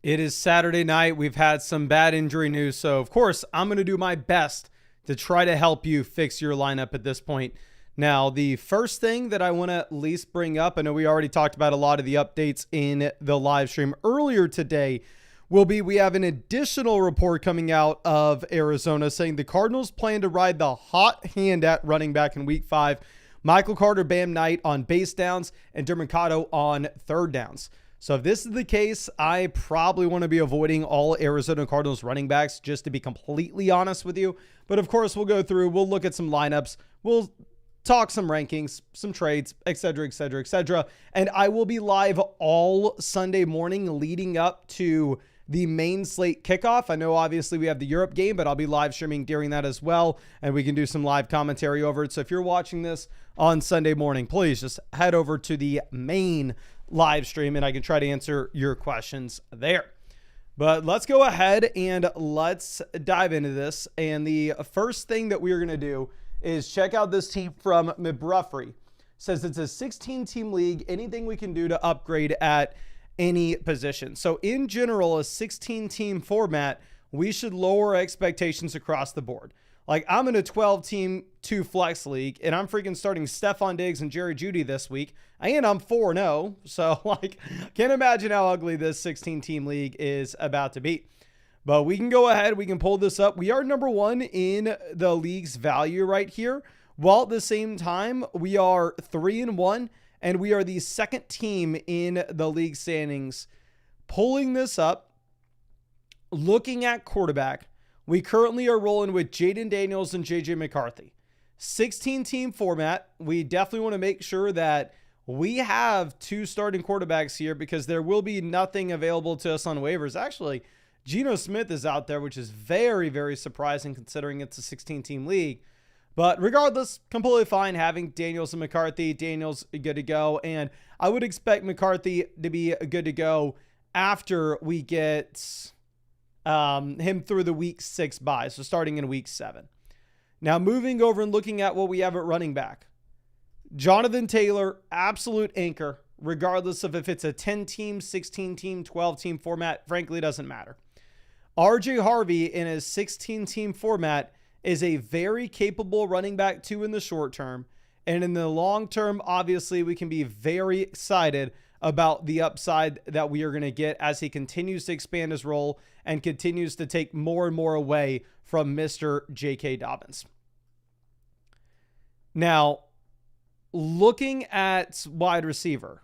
It is Saturday night. We've had some bad injury news. So, of course, I'm going to do my best to try to help you fix your lineup at this point. Now, the first thing that I want to at least bring up, I know we already talked about a lot of the updates in the live stream earlier today, will be we have an additional report coming out of Arizona saying the Cardinals plan to ride the hot hand at running back in week 5. Michael Carter, Bam Knight on base downs, and Dermacado on third downs. So if this is the case, I probably want to be avoiding all Arizona Cardinals running backs, just to be completely honest with you. But of course, we'll go through, we'll look at some lineups, we'll talk some rankings, some trades, etc., etc., etc. And I will be live all Sunday morning leading up to the main slate kickoff. I know obviously we have the Europe game, but I'll be live streaming during that as well. And we can do some live commentary over it. So if you're watching this on Sunday morning, please just head over to the main live stream and I can try to answer your questions there. But let's go ahead and let's dive into this. And the first thing that we are going to do is check out this team from Mibruffrey. Says it's a 16-team league. Anything we can do to upgrade at any position. So in general, a 16-team format, we should lower expectations across the board. Like, I'm in a 12-team 2-flex league, and I'm freaking starting Stephon Diggs and Jerry Jeudy this week, and I'm 4-0. So, like, can't imagine how ugly this 16-team league is about to be. But we can go ahead. We can pull this up. We are number 1 in the league's value right here, while at the same time, we are 3-1, and we are the second team in the league standings. Pulling this up, looking at quarterback, we currently are rolling with Jaden Daniels and JJ McCarthy. 16-team format. We definitely want to make sure that we have 2 starting quarterbacks here because there will be nothing available to us on waivers. Actually, Geno Smith is out there, which is very, very surprising considering it's a 16-team league. But regardless, completely fine having Daniels and McCarthy. Daniels good to go. And I would expect McCarthy to be good to go after we get him through the week 6 bye. So starting in week 7. Now moving over and looking at what we have at running back. Jonathan Taylor, absolute anchor, regardless of if it's a 10-team, 16-team, 12-team format. Frankly, it doesn't matter. RJ Harvey in a 16-team format is a very capable running back too in the short term. And in the long term, obviously, we can be very excited about the upside that we are going to get as he continues to expand his role and continues to take more and more away from Mr. J.K. Dobbins. Now, looking at wide receiver,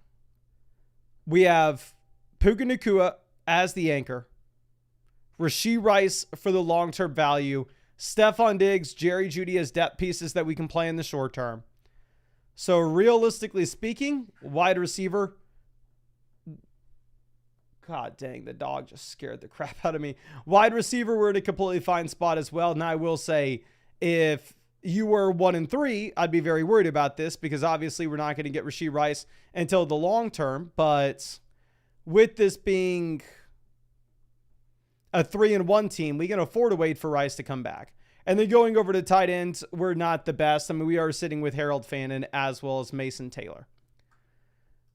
we have Puka Nacua as the anchor, Rashee Rice for the long-term value, Stephon Diggs, Jerry Jeudy as depth pieces that we can play in the short term. So realistically speaking, wide receiver, God dang, the dog just scared the crap out of me. Wide receiver, we're in a completely fine spot as well. Now I will say, if you were 1-3, I'd be very worried about this because obviously we're not going to get Rashee Rice until the long term. But with this being a 3-1 team, we can afford to wait for Rice to come back. And then going over to tight ends, we're not the best. I mean, we are sitting with Harold Fannin as well as Mason Taylor.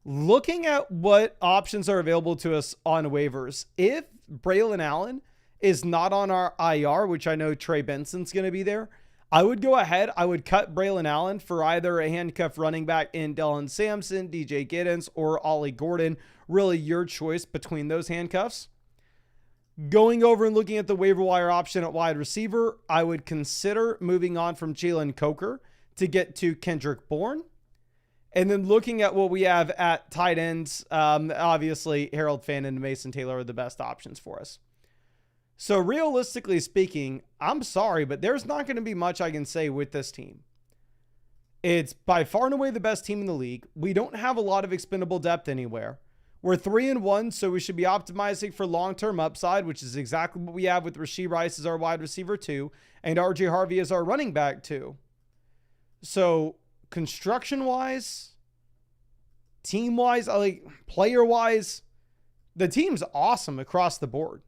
Looking at what options are available to us on waivers, if Braylon Allen is not on our IR, which I know Trey Benson's going to be there, I would go ahead. I would cut Braylon Allen for either a handcuff running back in Dylan Sampson, DJ Giddens, or Ollie Gordon. Really your choice between those handcuffs. Going over and looking at the waiver wire option at wide receiver, I would consider moving on from Jalen Coker to get to Kendrick Bourne. And then looking at what we have at tight ends, obviously Harold Fannin and Mason Taylor are the best options for us. So realistically speaking, I'm sorry, but there's not going to be much I can say with this team. It's by far and away the best team in the league. We don't have a lot of expendable depth anywhere. We're 3-1, so we should be optimizing for long-term upside, which is exactly what we have with Rashee Rice as our wide receiver 2 and RJ Harvey as our running back 2. So construction-wise, team-wise, like player-wise, the team's awesome across the board.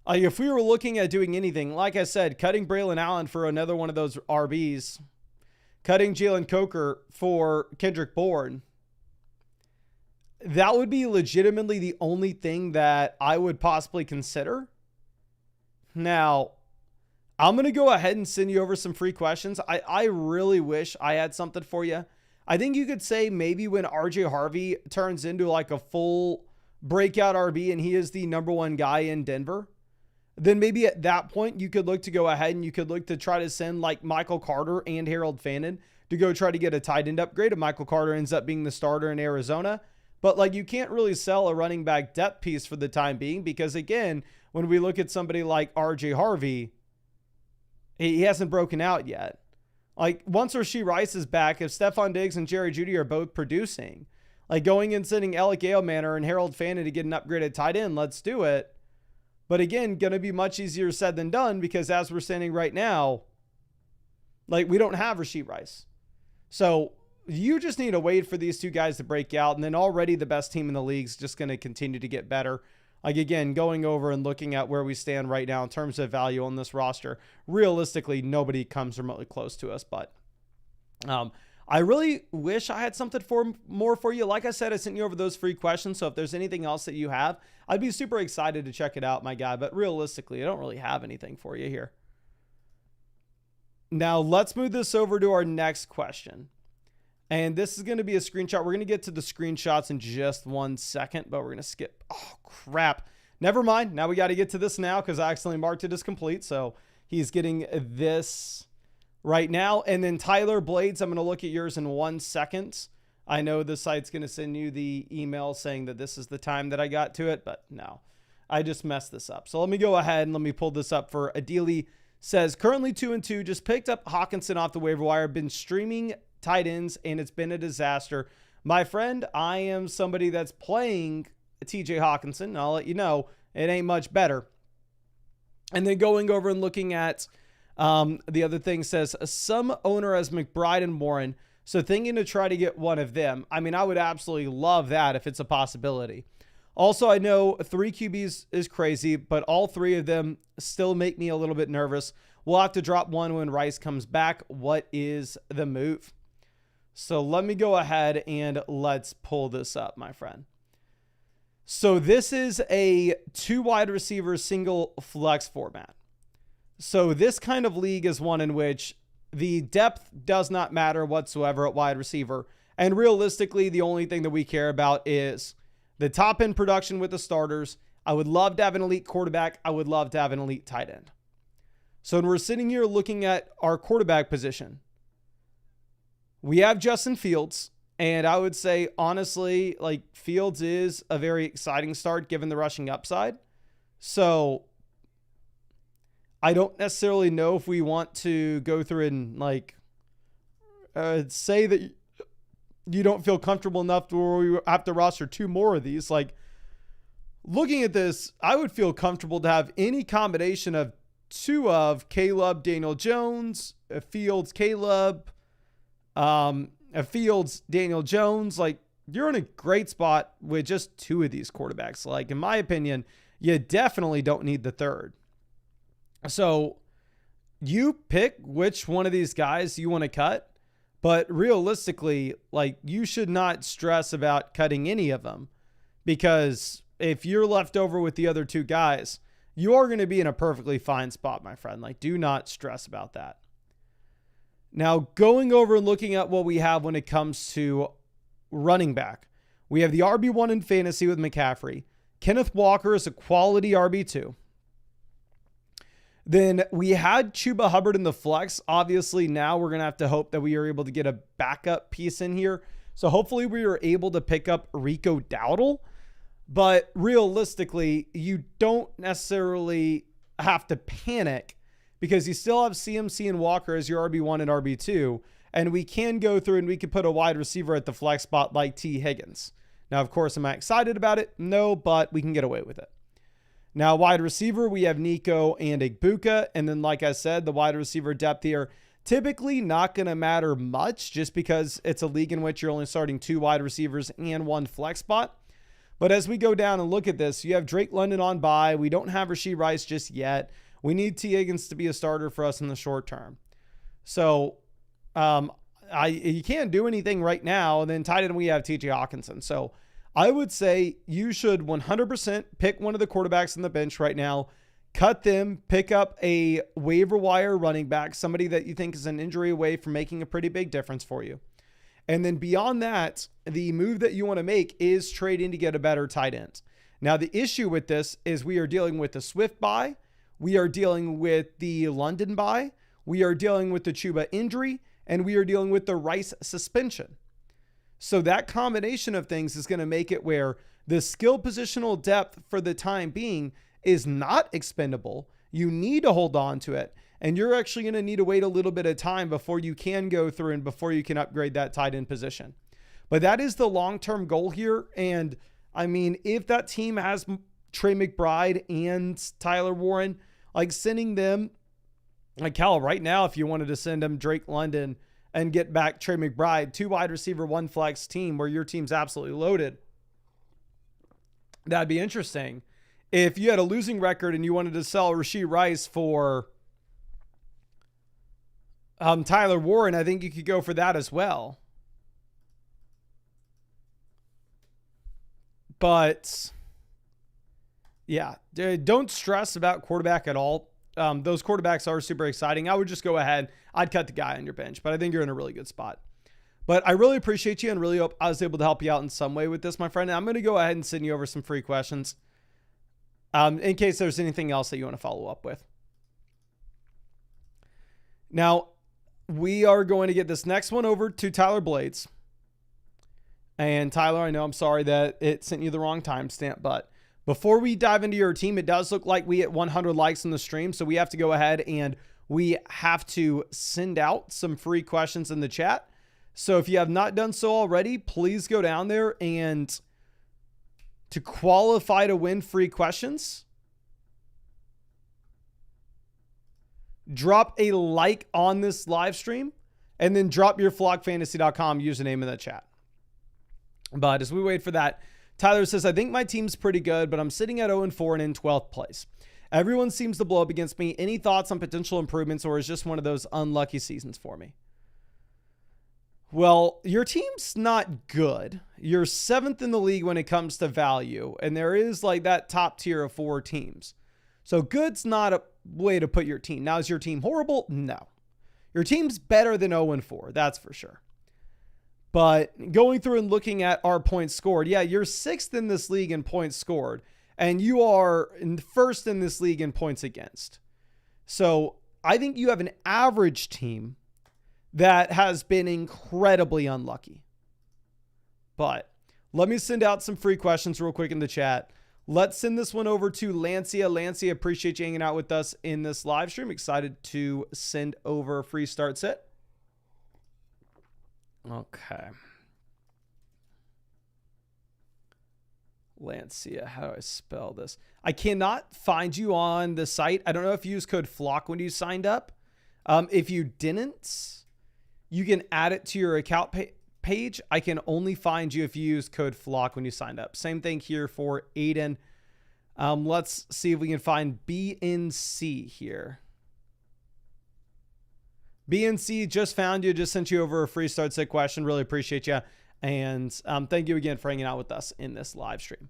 If we were looking at doing anything, like I said, cutting Braylon Allen for another one of those RBs, cutting Jalen Coker for Kendrick Bourne, that would be legitimately the only thing that I would possibly consider. Now, I'm going to go ahead and send you over some free questions. I really wish I had something for you. I think you could say maybe when RJ Harvey turns into like a full breakout RB and he is the number one guy in Denver, then maybe at that point you could look to go ahead and you could look to try to send like Michael Carter and Harold Fannin to go try to get a tight end upgrade. If Michael Carter ends up being the starter in Arizona. But like you can't really sell a running back depth piece for the time being because again, when we look at somebody like RJ Harvey, he hasn't broken out yet. Like once Rashee Rice is back, if Stephon Diggs and Jerry Jeudy are both producing, like going and sending Alec Ailmanor and Harold Fannin to get an upgraded tight end, let's do it. But again, going to be much easier said than done because as we're standing right now, like we don't have Rashee Rice. So you just need to wait for these two guys to break out. And then already the best team in the league is just going to continue to get better. Like again, going over and looking at where we stand right now in terms of value on this roster, realistically, nobody comes remotely close to us. But I really wish I had something more for you. Like I said, I sent you over those free questions. So if there's anything else that you have, I'd be super excited to check it out, my guy. But realistically, I don't really have anything for you here. Now let's move this over to our next question. And this is going to be a screenshot. We're going to get to the screenshots in just 1 second, but we're going to skip. Oh, crap. Never mind. Now we got to get to this now because I accidentally marked it as complete. So he's getting this right now. And then Tyler Blades, I'm going to look at yours in 1 second. I know the site's going to send you the email saying that this is the time that I got to it, but no, I just messed this up. So let me go ahead and let me pull this up for Adili. Says currently 2-2, just picked up Hawkinson off the waiver wire, been streaming tight ends, and it's been a disaster. My friend, I am somebody that's playing TJ Hawkinson. I'll let you know it ain't much better. And then going over and looking at the other thing says some owner has McBride and Warren, so thinking to try to get one of them. I mean, I would absolutely love that if it's a possibility. Also, I know 3 QBs is crazy, but all 3 of them still make me a little bit nervous. We'll have to drop one when Rice comes back. What is the move? So let me go ahead and let's pull this up, my friend. So this is a 2 wide receiver single flex format. So this kind of league is one in which the depth does not matter whatsoever at wide receiver. And realistically, the only thing that we care about is the top end production with the starters. I would love to have an elite quarterback. I would love to have an elite tight end. So when we're sitting here looking at our quarterback position, we have Justin Fields. And I would say, honestly, like Fields is a very exciting start given the rushing upside. So I don't necessarily know if we want to go through and like say that you don't feel comfortable enough to where we have to roster 2 more of these. Like looking at this, I would feel comfortable to have any combination of 2 of Caleb, Daniel Jones, Fields, Caleb, Fields, Daniel Jones. Like you're in a great spot with just 2 of these quarterbacks. Like in my opinion, you definitely don't need the third. So you pick which one of these guys you want to cut. But realistically, like you should not stress about cutting any of them because if you're left over with the other 2 guys, you are going to be in a perfectly fine spot, my friend. Like do not stress about that. Now going over and looking at what we have when it comes to running back, we have the RB1 in fantasy with McCaffrey. Kenneth Walker is a quality RB2. Then we had Chuba Hubbard in the flex. Obviously, now we're going to have to hope that we are able to get a backup piece in here. So hopefully we are able to pick up Rico Dowdle. But realistically, you don't necessarily have to panic because you still have CMC and Walker as your RB1 and RB2. And we can go through and we can put a wide receiver at the flex spot like T. Higgins. Now, of course, am I excited about it? No, but we can get away with it. Now, wide receiver, we have Nico and Igbuka. And then, like I said, the wide receiver depth here, typically not going to matter much just because it's a league in which you're only starting 2 wide receivers and 1 flex spot. But as we go down and look at this, you have Drake London on bye. We don't have Rashee Rice just yet. We need T. Higgins to be a starter for us in the short term. So you can't do anything right now. And then tight end, we have TJ Hawkinson. So I would say you should 100% pick one of the quarterbacks on the bench right now, cut them, pick up a waiver wire running back, somebody that you think is an injury away from making a pretty big difference for you. And then beyond that, the move that you want to make is trading to get a better tight end. Now, the issue with this is we are dealing with the Swift bye. We are dealing with the London bye. We are dealing with the Chuba injury, and we are dealing with the Rice suspension. So that combination of things is going to make it where the skill positional depth for the time being is not expendable. You need to hold on to it. And you're actually going to need to wait a little bit of time before you can go through and before you can upgrade that tight end position. But that is the long-term goal here. And I mean, if that team has Trey McBride and Tyler Warren, like sending them, like Cal, right now, if you wanted to send them Drake London and get back Trey McBride, 2 wide receiver, 1 flex team where your team's absolutely loaded, that'd be interesting. If you had a losing record and you wanted to sell Rashee Rice for Tyler Warren, I think you could go for that as well. But yeah, don't stress about quarterback at all. Those quarterbacks are super exciting. I would just go ahead. I'd cut the guy on your bench, but I think you're in a really good spot. But I really appreciate you and really hope I was able to help you out in some way with this, my friend. And I'm going to go ahead and send you over some free questions in case there's anything else that you want to follow up with. Now, we are going to get this next one over to Tyler Blades. And Tyler, I know I'm sorry that it sent you the wrong timestamp, but before we dive into your team, it does look like we hit 100 likes on the stream. So we have to go ahead and we have to send out some free questions in the chat. So if you have not done so already, please go down there and to qualify to win free questions, drop a like on this live stream and then drop your flockfantasy.com username in the chat. But as we wait for that, Tyler says, I think my team's pretty good, but I'm sitting at 0-4 and in 12th place. Everyone seems to blow up against me. Any thoughts on potential improvements, or is just one of those unlucky seasons for me? Well, your team's not good. You're 7th in the league when it comes to value, and there is like that top tier of 4 teams. So good's not a way to put your team. Now, is your team horrible? No. Your team's better than 0-4, that's for sure. But going through and looking at our points scored, yeah, you're 6th in this league in points scored, and you are first in this league in points against. So I think you have an average team that has been incredibly unlucky. But let me send out some free questions real quick in the chat. Let's send this one over to Lancia. Lancia, appreciate you hanging out with us in this live stream. Excited to send over a free start set. Okay. Lancia, how do I spell this? I cannot find you on the site. I don't know if you used code FLOCK when you signed up. If you didn't, you can add it to your account page. I can only find you if you use code FLOCK when you signed up. Same thing here for Aiden. Let's see if we can find BNC here. BNC, just found you, just sent you over a free start set question. Really appreciate you. And thank you again for hanging out with us in this live stream.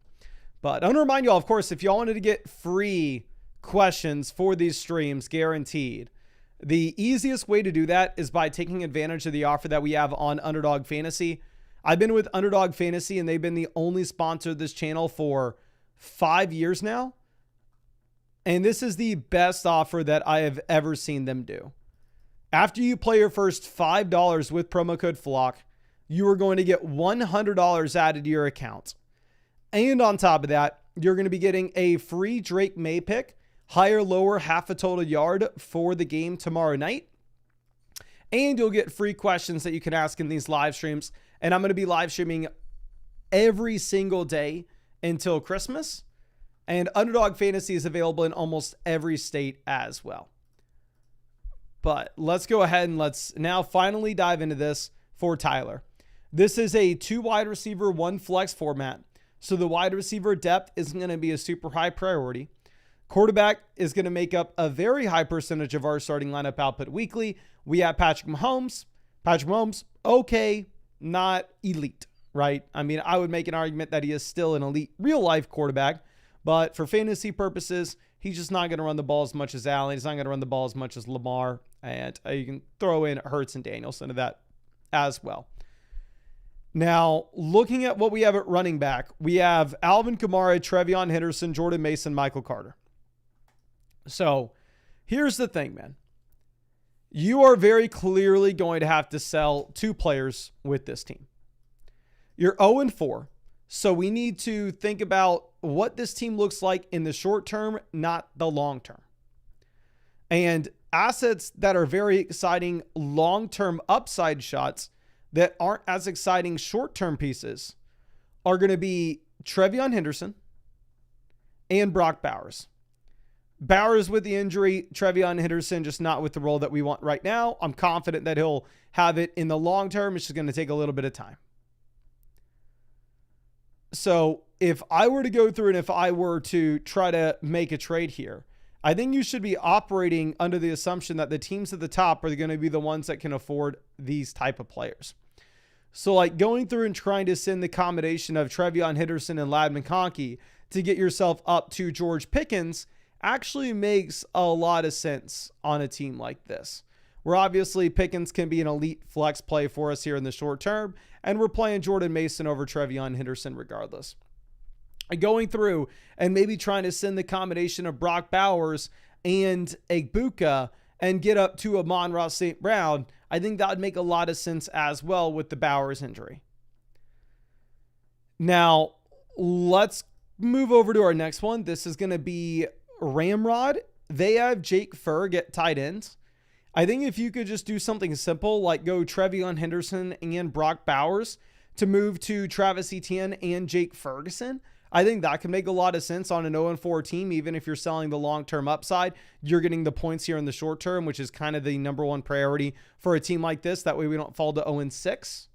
But I want to remind you all, of course, if y'all wanted to get free questions for these streams guaranteed, the easiest way to do that is by taking advantage of the offer that we have on Underdog Fantasy. I've been with Underdog Fantasy, and they've been the only sponsor of this channel for 5 years now. And this is the best offer that I have ever seen them do. After you play your first $5 with promo code FLOCK, you are going to get $100 added to your account. And on top of that, you're going to be getting a free Drake May pick, higher, lower, half a total yard for the game tomorrow night. And you'll get free questions that you can ask in these live streams. And I'm going to be live streaming every single day until Christmas. And Underdog Fantasy is available in almost every state as well. But let's go ahead and let's now finally dive into this for Tyler. This is a 2 wide receiver, 1 flex format. So the wide receiver depth isn't going to be a super high priority. Quarterback is going to make up a very high percentage of our starting lineup output weekly. We have Patrick Mahomes. Patrick Mahomes, okay, not elite, right? I mean, I would make an argument that he is still an elite real life quarterback, but for fantasy purposes, he's just not going to run the ball as much as Allen. He's not going to run the ball as much as Lamar. And you can throw in Hurts and Danielson to that as well. Now, looking at what we have at running back, we have Alvin Kamara, Trevion Henderson, Jordan Mason, Michael Carter. So here's the thing, man. You are very clearly going to have to sell 2 players with this team. You're 0-4. So we need to think about what this team looks like in the short term, not the long term. And assets that are very exciting long-term upside shots that aren't as exciting short-term pieces are going to be Trevion Henderson and Brock Bowers. Bowers with the injury, Trevion Henderson just not with the role that we want right now. I'm confident that he'll have it in the long term. It's just going to take a little bit of time. So if I were to go through and if I were to try to make a trade here, I think you should be operating under the assumption that the teams at the top are going to be the ones that can afford these type of players. So like going through and trying to send the combination of Trevion Henderson and Ladd McConkey to get yourself up to George Pickens actually makes a lot of sense on a team like this, where obviously Pickens can be an elite flex play for us here in the short term, and we're playing Jordan Mason over Trevion Henderson regardless. Going through and maybe trying to send the combination of Brock Bowers and Egbuka and get up to Amon-Ra St. Brown, I think that would make a lot of sense as well with the Bowers injury. Now, let's move over to our next one. This is going to be Ramrod. They have Jake Ferg at tight ends. I think if you could just do something simple like go Trevion Henderson and Brock Bowers to move to Travis Etienne and Jake Ferguson, I think that can make a lot of sense on an 0-4 team. Even if you're selling the long-term upside, you're getting the points here in the short term, which is kind of the number one priority for a team like this. That way we don't fall to 0-6.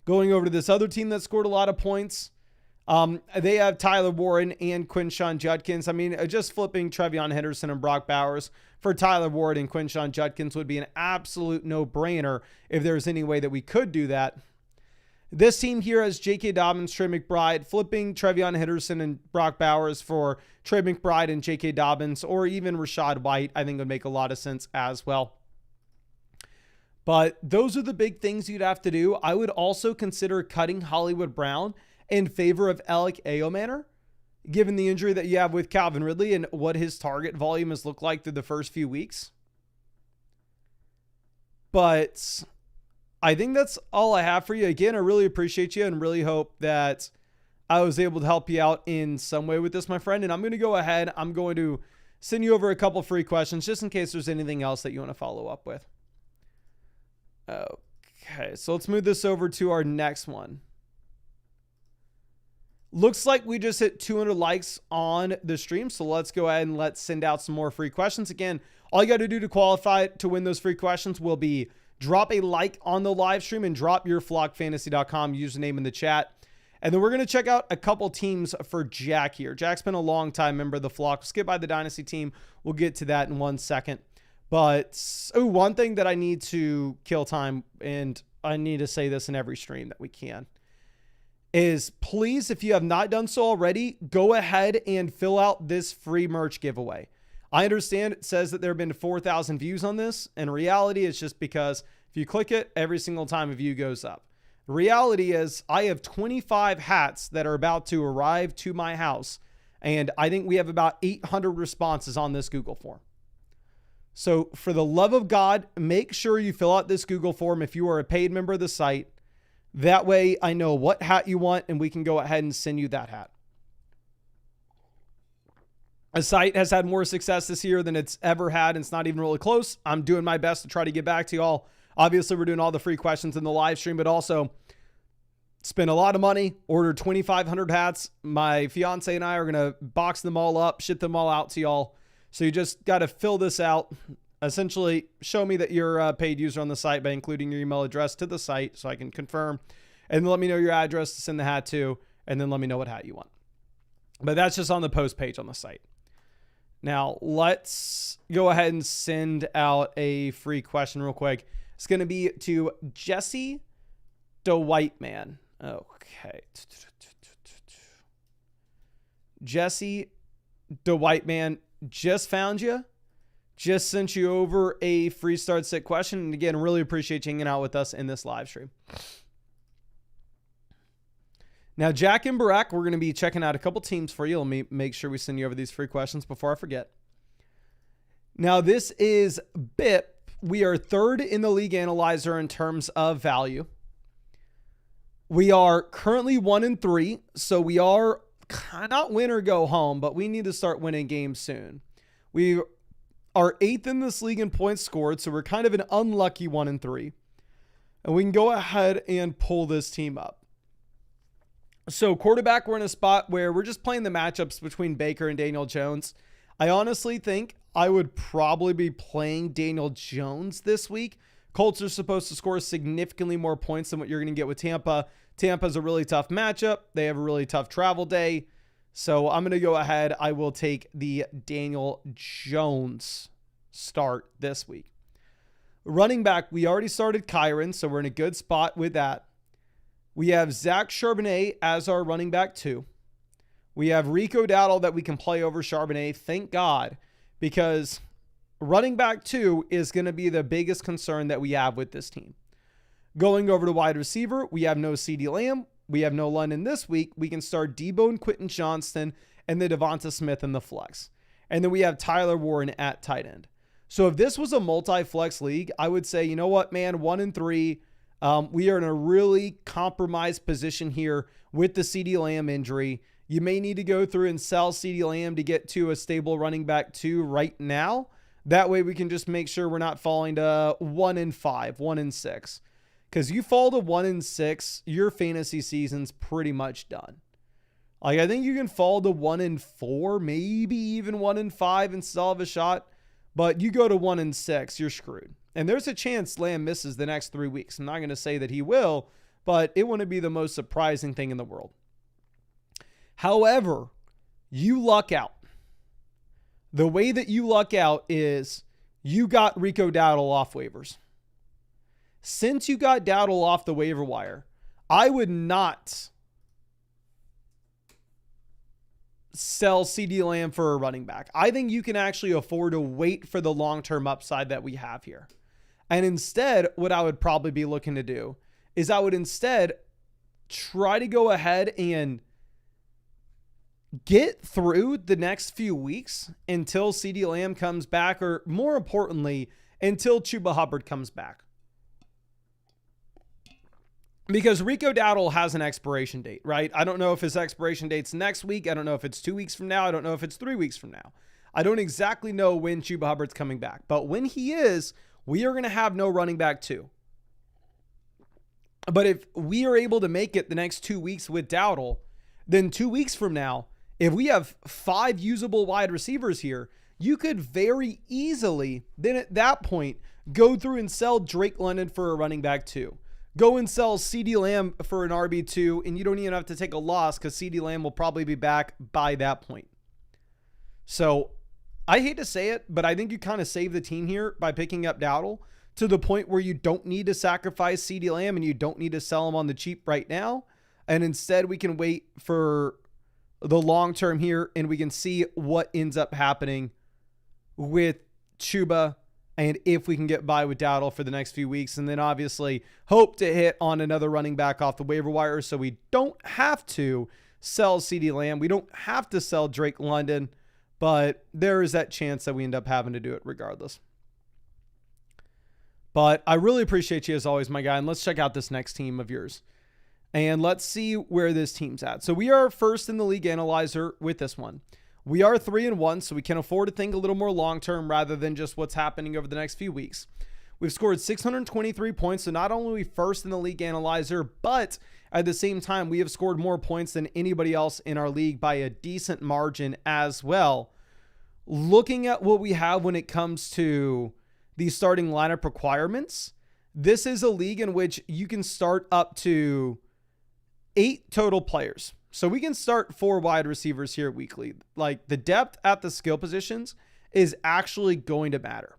Going over to this other team that scored a lot of points, they have Tyler Warren and Quinshon Judkins. I mean, just flipping Trevion Henderson and Brock Bowers for Tyler Warren and Quinshon Judkins would be an absolute no-brainer if there's any way that we could do that. This team here has J.K. Dobbins, Trey McBride, flipping Trevion Henderson and Brock Bowers for Trey McBride and J.K. Dobbins, or even Rachaad White, I think would make a lot of sense as well. But those are the big things you'd have to do. I would also consider cutting Hollywood Brown in favor of Alec Ayomanor, given the injury that you have with Calvin Ridley and what his target volume has looked like through the first few weeks. But I think that's all I have for you. Again, I really appreciate you and really hope that I was able to help you out in some way with this, my friend. And I'm going to go ahead. I'm going to send you over a couple free questions just in case there's anything else that you want to follow up with. Okay, so let's move this over to our next one. Looks like we just hit 200 likes on the stream. So let's go ahead and let's send out some more free questions. Again, all you got to do to qualify to win those free questions will be drop a like on the live stream and drop your flockfantasy.com username in the chat. And then we're going to check out a couple teams for Jack here. Jack's been a long time member of the flock. Skip by the Dynasty team. We'll get to that in 1 second. But one thing that I need to kill time, and I need to say this in every stream that we can, is please, if you have not done so already, go ahead and fill out this free merch giveaway. I understand it says that there have been 4,000 views on this. In reality, it's just because if you click it, every single time a view goes up. The reality is I have 25 hats that are about to arrive to my house. And I think we have about 800 responses on this Google form. So for the love of God, make sure you fill out this Google form if you are a paid member of the site. That way I know what hat you want and we can go ahead and send you that hat. A site has had more success this year than it's ever had, and it's not even really close. I'm doing my best to try to get back to y'all. Obviously, we're doing all the free questions in the live stream, but also spent a lot of money, ordered 2,500 hats. My fiance and I are going to box them all up, ship them all out to y'all. So you just got to fill this out. Essentially, show me that you're a paid user on the site by including your email address to the site so I can confirm. And let me know your address to send the hat to, and then let me know what hat you want. But that's just on the post page on the site. Now, let's go ahead and send out a free question real quick. It's going to be to Jesse Dwight man. Okay. Jesse Dwight man, just found you. Just sent you over a free start sit question. And again, really appreciate you hanging out with us in this live stream. Now, Jack and Barack, we're going to be checking out a couple teams for you. Let me make sure we send you over these free questions before I forget. Now, this is BIP. We are third in the league analyzer in terms of value. We are currently 1-3, so we are not win or go home, but we need to start winning games soon. We are 8th in this league in points scored, so we're kind of an unlucky 1-3. And we can go ahead and pull this team up. So quarterback, we're in a spot where we're just playing the matchups between Baker and Daniel Jones. I honestly think I would probably be playing Daniel Jones this week. Colts are supposed to score significantly more points than what you're going to get with Tampa. Tampa's a really tough matchup. They have a really tough travel day. So I'm going to go ahead. I will take the Daniel Jones start this week. Running back, we already started Kyron, so we're in a good spot with that. We have Zach Charbonnet as our running back 2. We have Rico Dowdle that we can play over Charbonnet. Thank God, because running back 2 is going to be the biggest concern that we have with this team. Going over to wide receiver, we have no CeeDee Lamb. We have no London this week. We can start Debo and Quentin Johnston and the Devonta Smith in the flex. And then we have Tyler Warren at tight end. So if this was a multi-flex league, I would say, you know what, man, 1-3. We are in a really compromised position here with the CeeDee Lamb injury. You may need to go through and sell CeeDee Lamb to get to a stable running back 2 right now. That way we can just make sure we're not falling to 1-5, 1-6. Because you fall to 1-6, your fantasy season's pretty much done. Like, I think you can fall to 1-4, maybe even 1-5 and still have a shot. But you go to 1-6, you're screwed. And there's a chance Lamb misses the next 3 weeks. I'm not going to say that he will, but it wouldn't be the most surprising thing in the world. However, you luck out. The way that you luck out is you got Rico Dowdle off waivers. Since you got Dowdle off the waiver wire, I would not sell CeeDee Lamb for a running back. I think you can actually afford to wait for the long-term upside that we have here. And instead, what I would probably be looking to do is I would instead try to go ahead and get through the next few weeks until CeeDee Lamb comes back, or more importantly, until Chuba Hubbard comes back. Because Rico Dowdle has an expiration date, right? I don't know if his expiration date's next week. I don't know if it's 2 weeks from now. I don't know if it's 3 weeks from now. I don't exactly know when Chuba Hubbard's coming back. But when he is, we are going to have no running back 2. But if we are able to make it the next 2 weeks with Dowdle, then 2 weeks from now, if we have 5 usable wide receivers here, you could very easily, then at that point, go through and sell Drake London for a running back 2. Go and sell CeeDee Lamb for an RB2, and you don't even have to take a loss because CeeDee Lamb will probably be back by that point. So I hate to say it, but I think you kind of save the team here by picking up Dowdle to the point where you don't need to sacrifice CeeDee Lamb and you don't need to sell him on the cheap right now. And instead we can wait for the long term here and we can see what ends up happening with Chuba, and if we can get by with Dowdle for the next few weeks, and then obviously hope to hit on another running back off the waiver wire so we don't have to sell CeeDee Lamb. We don't have to sell Drake London, but there is that chance that we end up having to do it regardless. But I really appreciate you as always, my guy, and let's check out this next team of yours. And let's see where this team's at. So we are first in the league analyzer with this one. We are 3-1, so we can afford to think a little more long-term rather than just what's happening over the next few weeks. We've scored 623 points, so not only are we first in the league analyzer, but at the same time, we have scored more points than anybody else in our league by a decent margin as well. Looking at what we have when it comes to the starting lineup requirements, this is a league in which you can start up to 8 total players. So we can start 4 wide receivers here weekly. Like, the depth at the skill positions is actually going to matter.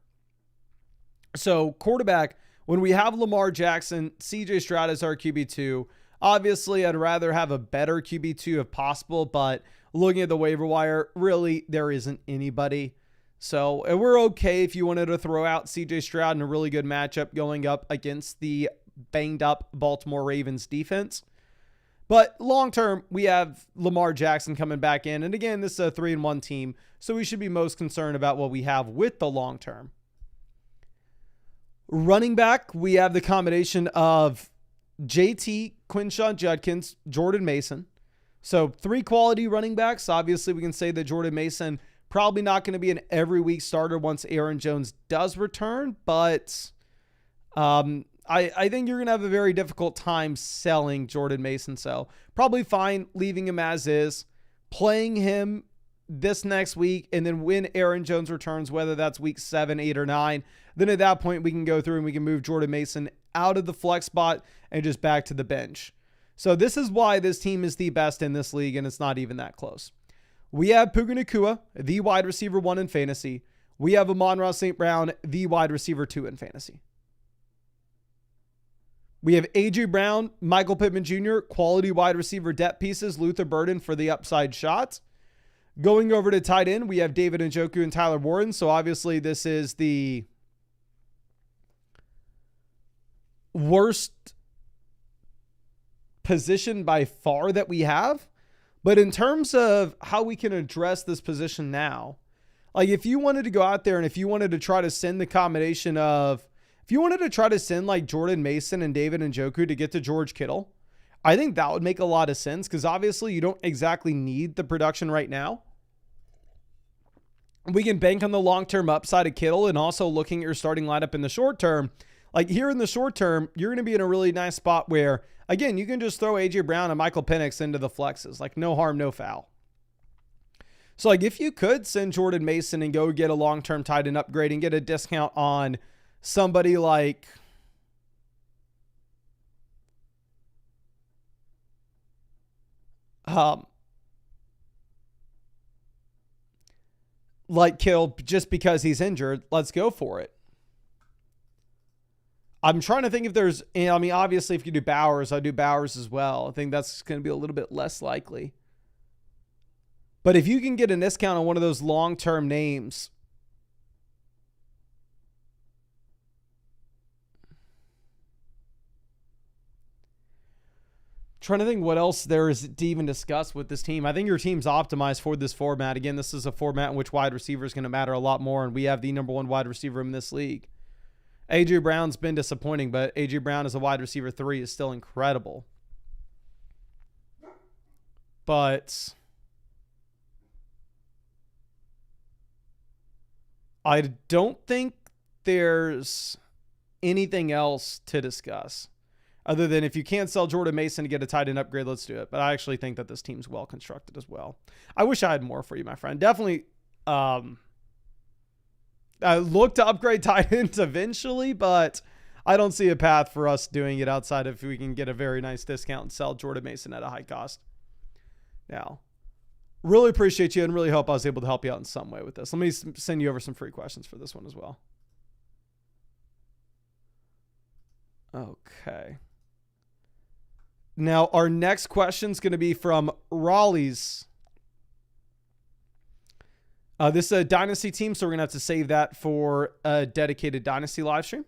So quarterback, when we have Lamar Jackson, CJ Stroud is our QB2. Obviously, I'd rather have a better QB2 if possible, but looking at the waiver wire, really, there isn't anybody. So we're okay if you wanted to throw out CJ Stroud in a really good matchup going up against the banged up Baltimore Ravens defense. But long term, we have Lamar Jackson coming back in. And again, this is a 3-1 team, so we should be most concerned about what we have with the long term. Running back, we have the combination of JT, Quinshon Judkins, Jordan Mason. So 3 quality running backs. Obviously, we can say that Jordan Mason probably not going to be an every week starter once Aaron Jones does return, but I think you're going to have a very difficult time selling Jordan Mason. So probably fine leaving him as is, playing him this next week, and then when Aaron Jones returns, whether that's week 7, 8, or 9, then at that point we can go through and we can move Jordan Mason out of the flex spot and just back to the bench. So this is why this team is the best in this league, and it's not even that close. We have Puka Nacua, the wide receiver 1 in fantasy. We have Amon-Ra St. Brown, the wide receiver 2 in fantasy. We have A.J. Brown, Michael Pittman Jr., quality wide receiver depth pieces, Luther Burden for the upside shots. Going over to tight end, we have David Njoku and Tyler Warren. So obviously this is the worst position by far that we have. But in terms of how we can address this position now, like if you wanted to go out there and if you wanted to try to send the combination of, if you wanted to try to send like Jordan Mason and David Njoku to get to George Kittle, I think that would make a lot of sense because obviously you don't exactly need the production right now. We can bank on the long-term upside of Kittle and also looking at your starting lineup in the short term. Like here in the short term, you're going to be in a really nice spot where, again, you can just throw A.J. Brown and Michael Penix into the flexes. Like no harm, no foul. So like if you could send Jordan Mason and go get a long-term tight end upgrade and get a discount on somebody like Kittle just because he's injured, let's go for it. I'm trying to think if there's, I mean, obviously if you do Bowers, I do Bowers as well. I think that's going to be a little bit less likely. But if you can get a discount on one of those long-term names, trying to think what else there is to even discuss with this team. I think your team's optimized for this format. Again, this is a format in which wide receiver is going to matter a lot more, and we have the number 1 wide receiver in this league. A.J. Brown's been disappointing, but A.J. Brown as a wide receiver 3 is still incredible. But I don't think there's anything else to discuss. Other than if you can't sell Jordan Mason to get a tight end upgrade, let's do it. But I actually think that this team's well constructed as well. I wish I had more for you, my friend. Definitely I look to upgrade tight ends eventually, but I don't see a path for us doing it outside of if we can get a very nice discount and sell Jordan Mason at a high cost. Now, really appreciate you and really hope I was able to help you out in some way with this. Let me send you over some free questions for this one as well. Okay. Now, our next question is going to be from Raleigh's. This is a Dynasty team, so we're going to have to save that for a dedicated Dynasty live stream.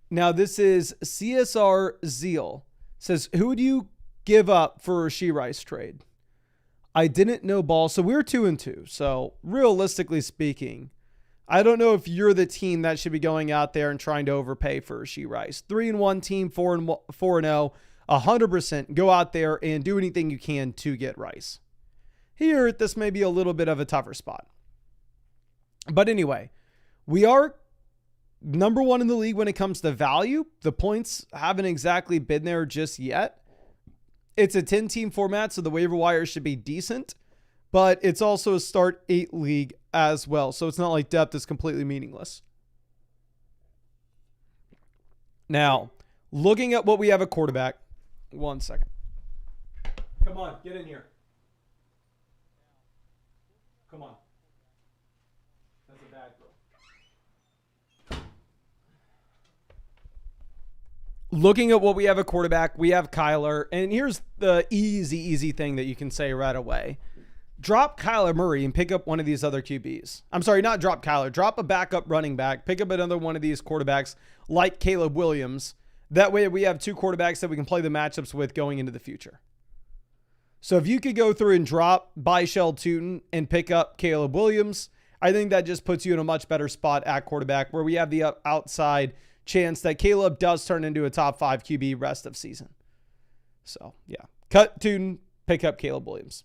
Now, this is CSR Zeal. Says, who would you give up for a Rashee Rice trade? I didn't know ball, so we're 2-2. So, realistically speaking, I don't know if you're the team that should be going out there and trying to overpay for Rashee Rice. 3-1 team, 4-0, 100%. Go out there and do anything you can to get Rice. Here, this may be a little bit of a tougher spot. But anyway, we are number 1 in the league when it comes to value. The points haven't exactly been there just yet. It's a 10-team format, so the waiver wire should be decent. But it's also a start 8 league as well. So it's not like depth is completely meaningless. Now, looking at what we have at quarterback. 1 second. Come on, get in here. Come on. That's a bad girl. looking at what we have at quarterback, we have Kyler. And here's the easy thing that you can say right away. Drop Kyler Murray and pick up one of these other QBs. I'm sorry, not drop Kyler. Drop a backup running back. Pick up another one of these quarterbacks like Caleb Williams. That way we have 2 quarterbacks that we can play the matchups with going into the future. So if you could go through and drop Byshell Tootin and pick up Caleb Williams, I think that just puts you in a much better spot at quarterback where we have the outside chance that Caleb does turn into a top 5 QB rest of season. So yeah, cut Tootin, pick up Caleb Williams.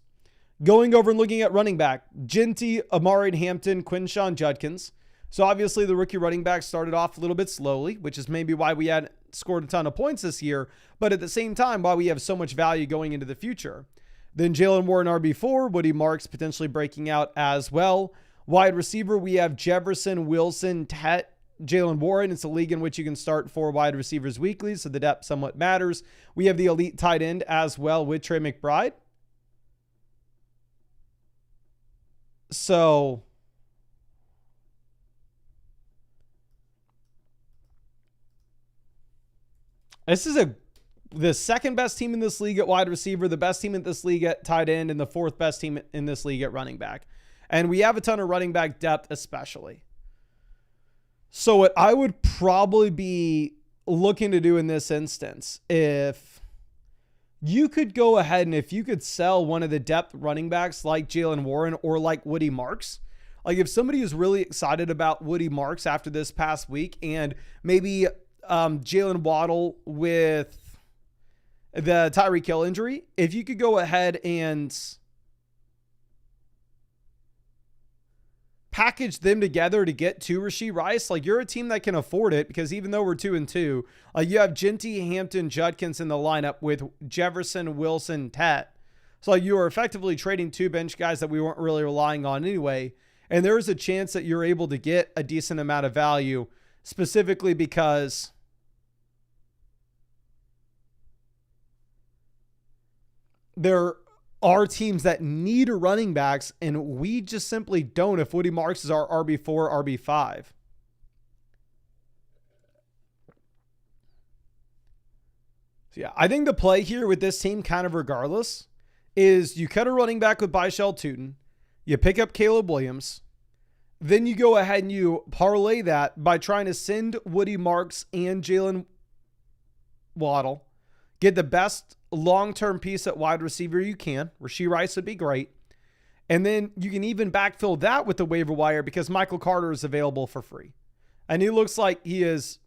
Going over and looking at running back, Ginty, Amari Hampton, Quinshawn Judkins. So obviously the rookie running back started off a little bit slowly, which is maybe why we hadn't scored a ton of points this year, but at the same time, why we have so much value going into the future. Then Jalen Warren RB4, Woody Marks potentially breaking out as well. Wide receiver, we have Jefferson, Wilson, Tet, Jalen Warren. It's a league in which you can start 4 wide receivers weekly, so the depth somewhat matters. We have the elite tight end as well with Trey McBride. So this is the second best team in this league at wide receiver, the best team in this league at tight end, and the 4th best team in this league at running back. And we have a ton of running back depth especially. So what I would probably be looking to do in this instance, if you could go ahead and if you could sell one of the depth running backs like Jalen Warren or like Woody Marks, like if somebody is really excited about Woody Marks after this past week and maybe Jalen Waddle with the Tyreek Hill injury, if you could go ahead and package them together to get to Rashee Rice, like you're a team that can afford it because even though we're 2-2, you have Ginty, Hampton, Judkins in the lineup with Jefferson, Wilson, Tet. So like you are effectively trading 2 bench guys that we weren't really relying on anyway. And there is a chance that you're able to get a decent amount of value specifically because there are teams that need running backs, and we just simply don't if Woody Marks is our RB4, RB5. So yeah, I think the play here with this team, kind of regardless, is you cut a running back with Byshell Tootin, you pick up Caleb Williams, then you go ahead and you parlay that by trying to send Woody Marks and Jalen Waddle, get the best long-term piece at wide receiver you can. Rashee Rice would be great. And then you can even backfill that with the waiver wire because Michael Carter is available for free. And he looks like he is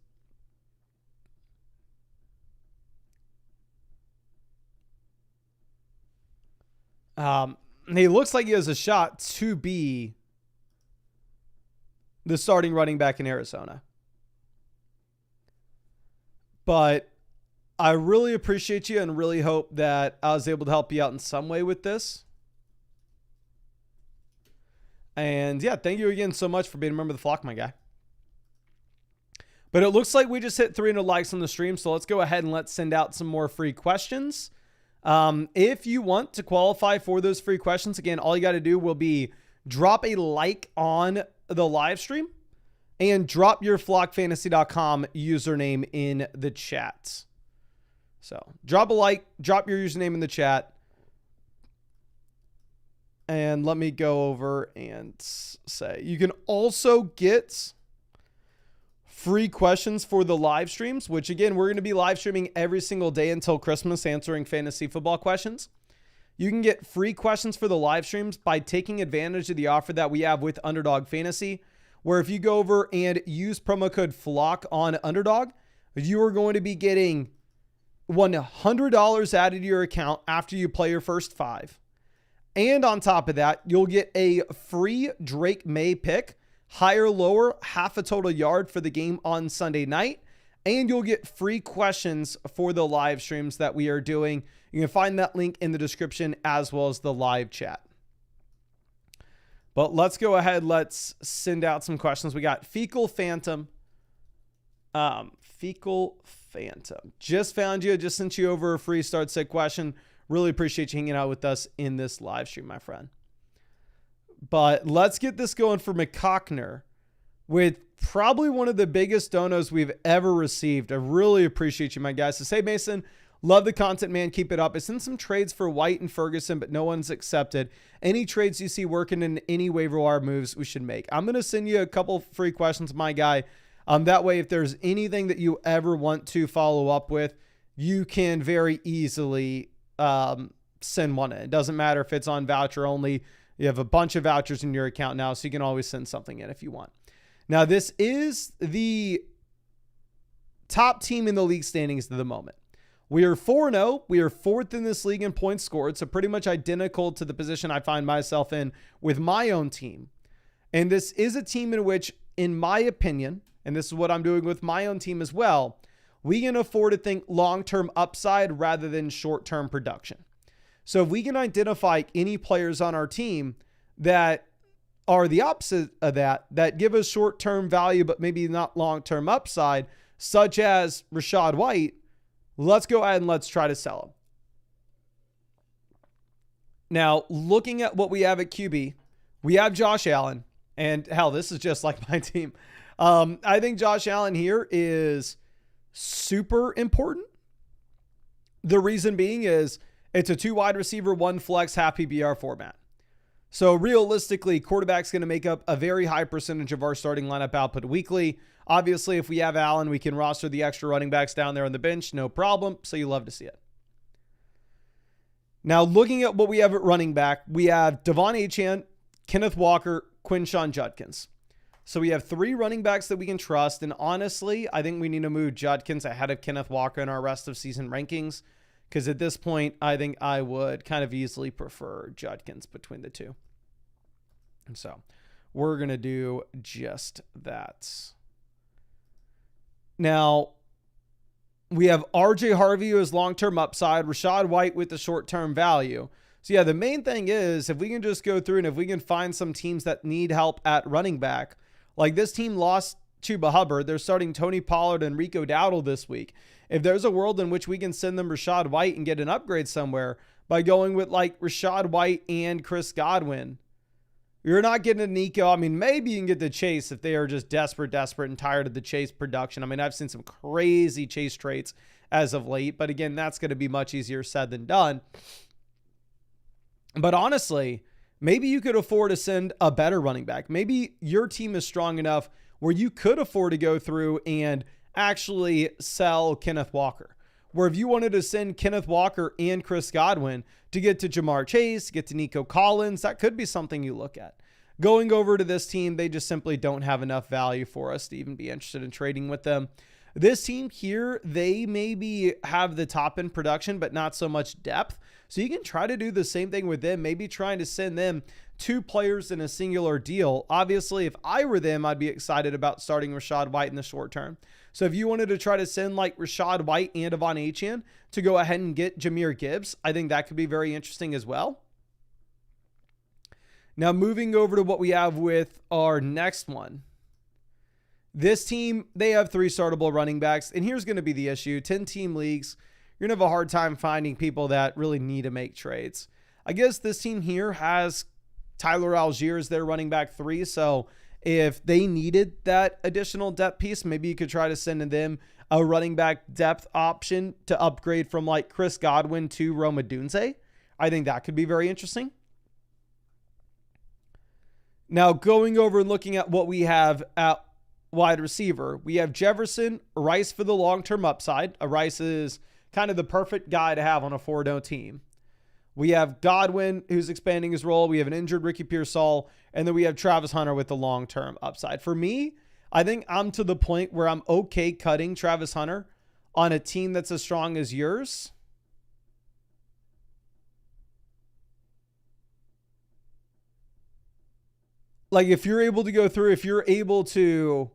he looks like he has a shot to be the starting running back in Arizona. But I really appreciate you and really hope that I was able to help you out in some way with this. And yeah, thank you again so much for being a member of the flock, my guy. But it looks like we just hit 300 likes on the stream. So let's go ahead and let's send out some more free questions. If you want to qualify for those free questions, again, all you got to do will be drop a like on the live stream and drop your flockfantasy.com username in the chat. So drop a like, drop your username in the chat. And let me go over and say, you can also get free questions for the live streams, which again, we're going to be live streaming every single day until Christmas, answering fantasy football questions. You can get free questions for the live streams by taking advantage of the offer that we have with Underdog Fantasy, where if you go over and use promo code FLOCK on Underdog, you are going to be getting $100 added to your account after you play your first 5. And on top of that, you'll get a free Drake May pick, higher, lower, half a total yard for the game on Sunday night. And you'll get free questions for the live streams that we are doing. You can find that link in the description as well as the live chat. But let's go ahead. Let's send out some questions. We got Fecal Phantom. Just found you. Just sent you over a free start sit question. Really appreciate you hanging out with us in this live stream, my friend. But let's get this going for McCockner. with probably one of the biggest donos we've ever received. I really appreciate you, my guys. So say, Mason, love the content, man. Keep it up. It's in some trades for White and Ferguson, but no one's accepted. Any trades you see working in any waiver wire moves we should make? I'm going to send you a couple free questions, my guy. That way, if there's anything that you ever want to follow up with, you can very easily send one in. It doesn't matter if it's on voucher only. You have a bunch of vouchers in your account now, so you can always send something in if you want. Now, this is the top team in the league standings at the moment. We are 4-0. We are fourth in this league in points scored, so pretty much identical to the position I find myself in with my own team. And this is a team in which, in my opinion, and this is what I'm doing with my own team as well, we can afford to think long-term upside rather than short-term production. So if we can identify any players on our team that are the opposite of that give us short-term value but maybe not long-term upside, such as Rachaad White, let's go ahead and let's try to sell him. Now, looking at what we have at QB, we have Josh Allen, and hell, this is just like my team. I think Josh Allen here is super important. The reason being is it's a 2 wide receiver, 1 flex, half PPR format. So realistically, quarterback's going to make up a very high percentage of our starting lineup output weekly. Obviously, if we have Allen, we can roster the extra running backs down there on the bench, no problem. So you love to see it. Now, looking at what we have at running back, we have Devon Achane, Kenneth Walker, Quinshon Judkins. So we have 3 running backs that we can trust. And honestly, I think we need to move Judkins ahead of Kenneth Walker in our rest of season rankings. Because at this point, I think I would kind of easily prefer Judkins between the two. And so we're going to do just that. Now, we have RJ Harvey as long-term upside, Rachaad White with the short-term value. So yeah, the main thing is if we can just go through and if we can find some teams that need help at running back, like this team lost Chuba Hubbard. They're starting Tony Pollard and Rico Dowdle this week. If there's a world in which we can send them Rachaad White and get an upgrade somewhere by going with like Rachaad White and Chris Godwin, you're not getting a Nico. I mean, maybe you can get the Chase if they are just desperate and tired of the Chase production. I mean, I've seen some crazy Chase traits as of late, but again, that's going to be much easier said than done. But honestly, maybe you could afford to send a better running back. Maybe your team is strong enough where you could afford to go through and actually sell Kenneth Walker. Where if you wanted to send Kenneth Walker and Chris Godwin to get to Jamar Chase, get to Nico Collins, that could be something you look at. Going over to this team, they just simply don't have enough value for us to even be interested in trading with them. This team here, they maybe have the top end production, but not so much depth. So you can try to do the same thing with them, maybe trying to send them 2 players in a singular deal. Obviously, if I were them, I'd be excited about starting Rachaad White in the short term. So if you wanted to try to send like Rachaad White and Devon Achane to go ahead and get Jahmyr Gibbs, I think that could be very interesting as well. Now moving over to what we have with our next one. This team, they have 3 startable running backs, and here's going to be the issue. 10-team leagues, you're going to have a hard time finding people that really need to make trades. I guess this team here has Tyler Algier as their running back 3, so if they needed that additional depth piece, maybe you could try to send them a running back depth option to upgrade from like Chris Godwin to Rome Odunze. I think that could be very interesting. Now, going over and looking at what we have at wide receiver, we have Jefferson, Rice for the long-term upside. Rice is kind of the perfect guy to have on a 4-0 team. We have Godwin, who's expanding his role. We have an injured Ricky Pearsall, and then we have Travis Hunter with the long-term upside. For me, I think I'm to the point where I'm okay cutting Travis Hunter on a team that's as strong as yours. Like if you're able to go through, if you're able to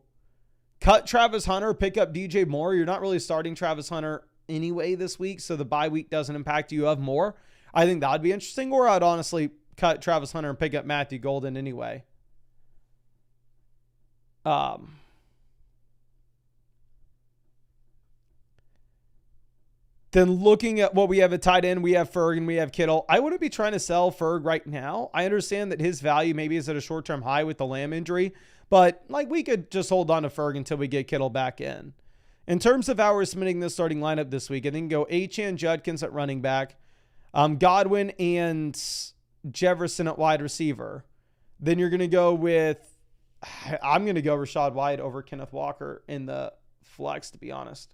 cut Travis Hunter, pick up DJ Moore, you're not really starting Travis Hunter anyway this week, so the bye week doesn't impact you of more. I think that would be interesting, or I'd honestly cut Travis Hunter and pick up Matthew Golden anyway. Then looking at what we have at tight end, we have Ferg and we have Kittle. I wouldn't be trying to sell Ferg right now. I understand that his value maybe is at a short-term high with the Lamb injury, but like we could just hold on to Ferg until we get Kittle back in. In terms of how we're submitting the starting lineup this week, I think go Achane, Judkins at running back, Godwin and Jefferson at wide receiver. Then you're going to go with, I'm going to go Rachaad White over Kenneth Walker in the flex, to be honest.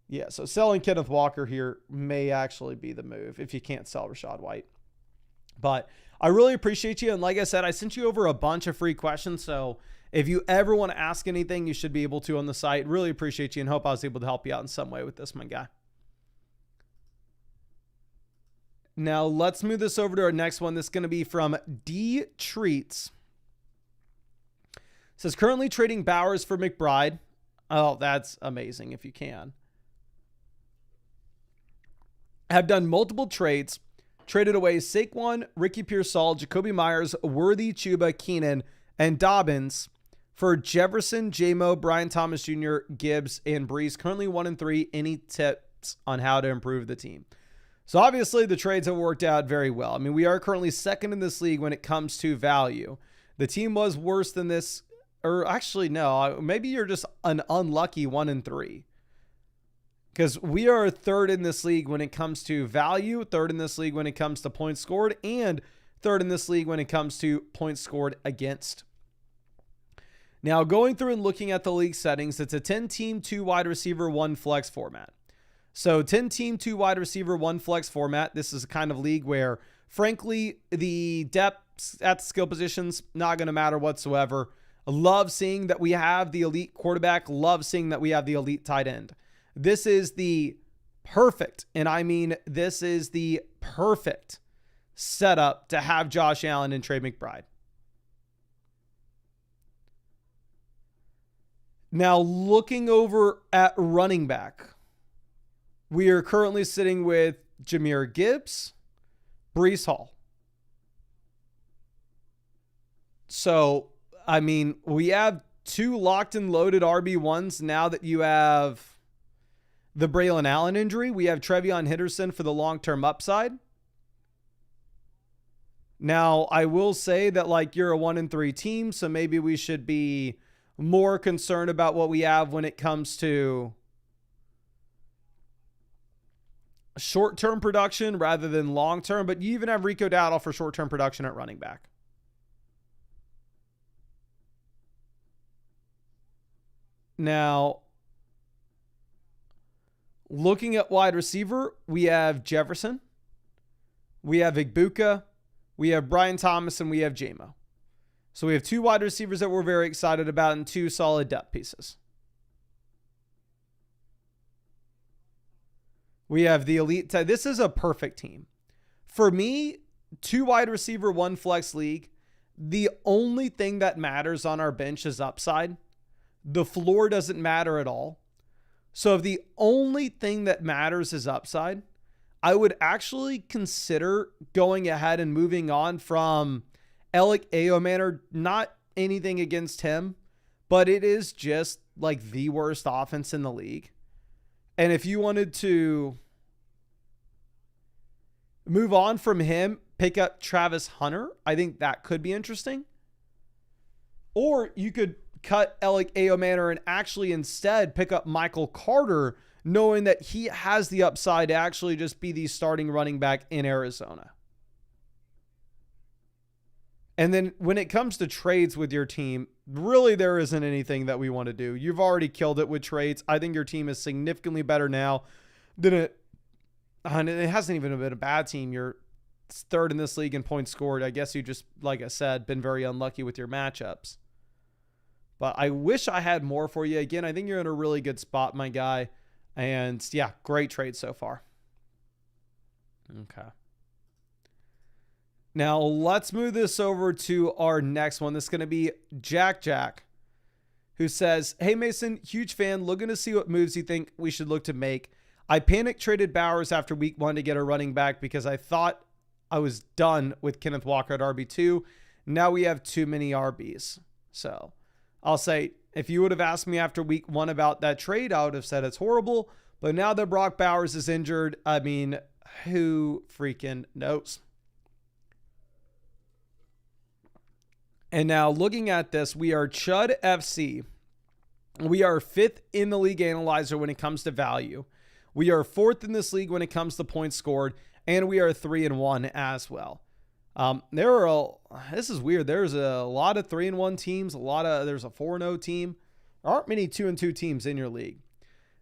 Yeah, so selling Kenneth Walker here may actually be the move if you can't sell Rachaad White. But I really appreciate you. And like I said, I sent you over a bunch of free questions. So if you ever want to ask anything, you should be able to on the site. Really appreciate you and hope I was able to help you out in some way with this, my guy. Now, let's move this over to our next one. This is going to be from D Treats. It says, currently trading Bowers for McBride. Oh, that's amazing if you can. Have done multiple trades. Traded away Saquon, Ricky Pearsall, Jacoby Myers, Worthy, Chuba, Keenan, and Dobbins for Jefferson, J-Mo, Brian Thomas Jr., Gibbs, and Brees. Currently 1-3. Any tips on how to improve the team? So obviously the trades have worked out very well. I mean, we are currently second in this league when it comes to value. The team was worse than this, or actually no, maybe you're just an unlucky 1-3. Because we are third in this league when it comes to value, third in this league when it comes to points scored, and third in this league when it comes to points scored against. Now, going through and looking at the league settings, it's a 10-team, 2 wide receiver, 1 flex format. So 10-team, 2 wide receiver, 1 flex format. This is a kind of league where, frankly, the depth at the skill positions, not going to matter whatsoever. Love seeing that we have the elite quarterback. Love seeing that we have the elite tight end. This is the perfect, and I mean this is the perfect setup to have Josh Allen and Trey McBride. Now, looking over at running back, we are currently sitting with Jahmyr Gibbs, Breece Hall. So, I mean, we have 2 locked and loaded RB1s now that you have the Braylon Allen injury. We have Trevion Henderson for the long-term upside. Now, I will say that like you're a 1-3 team, so maybe we should be more concerned about what we have when it comes to short-term production rather than long-term, but you even have Rico Dowdle for short-term production at running back. Now, looking at wide receiver, we have Jefferson, we have Igbuka, we have Brian Thomas, and we have J-Mo. So we have 2 wide receivers that we're very excited about and 2 solid depth pieces. We have the elite. This is a perfect team. For me, 2 wide receiver, 1 flex league. The only thing that matters on our bench is upside. The floor doesn't matter at all. So if the only thing that matters is upside, I would actually consider going ahead and moving on from Alec Ayomanor. Not anything against him, but it is just like the worst offense in the league. And if you wanted to move on from him, pick up Travis Hunter, I think that could be interesting. Or you could cut Alec Ayomanor and actually instead pick up Michael Carter, knowing that he has the upside to actually just be the starting running back in Arizona. And then when it comes to trades with your team, really there isn't anything that we want to do. You've already killed it with trades. I think your team is significantly better now than it hasn't even been a bad team. You're third in this league in points scored. I guess you just, like I said, been very unlucky with your matchups. But I wish I had more for you. Again, I think you're in a really good spot, my guy. And yeah, great trade so far. Okay. Now, let's move this over to our next one. This is going to be Jack, who says, hey, Mason, huge fan. Looking to see what moves you think we should look to make. I panic traded Bowers after week 1 to get a running back because I thought I was done with Kenneth Walker at RB2. Now we have too many RBs. So I'll say, if you would have asked me after week 1 about that trade, I would have said it's horrible. But now that Brock Bowers is injured, I mean, who freaking knows? And now looking at this, we are Chud FC. We are 5th in the league analyzer when it comes to value. We are 4th in this league when it comes to points scored, and we are 3-1 as well. This is weird. There's a lot of 3-1 teams. There's a 4-0 team. There aren't many 2-2 teams in your league.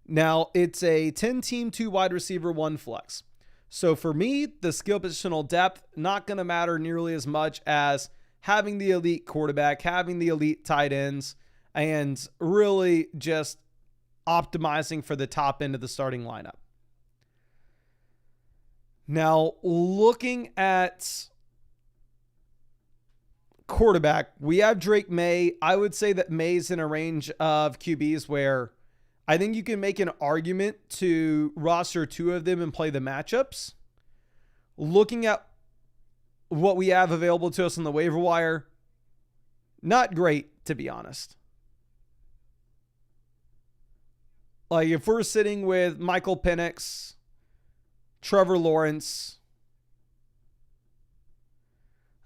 Now it's a 10-team, 2 wide receiver, 1 flex. So for me, the skill positional depth not going to matter nearly as much as having the elite quarterback, having the elite tight ends, and really just optimizing for the top end of the starting lineup. Now, looking at quarterback, we have Drake May. I would say that May's in a range of QBs where I think you can make an argument to roster 2 of them and play the matchups. Looking at what we have available to us on the waiver wire, not great, to be honest. Like if we're sitting with Michael Penix, Trevor Lawrence,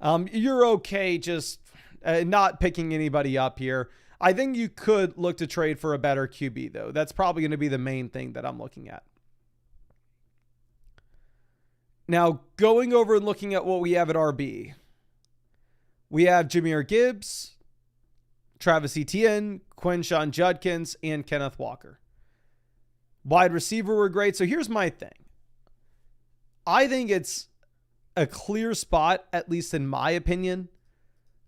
you're okay just not picking anybody up here. I think you could look to trade for a better QB, though. That's probably going to be the main thing that I'm looking at. Now, going over and looking at what we have at RB, we have Jahmyr Gibbs, Travis Etienne, Quinshon Judkins, and Kenneth Walker. Wide receiver were great. So here's my thing. I think it's a clear spot, at least in my opinion,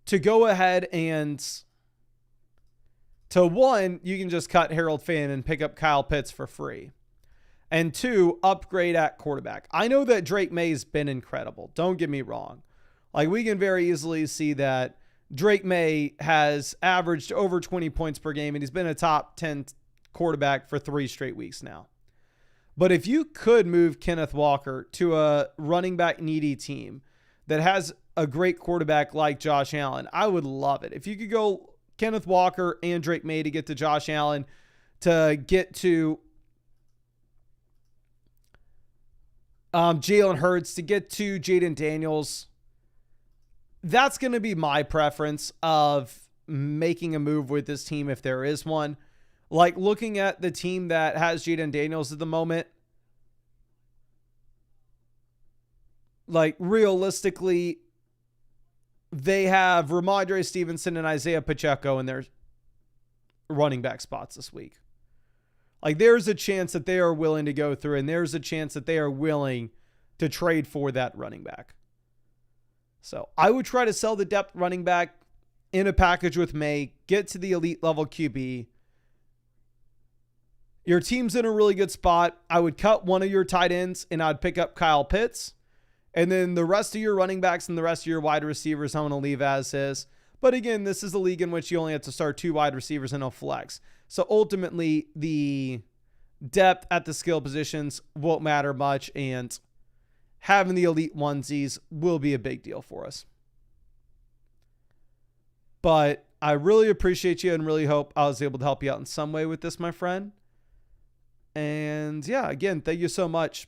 to go ahead and to 1, you can just cut Harold Finn and pick up Kyle Pitts for free. And 2, upgrade at quarterback. I know that Drake May's been incredible. Don't get me wrong. Like we can very easily see that Drake May has averaged over 20 points per game and he's been a top 10 quarterback for 3 straight weeks now. But if you could move Kenneth Walker to a running back needy team that has a great quarterback like Josh Allen, I would love it. If you could go Kenneth Walker and Drake May to get to Josh Allen, to get to Jalen Hurts, to get to Jaden Daniels, that's going to be my preference of making a move with this team if there is one. Like looking at the team that has Jaden Daniels at the moment, like realistically, they have Ramondre Stevenson and Isaiah Pacheco in their running back spots this week. Like there's a chance that they are willing to go through and there's a chance that they are willing to trade for that running back. So I would try to sell the depth running back in a package with May, get to the elite level QB. Your team's in a really good spot. I would cut one of your tight ends and I'd pick up Kyle Pitts. And then the rest of your running backs and the rest of your wide receivers, I'm going to leave as is. But again, this is a league in which you only have to start 2 wide receivers and no flex. So ultimately, the depth at the skill positions won't matter much. And having the elite onesies will be a big deal for us. But I really appreciate you and really hope I was able to help you out in some way with this, my friend. And yeah, again, thank you so much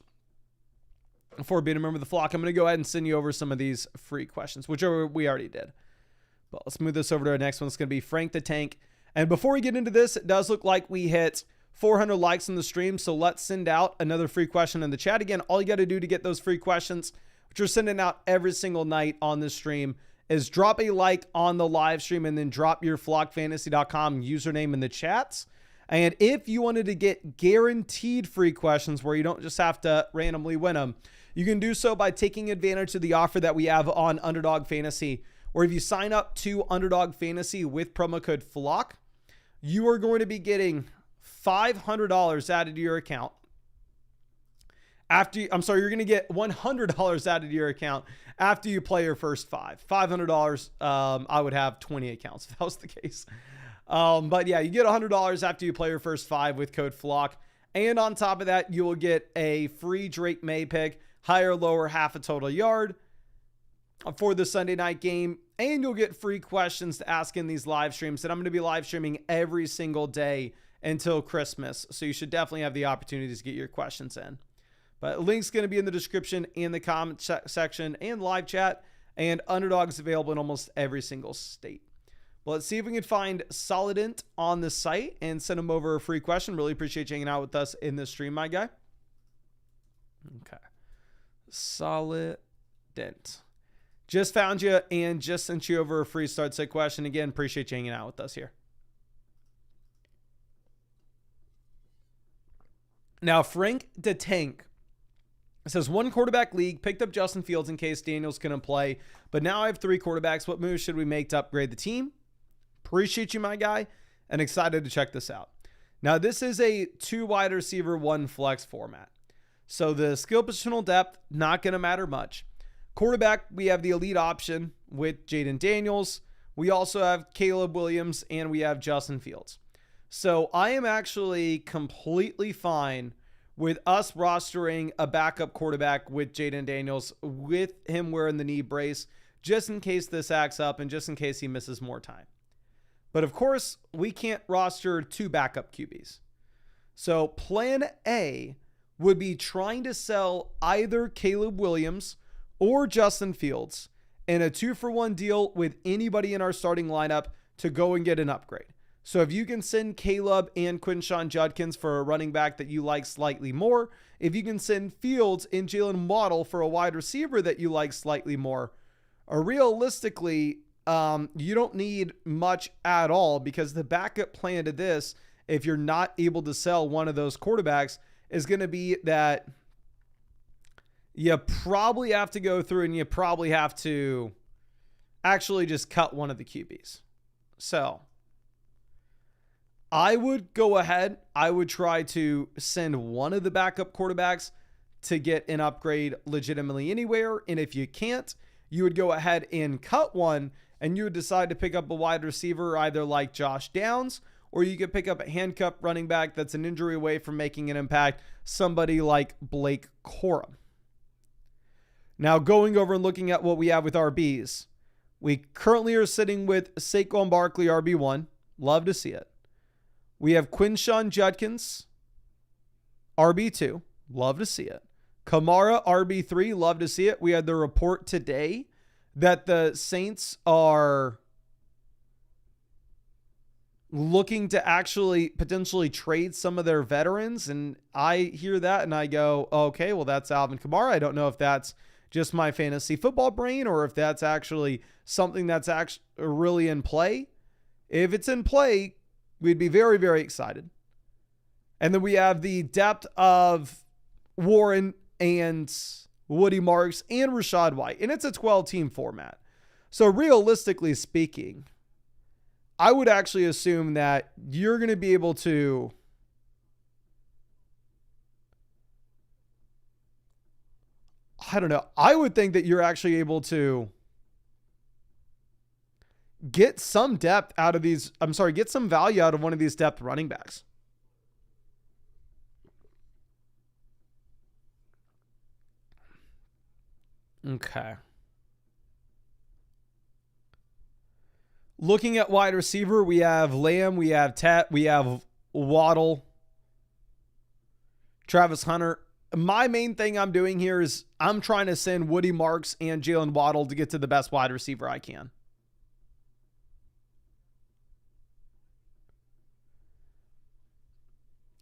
for being a member of the flock. I'm going to go ahead and send you over some of these free questions, which we already did. But let's move this over to our next one. It's going to be Frank the Tank. And before we get into this, it does look like we hit 400 likes in the stream. So let's send out another free question in the chat. Again, all you got to do to get those free questions, which we're sending out every single night on this stream, is drop a like on the live stream and then drop your flockfantasy.com username in the chats. And if you wanted to get guaranteed free questions where you don't just have to randomly win them, you can do so by taking advantage of the offer that we have on Underdog Fantasy, where if you sign up to Underdog Fantasy with promo code FLOCK, you are going to be getting $500 added to your account. You're going to get $100 added to your account after you play your first 5. $500, I would have 20 accounts if that was the case. But yeah, you get $100 after you play your first 5 with code FLOCK. And on top of that, you will get a free Drake May pick, higher, lower, half a total yard for the Sunday night game. And you'll get free questions to ask in these live streams that I'm going to be live streaming every single day until Christmas. So you should definitely have the opportunity to get your questions in. But link's going to be in the description, in the comment section, and live chat. And Underdog is available in almost every single state. But let's see if we can find Solident on the site and send him over a free question. Really appreciate you hanging out with us in this stream, my guy. Okay. Solident. Just found you and just sent you over a free start set question. Again, appreciate you hanging out with us here. Now, Frank the Tank says, one quarterback league, picked up Justin Fields in case Daniels couldn't play, but now I have 3 quarterbacks. What moves should we make to upgrade the team? Appreciate you, my guy, and excited to check this out. Now, this is a 2 wide receiver, 1 flex format. So the skill positional depth, not going to matter much. Quarterback, we have the elite option with Jaden Daniels. We also have Caleb Williams, and we have Justin Fields. So I am actually completely fine with us rostering a backup quarterback with Jaden Daniels, with him wearing the knee brace, just in case this acts up and just in case he misses more time. But of course, we can't roster 2 backup QBs. So plan A would be trying to sell either Caleb Williams or Justin Fields in a 2-for-1 deal with anybody in our starting lineup to go and get an upgrade. So if you can send Caleb and Quinshawn Judkins for a running back that you like slightly more, if you can send Fields and Jalen Waddle for a wide receiver that you like slightly more, or realistically, you don't need much at all, because the backup plan to this, if you're not able to sell one of those quarterbacks, is going to be that you probably have to go through and you probably have to actually just cut one of the QBs. So I would go ahead. I would try to send one of the backup quarterbacks to get an upgrade legitimately anywhere. And if you can't, you would go ahead and cut one, and you would decide to pick up a wide receiver, either like Josh Downs, or you could pick up a handcuff running back that's an injury away from making an impact, somebody like Blake Corum. Now, going over and looking at what we have with RBs, we currently are sitting with Saquon Barkley, RB1. Love to see it. We have Quinshawn Judkins, RB2. Love to see it. Kamara, RB3. Love to see it. We had the report today that the Saints are looking to actually potentially trade some of their veterans. And I hear that and I go, okay, well, that's Alvin Kamara. I don't know if that's just my fantasy football brain or if that's actually something that's actually really in play. If it's in play, we'd be very, very excited. And then we have the depth of Warren and Woody Marks and Rachaad White. And it's a 12-team format. So realistically speaking, I would actually assume that you're going to be able to I would think that you're actually able to get some depth out of these. Get some value out of one of these depth running backs. Okay. Looking at wide receiver, we have Lamb, we have Tet, we have Waddle, Travis Hunter. My main thing I'm doing here is I'm trying to send Woody Marks and Jalen Waddle to get to the best wide receiver I can.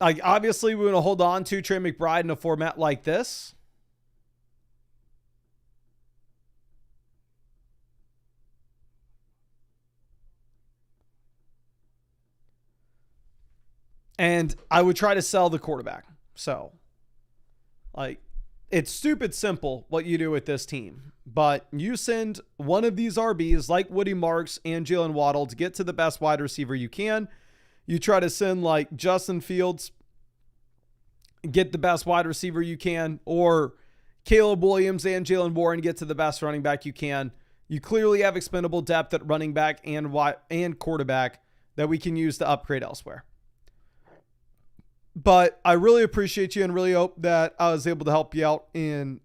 Like, obviously, we want to hold on to Trey McBride in a format like this. And I would try to sell the quarterback. So, like, it's stupid simple what you do with this team. But you send one of these RBs like Woody Marks and Jalen Waddle to get to the best wide receiver you can. You try to send like Justin Fields, get the best wide receiver you can, or Caleb Williams and Jalen Warren, get to the best running back you can. You clearly have expendable depth at running back and quarterback that we can use to upgrade elsewhere. But I really appreciate you and really hope that I was able to help you out in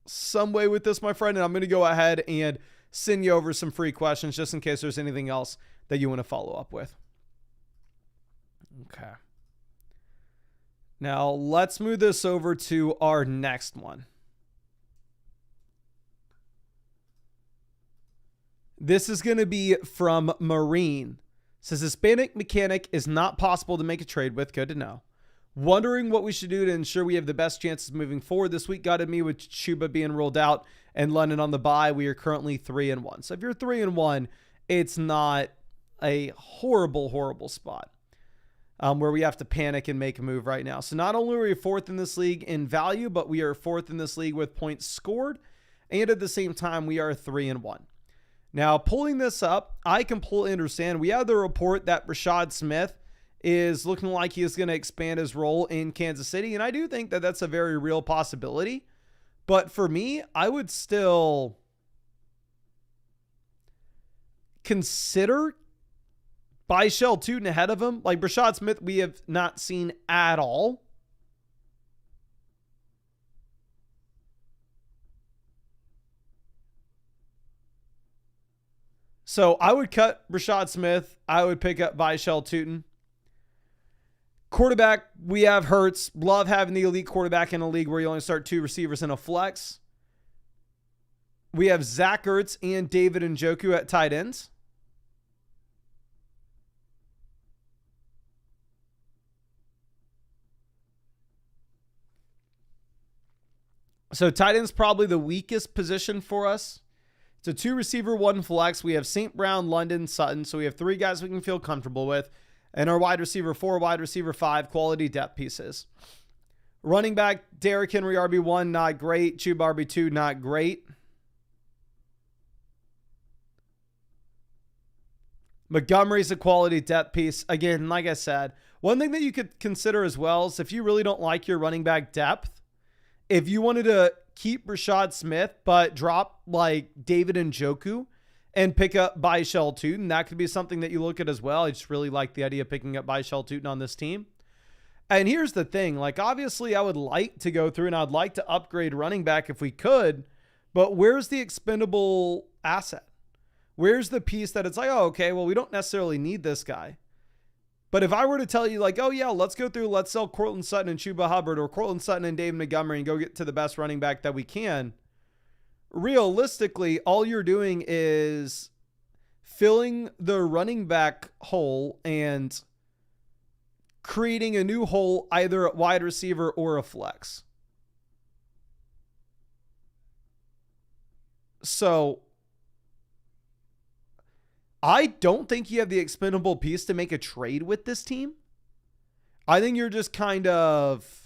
some way with this, my friend. And I'm going to go ahead and send you over some free questions just in case there's anything else that you want to follow up with. Okay. Now let's move this over to our next one. This is going to be from Marine. Says Hispanic mechanic is not possible to make a trade with. Good to know. Wondering what we should do to ensure we have the best chances moving forward. This week got me with Chuba being ruled out and London on the bye. We are currently 3-1. So if you're 3-1, it's not a horrible spot where we have to panic and make a move right now. So not only are we fourth in this league in value, but we are fourth in this league with points scored. And at the same time, we are 3-1. Now, pulling this up, I completely understand. We have the report that Rashad Smith is looking like he is going to expand his role in Kansas City. And I do think that that's a very real possibility. But for me, I would still consider Byshell Tootin ahead of him. Like Rashad Smith, we have not seen at all. So I would cut Rashad Smith. I would pick up Byshell Tootin. Quarterback, we have Hurts. Love having the elite quarterback in a league where you only start 2 receivers in a flex. We have Zach Ertz and David Njoku at tight ends. So tight end's probably the weakest position for us. It's a 2 receiver, 1 flex. We have St. Brown, London, Sutton. So we have 3 guys we can feel comfortable with. And our wide receiver 4, wide receiver 5, quality depth pieces. Running back, Derrick Henry, RB1, not great. Chuba, RB2, not great. Montgomery's a quality depth piece. Again, like I said, one thing that you could consider as well is if you really don't like your running back depth, if you wanted to keep Rashad Smith, but drop like David Njoku and pick up Byshell Tootin, that could be something that you look at as well. I just really like the idea of picking up Byshell Tootin on this team. And here's the thing, like obviously I would like to go through and I'd like to upgrade running back if we could, but where's the expendable asset? Where's the piece that it's like, oh, okay, well, we don't necessarily need this guy. But if I were to tell you like, oh yeah, let's go through, let's sell Courtland Sutton and Chuba Hubbard or Courtland Sutton and David Montgomery and go get to the best running back that we can, realistically, all you're doing is filling the running back hole and creating a new hole either at wide receiver or a flex. So I don't think you have the expendable piece to make a trade with this team. I think you're just kind of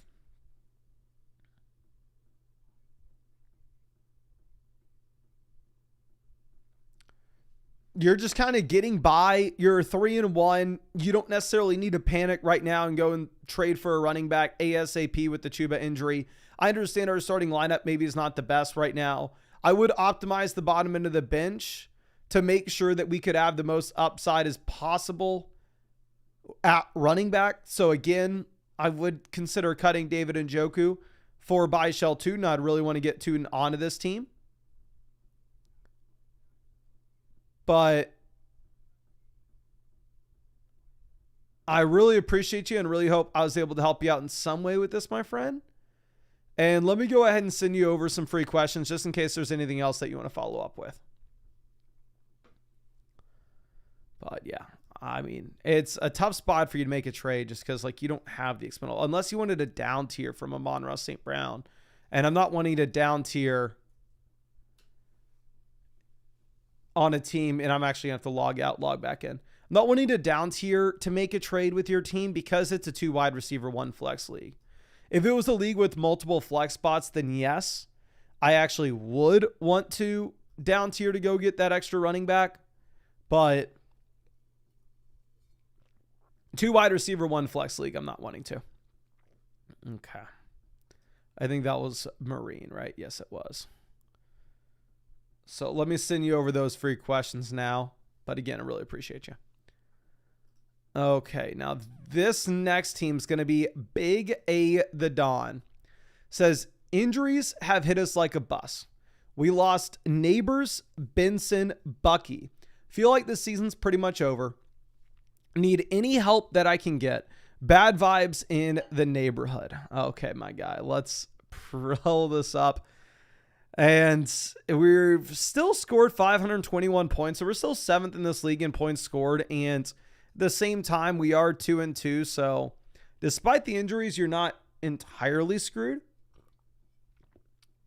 getting by. You're 3-1. You don't necessarily need to panic right now and go and trade for a running back ASAP with the Chuba injury. I understand our starting lineup maybe is not the best right now. I would optimize the bottom end of the bench to make sure that we could have the most upside as possible at running back. So again, I would consider cutting David Njoku for Byshell Tootin. I'd really want to get Tootin onto this team. But I really appreciate you and really hope I was able to help you out in some way with this, my friend. And let me go ahead and send you over some free questions just in case there's anything else that you want to follow up with. But yeah, I mean, it's a tough spot for you to make a trade just because like you don't have the expendable, unless you wanted a down tier from Amon-Ra St. Brown. And I'm not wanting to down tier on a team, and I'm actually going to have to log out, log back in. I'm not wanting to down tier to make a trade with your team because it's a 2 wide receiver, 1 flex league. If it was a league with multiple flex spots, then yes, I actually would want to down tier to go get that extra running back. But 2 wide receiver, 1 flex league, I'm not wanting to. Okay. I think that was Marine, right? Yes, it was. So let me send you over those free questions now. But again, I really appreciate you. Okay, now this next team is going to be Big A the Don. Says, injuries have hit us like a bus. We lost Neighbors, Benson, Bucky. Feel like the season's pretty much over. Need any help that I can get. Bad vibes in the neighborhood. Okay, my guy. Let's roll this up. And we've still scored 521 points. So we're still 7th in this league in points scored. And at the same time, we are 2-2. So despite the injuries, you're not entirely screwed.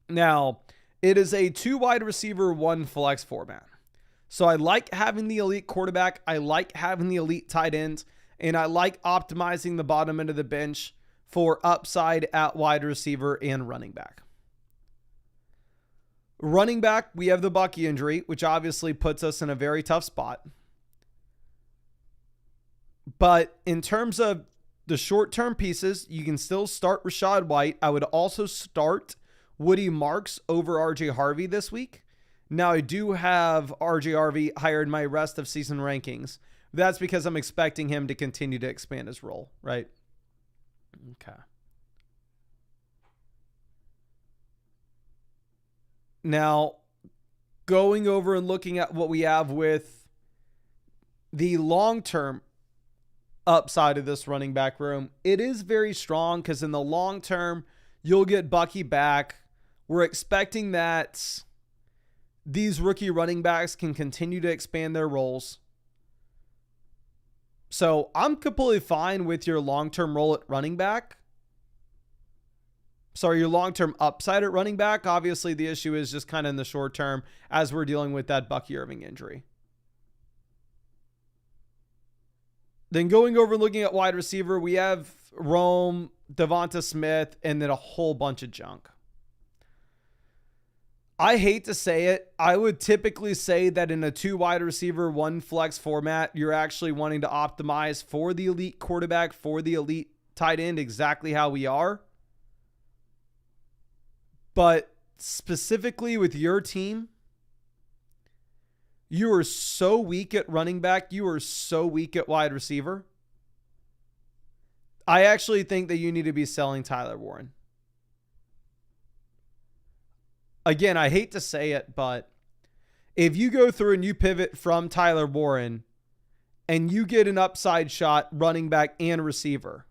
Now, it is a 2 wide receiver, 1 flex format. So I like having the elite quarterback. I like having the elite tight end. And I like optimizing the bottom end of the bench for upside at wide receiver and running back. Running back, we have the Bucky injury, which obviously puts us in a very tough spot. But in terms of the short-term pieces, you can still start Rachaad White. I would also start Woody Marks over RJ Harvey this week. Now, I do have RJ Harvey higher in my rest of season rankings. That's because I'm expecting him to continue to expand his role, right? Okay. Now, going over and looking at what we have with the long-term upside of this running back room, it is very strong because in the long term, you'll get Bucky back. We're expecting that these rookie running backs can continue to expand their roles. So I'm completely fine with your long-term role at running back. Sorry, your long-term upside at running back. Obviously, the issue is just kind of in the short term as we're dealing with that Bucky Irving injury. Then going over and looking at wide receiver, we have Rome, Devonta Smith, and then a whole bunch of junk. I hate to say it. I would typically say that in a 2 wide receiver, 1 flex format, you're actually wanting to optimize for the elite quarterback, for the elite tight end, exactly how we are. But specifically with your team, you are so weak at running back. You are so weak at wide receiver. I actually think that you need to be selling Tyler Warren. Again, I hate to say it, but if you go through and you pivot from Tyler Warren and you get an upside shot running back and receiver,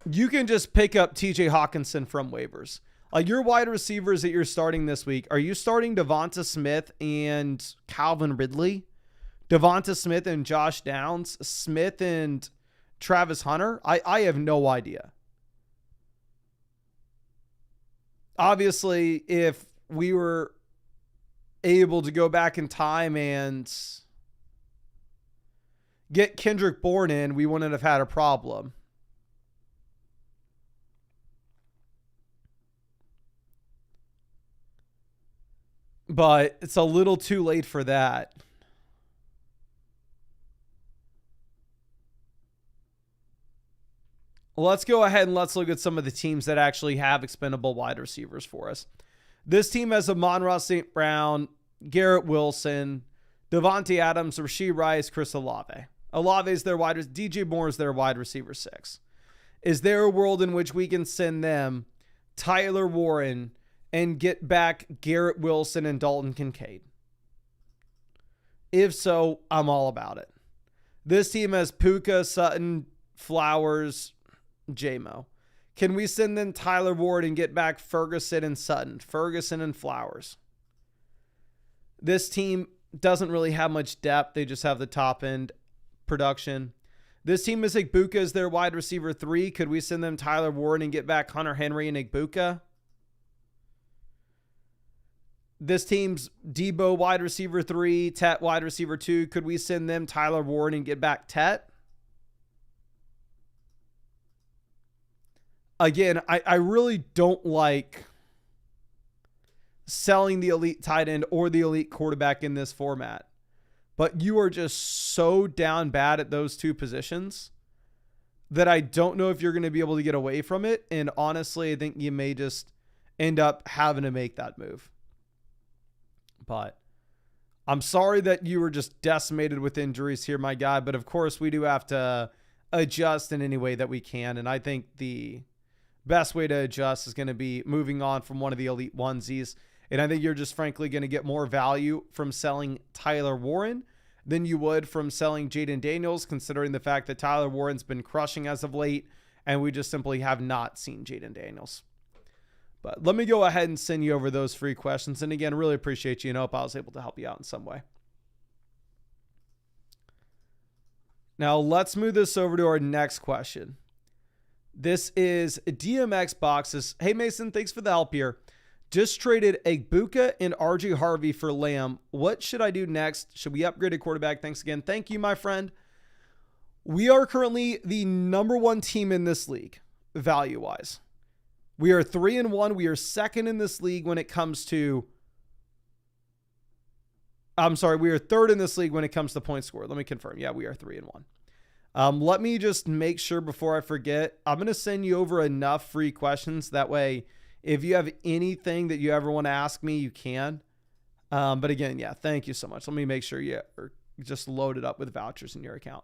you can just pick up TJ Hawkinson from waivers. Like your wide receivers that you're starting this week, are you starting Devonta Smith and Calvin Ridley? Devonta Smith and Josh Downs? Smith and Travis Hunter? I have no idea. Obviously, if we were able to go back in time and get Kendrick Bourne in, we wouldn't have had a problem. But it's a little too late for that. Let's go ahead and let's look at some of the teams that actually have expendable wide receivers for us. This team has Amon-Ra St. Brown, Garrett Wilson, Devontae Adams, Rashee Rice, Chris Olave. Olave is their wide receiver. DJ Moore is their wide receiver 6. Is there a world in which we can send them Tyler Warren and get back Garrett Wilson and Dalton Kincaid? If so, I'm all about it. This team has Puka, Sutton, Flowers, J-Mo. Can we send them Tyler Ward and get back Ferguson and Sutton? Ferguson and Flowers. This team doesn't really have much depth. They just have the top end production. This team is Igbuka as their wide receiver 3. Could we send them Tyler Ward and get back Hunter Henry and Igbuka? This team's Debo wide receiver 3, Tet wide receiver 2. Could we send them Tyler Ward and get back Tet? Again, I really don't like selling the elite tight end or the elite quarterback in this format. But you are just so down bad at those 2 positions that I don't know if you're going to be able to get away from it. And honestly, I think you may just end up having to make that move. But I'm sorry that you were just decimated with injuries here, my guy. But of course, we do have to adjust in any way that we can. And I think the best way to adjust is going to be moving on from one of the elite onesies. And I think you're just frankly going to get more value from selling Tyler Warren than you would from selling Jaden Daniels, considering the fact that Tyler Warren's been crushing as of late, and we just simply have not seen Jaden Daniels. But let me go ahead and send you over those free questions. And again, really appreciate you and hope I was able to help you out in some way. Now let's move this over to our next question. This is DMX Boxes. Hey Mason, thanks for the help here. Just traded Egbuka and RJ Harvey for Lamb. What should I do next? Should we upgrade a quarterback? Thanks again. Thank you, my friend. We are currently the number one team in this league, value-wise. We are 3-1. We are second in this league when it comes to... we are third in this league when it comes to point score. Let me confirm. Yeah, we are 3-1. Let me just make sure before I forget. I'm going to send you over enough free questions. That way, if you have anything that you ever want to ask me, you can. But again, yeah, thank you so much. Let me make sure you are just loaded up with vouchers in your account.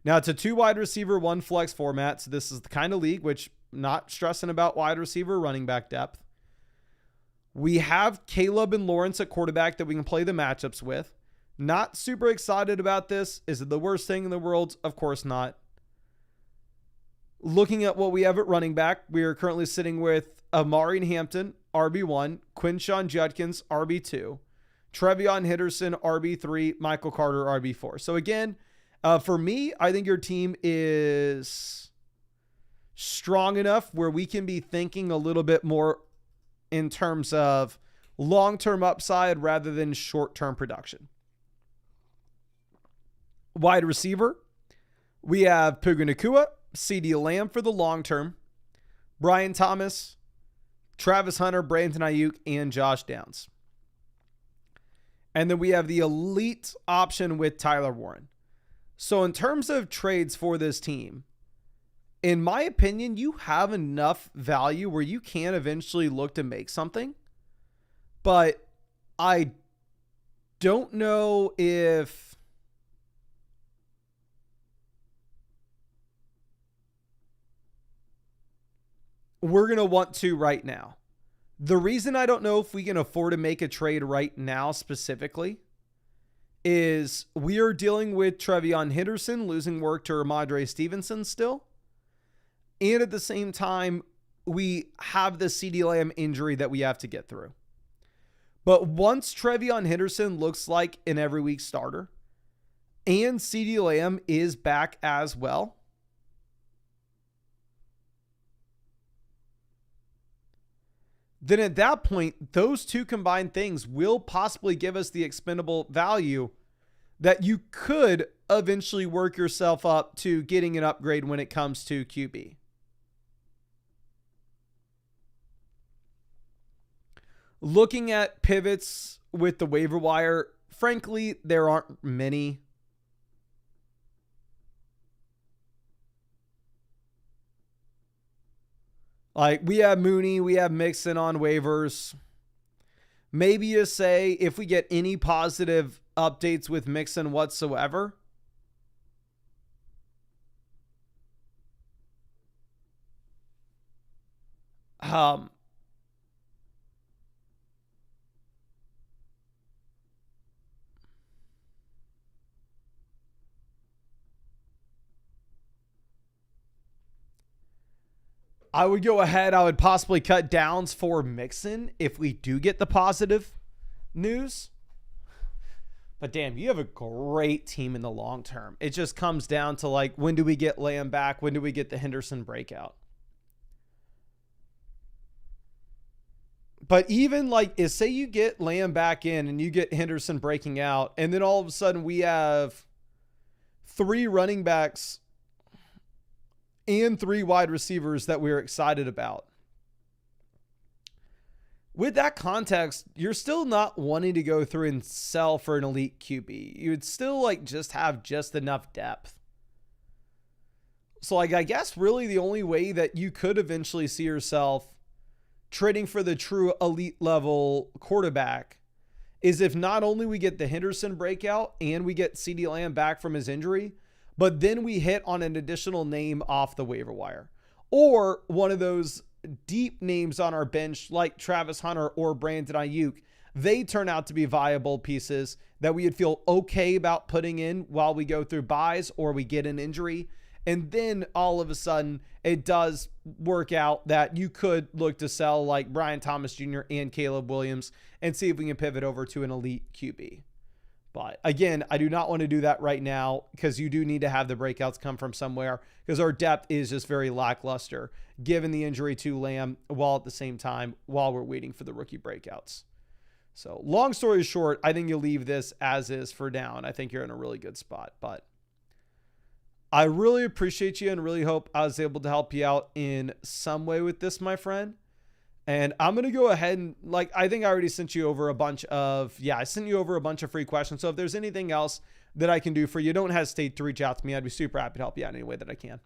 Now, it's a 2 wide receiver, 1 flex format. So this is the kind of league which not stressing about wide receiver running back depth. We have Caleb and Lawrence at quarterback that we can play the matchups with. Not super excited about this. Is it the worst thing in the world? Of course not. Looking at what we have at running back, we are currently sitting with Amari Hampton, RB1, Quinshon Judkins, RB2, Trevion Henderson, RB3, Michael Carter, RB4. So again, for me, I think your team is strong enough where we can be thinking a little bit more in terms of long-term upside rather than short-term production. Wide receiver, we have Puka Nacua, CeeDee Lamb for the long term, Brian Thomas, Travis Hunter, Brandon Ayuk, and Josh Downs. And then we have the elite option with Tyler Warren. So in terms of trades for this team, in my opinion, you have enough value where you can eventually look to make something. But I don't know if we're going to want to right now. The reason I don't know if we can afford to make a trade right now specifically is we are dealing with Trevion Henderson losing work to Ramondre Stevenson still. And at the same time, we have the CeeDee Lamb injury that we have to get through. But once Trevion Henderson looks like an every week starter and CeeDee Lamb is back as well, then at that point, those two combined things will possibly give us the expendable value that you could eventually work yourself up to getting an upgrade when it comes to QB. Looking at pivots with the waiver wire, frankly, there aren't many. Like, we have Mooney, we have Mixon on waivers. Maybe you say if we get any positive updates with Mixon whatsoever, I would go ahead. I would possibly cut Downs for Mixon if we do get the positive news. But damn, you have a great team in the long term. It just comes down to like, when do we get Lamb back? When do we get the Henderson breakout? But even like, say you get Lamb back in and you get Henderson breaking out, and then all of a sudden we have 3 running backs and 3 wide receivers that we're excited about. With that context, you're still not wanting to go through and sell for an elite QB. You would still like just have just enough depth. So like, I guess really the only way that you could eventually see yourself trading for the true elite level quarterback is if not only we get the Henderson breakout and we get CeeDee Lamb back from his injury, but then we hit on an additional name off the waiver wire, or one of those deep names on our bench like Travis Hunter or Brandon Ayuk they turn out to be viable pieces that we would feel okay about putting in while we go through buys or we get an injury. And then all of a sudden it does work out that you could look to sell like Brian Thomas Jr. and Caleb Williams and see if we can pivot over to an elite QB. But again, I do not want to do that right now because you do need to have the breakouts come from somewhere because our depth is just very lackluster given the injury to Lamb while at the same time while we're waiting for the rookie breakouts. So long story short, I think you'll leave this as is for now. And I think you're in a really good spot, but I really appreciate you and really hope I was able to help you out in some way with this, my friend. And I'm going to go ahead and I think I already sent you over I sent you over a bunch of free questions. So if there's anything else that I can do for you, don't hesitate to reach out to me. I'd be super happy to help you out in any way that I can.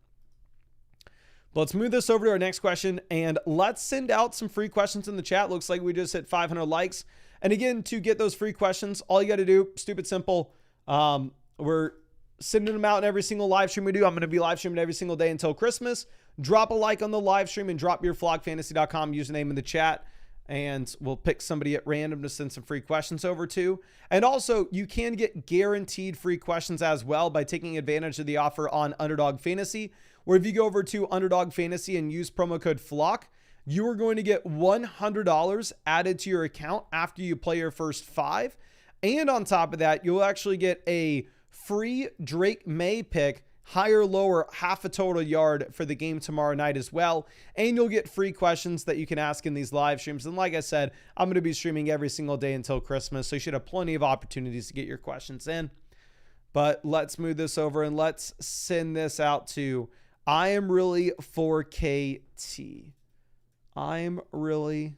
But let's move this over to our next question and let's send out some free questions in the chat. Looks like we just hit 500 likes. And again, to get those free questions, all you got to do, stupid simple. We're sending them out in every single live stream we do. I'm going to be live streaming every single day until Christmas. Drop a like on the live stream and drop your flogfantasy.com username in the chat. And we'll pick somebody at random to send some free questions over to. And also, you can get guaranteed free questions as well by taking advantage of the offer on Underdog Fantasy, where if you go over to Underdog Fantasy and use promo code FLOCK, you are going to get $100 added to your account after you play your first 5. And on top of that, you'll actually get a free Drake May pick, higher, lower, half a total yard for the game tomorrow night as well. And you'll get free questions that you can ask in these live streams. And like I said, I'm going to be streaming every single day until Christmas. So you should have plenty of opportunities to get your questions in. But let's move this over and let's send this out to I am really 4KT. I'm really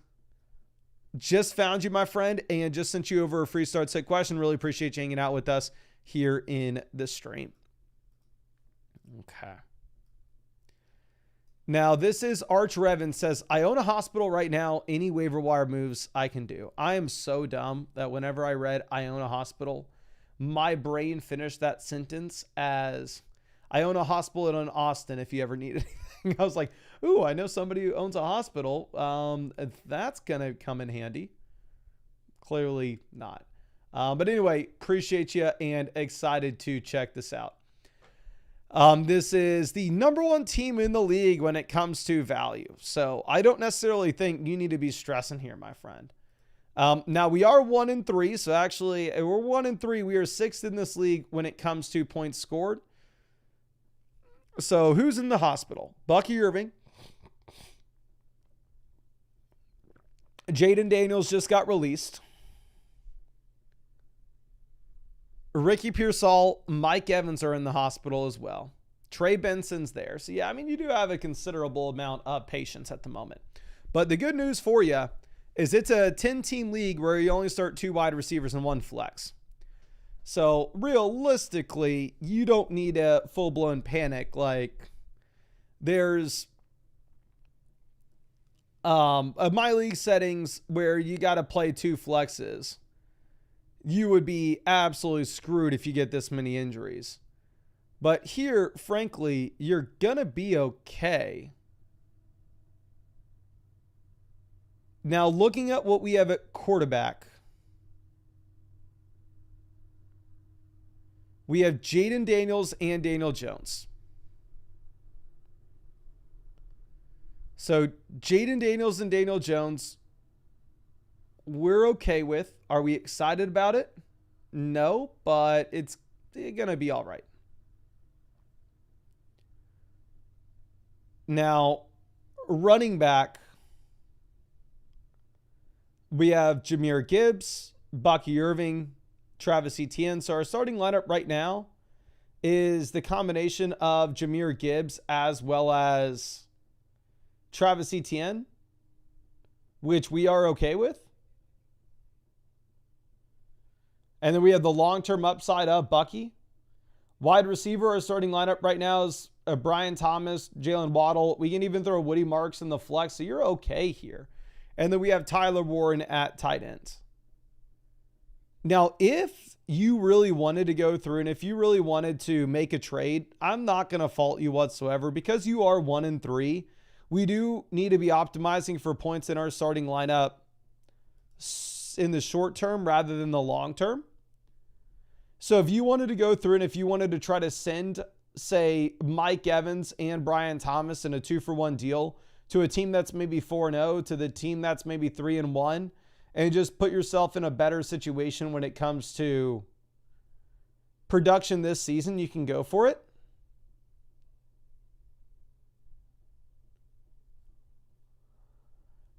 just found you, my friend, and just sent you over a free start set question. Really appreciate you hanging out with us here in the stream. Okay. Now, this is Arch Revan says, I own a hospital right now. Any waiver wire moves I can do. I am so dumb that whenever I read I own a hospital, my brain finished that sentence as I own a hospital in Austin if you ever need anything. I was like, ooh, I know somebody who owns a hospital. That's going to come in handy. Clearly not. But anyway, appreciate you and excited to check this out. This is the #1 team in the league when it comes to value. So I don't necessarily think you need to be stressing here, my friend. Now we are 1-3. So actually we're 1-3. We are 6th in this league when it comes to points scored. So who's in the hospital? Bucky Irving. Jaden Daniels just got released. Ricky Pearsall, Mike Evans are in the hospital as well. Trey Benson's there. So yeah, I mean, you do have a considerable amount of patience at the moment. But the good news for you is it's a 10-team league where you only start 2 wide receivers and 1 flex. So realistically, you don't need a full-blown panic. Like there's my league settings where you got to play 2 flexes. You would be absolutely screwed if you get this many injuries. But here, frankly, you're going to be okay. Now, looking at what we have at quarterback, we have Jaden Daniels and Daniel Jones. So Jaden Daniels and Daniel Jones, we're okay with. Are we excited about it? No, but it's going to be all right. Now, running back, we have Jahmyr Gibbs, Bucky Irving, Travis Etienne. So our starting lineup right now is the combination of Jahmyr Gibbs as well as Travis Etienne, which we are okay with. And then we have the long-term upside of Bucky. Wide receiver, our starting lineup right now is Brian Thomas, Jalen Waddle. We can even throw Woody Marks in the flex, so you're okay here. And then we have Tyler Warren at tight end. Now, if you really wanted to go through and if you really wanted to make a trade, I'm not going to fault you whatsoever because you are 1-3. We do need to be optimizing for points in our starting lineup in the short term rather than the long term. So if you wanted to go through and if you wanted to try to send, say, Mike Evans and Brian Thomas in a 2-for-1 deal to a team that's maybe 4-0 to the team that's maybe 3-1, and just put yourself in a better situation when it comes to production this season, you can go for it.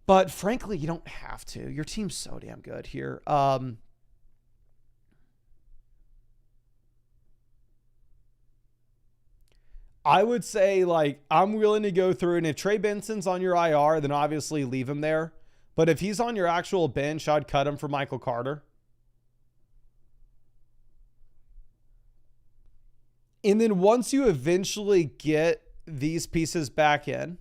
But frankly, you don't have to. Your team's so damn good here. I would say, like, I'm willing to go through, and if Trey Benson's on your IR, then obviously leave him there. But if he's on your actual bench, I'd cut him for Michael Carter. And then once you eventually get these pieces back in,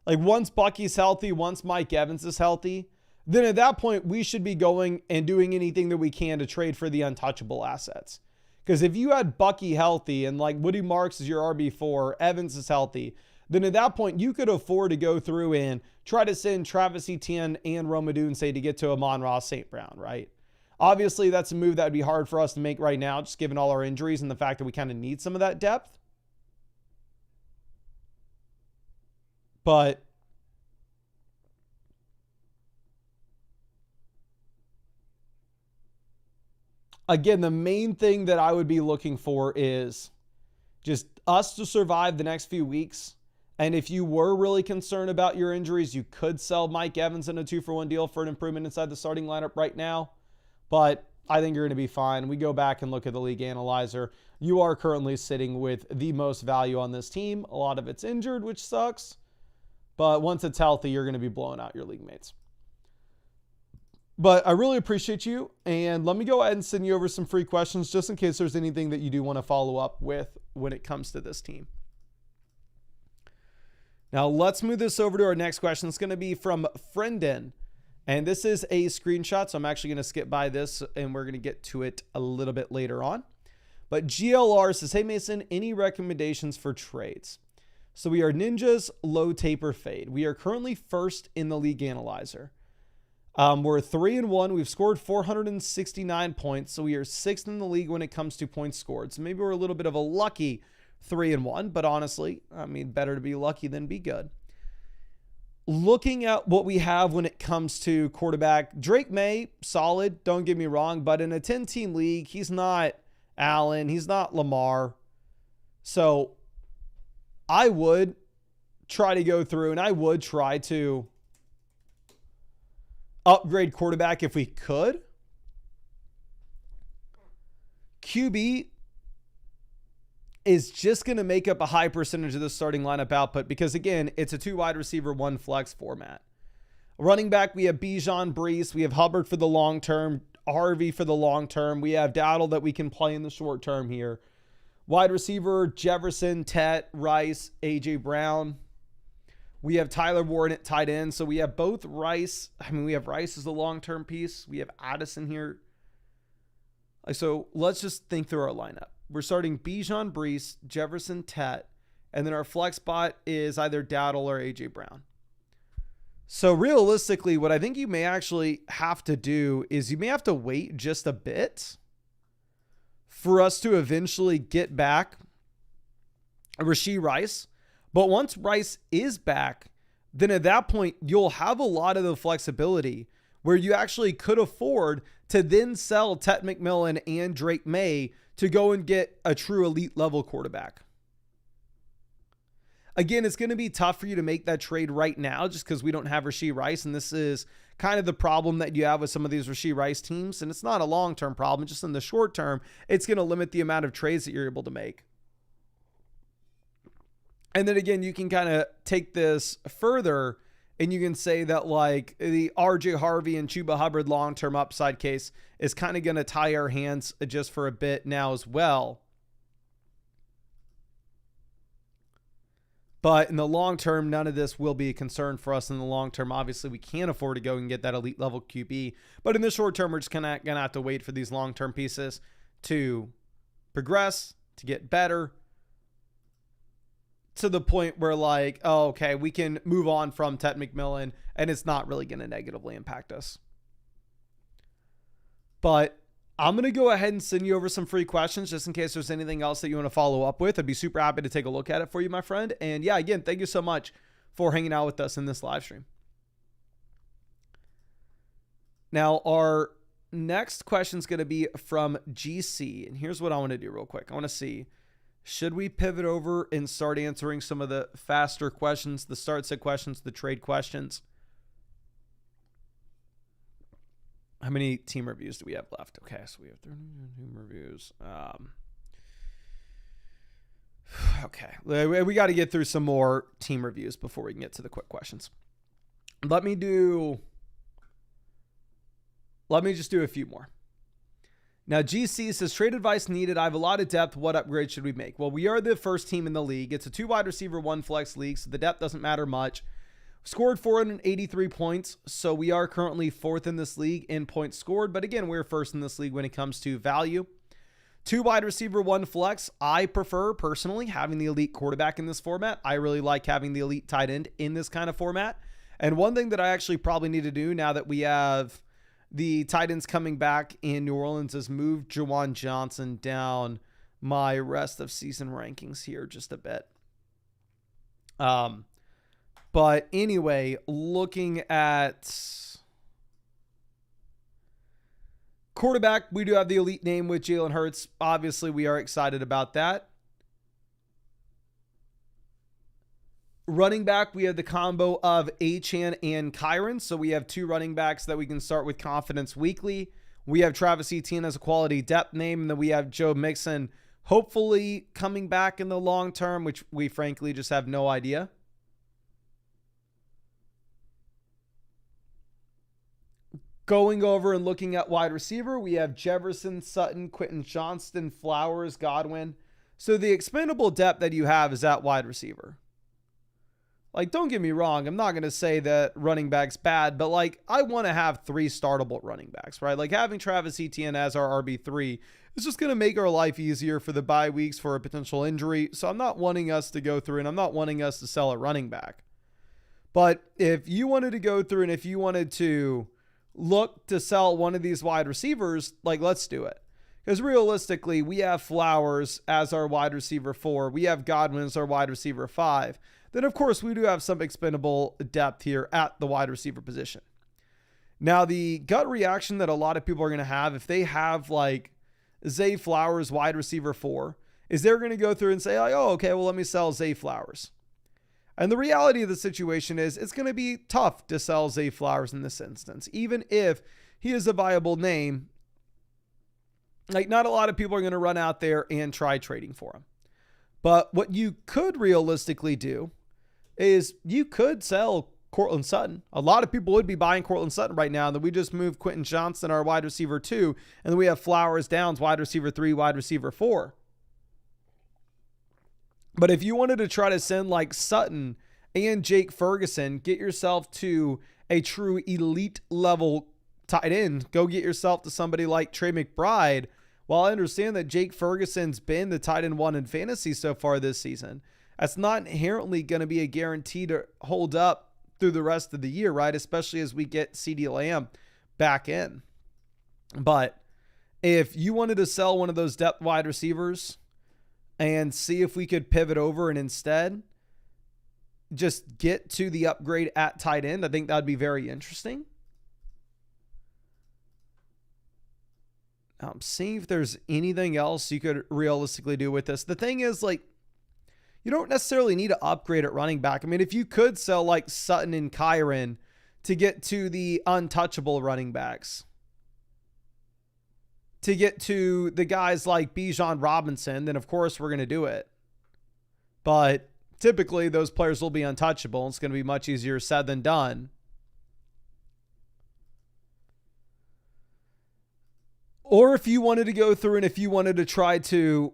like once Bucky's healthy, once Mike Evans is healthy, then at that point, we should be going and doing anything that we can to trade for the untouchable assets. Because if you had Bucky healthy and like Woody Marks is your RB4, Evans is healthy, then at that point, you could afford to go through and try to send Travis Etienne and Rome Odunze to get to Amon-Ra St. Brown, right? Obviously, that's a move that would be hard for us to make right now, just given all our injuries and the fact that we kind of need some of that depth. But again, the main thing that I would be looking for is just us to survive the next few weeks. And if you were really concerned about your injuries, you could sell Mike Evans in a 2-for-1 deal for an improvement inside the starting lineup right now. But I think you're going to be fine. We go back and look at the league analyzer. You are currently sitting with the most value on this team. A lot of it's injured, which sucks. But once it's healthy, you're going to be blowing out your league mates. But I really appreciate you. And let me go ahead and send you over some free questions just in case there's anything that you do want to follow up with when it comes to this team. Now let's move this over to our next question. It's going to be from Friendin. And this is a screenshot, so I'm actually going to skip by this and we're going to get to it a little bit later on. But GLR says, hey Mason, any recommendations for trades? So we are Ninjas low taper fade. We are currently first in the league analyzer. We're 3-1. We've scored 469 points. So we are sixth in the league when it comes to points scored. So maybe we're a little bit of a lucky 3-1, but honestly, I mean, better to be lucky than be good. Looking at what we have when it comes to quarterback, Drake May, solid, don't get me wrong, but in a 10-team league, he's not Allen, he's not Lamar. So I would try to go through and I would try to upgrade quarterback if we could. QB is just going to make up a high percentage of the starting lineup output because, again, it's a 2 wide receiver, 1 flex format. Running back, we have Bijan, Brees. We have Hubbard for the long term, Harvey for the long term. We have Dowdle that we can play in the short term here. Wide receiver, Jefferson, Tet, Rice, A.J. Brown. We have Tyler Ward at tight end. So we have both Rice. I mean, we have Rice as the long-term piece. We have Addison here. So let's just think through our lineup. We're starting Bijan, Brees, Jefferson, Tet, and then our flex spot is either Dowdle or A.J. Brown. So realistically, what I think you may actually have to do is you may have to wait just a bit for us to eventually get back Rashee Rice. But once Rice is back, then at that point, you'll have a lot of the flexibility where you actually could afford to then sell Tet McMillan and Drake May to go and get a true elite level quarterback. Again, it's going to be tough for you to make that trade right now just because we don't have Rashee Rice. And this is kind of the problem that you have with some of these Rashee Rice teams. And it's not a long-term problem. Just in the short term, it's going to limit the amount of trades that you're able to make. And then again, you can kind of take this further and you can say that like the RJ Harvey and Chuba Hubbard long-term upside case is kind of going to tie our hands just for a bit now as well. But in the long term, none of this will be a concern for us in the long term. Obviously, we can't afford to go and get that elite level QB. But in the short term, we're just going to have to wait for these long-term pieces to progress, to get better, to the point where like, oh, okay, we can move on from Ted McMillan and it's not really going to negatively impact us. But I'm going to go ahead and send you over some free questions just in case there's anything else that you want to follow up with. I'd be super happy to take a look at it for you, my friend. And yeah, again, thank you so much for hanging out with us in this live stream. Now, our next question is going to be from GC. And here's what I want to do real quick. I want to see, should we pivot over and start answering some of the faster questions, the start set questions, the trade questions? How many team reviews do we have left? Okay, so we have 30 team reviews. Okay, we got to get through some more team reviews before we can get to the quick questions. Let me just do a few more. Now, GC says, trade advice needed. I have a lot of depth. What upgrade should we make? Well, we are the first team in the league. It's a 2 wide receiver, 1 flex league, so the depth doesn't matter much. Scored 483 points, so we are currently 4th in this league in points scored. But again, we're first in this league when it comes to value. 2 wide receiver, 1 flex. I prefer, personally, having the elite quarterback in this format. I really like having the elite tight end in this kind of format. And one thing that I actually probably need to do now that we have the tight ends coming back in New Orleans is move Juwan Johnson down my rest of season rankings here just a bit. But anyway, looking at quarterback, we do have the elite name with Jalen Hurts. Obviously, we are excited about that. Running back, we have the combo of Achane and Kyron. So we have 2 running backs that we can start with confidence weekly. We have Travis Etienne as a quality depth name. And then we have Joe Mixon hopefully coming back in the long term, which we frankly just have no idea. Going over and looking at wide receiver, we have Jefferson, Sutton, Quentin Johnston, Flowers, Godwin. So the expendable depth that you have is at wide receiver. Like, don't get me wrong, I'm not going to say that running back's bad, but like, I want to have 3 startable running backs, right? Like having Travis Etienne as our RB3 is just going to make our life easier for the bye weeks for a potential injury. So I'm not wanting us to go through and I'm not wanting us to sell a running back. But if you wanted to go through and if you wanted to look to sell one of these wide receivers, like, let's do it. Because realistically, we have Flowers as our wide receiver 4. We have Godwin as our wide receiver 5. Then, of course, we do have some expendable depth here at the wide receiver position. Now, the gut reaction that a lot of people are going to have if they have, like, Zay Flowers wide receiver 4 is they're going to go through and say, like, oh, okay, well, let me sell Zay Flowers. And the reality of the situation is it's going to be tough to sell Zay Flowers in this instance. Even if he is a viable name, like, not a lot of people are going to run out there and try trading for him. But what you could realistically do is you could sell Courtland Sutton. A lot of people would be buying Courtland Sutton right now. And then we just moved Quentin Johnston, our wide receiver 2. And then we have Flowers, Downs, wide receiver 3, wide receiver 4. But if you wanted to try to send like Sutton and Jake Ferguson, get yourself to a true elite level tight end, go get yourself to somebody like Trey McBride. While I understand that Jake Ferguson's been the tight end 1 in fantasy so far this season, that's not inherently going to be a guarantee to hold up through the rest of the year, right? Especially as we get CeeDee Lamb back in. But if you wanted to sell one of those depth wide receivers and see if we could pivot over and instead just get to the upgrade at tight end, I think that'd be very interesting. See if there's anything else you could realistically do with this. The thing is, like, you don't necessarily need to upgrade at running back. I mean, if you could sell like Sutton and Kyron to get to the untouchable running backs, to get to the guys like Bijan Robinson, then of course we're going to do it. But typically those players will be untouchable. It's going to be much easier said than done. Or if you wanted to go through and if you wanted to try to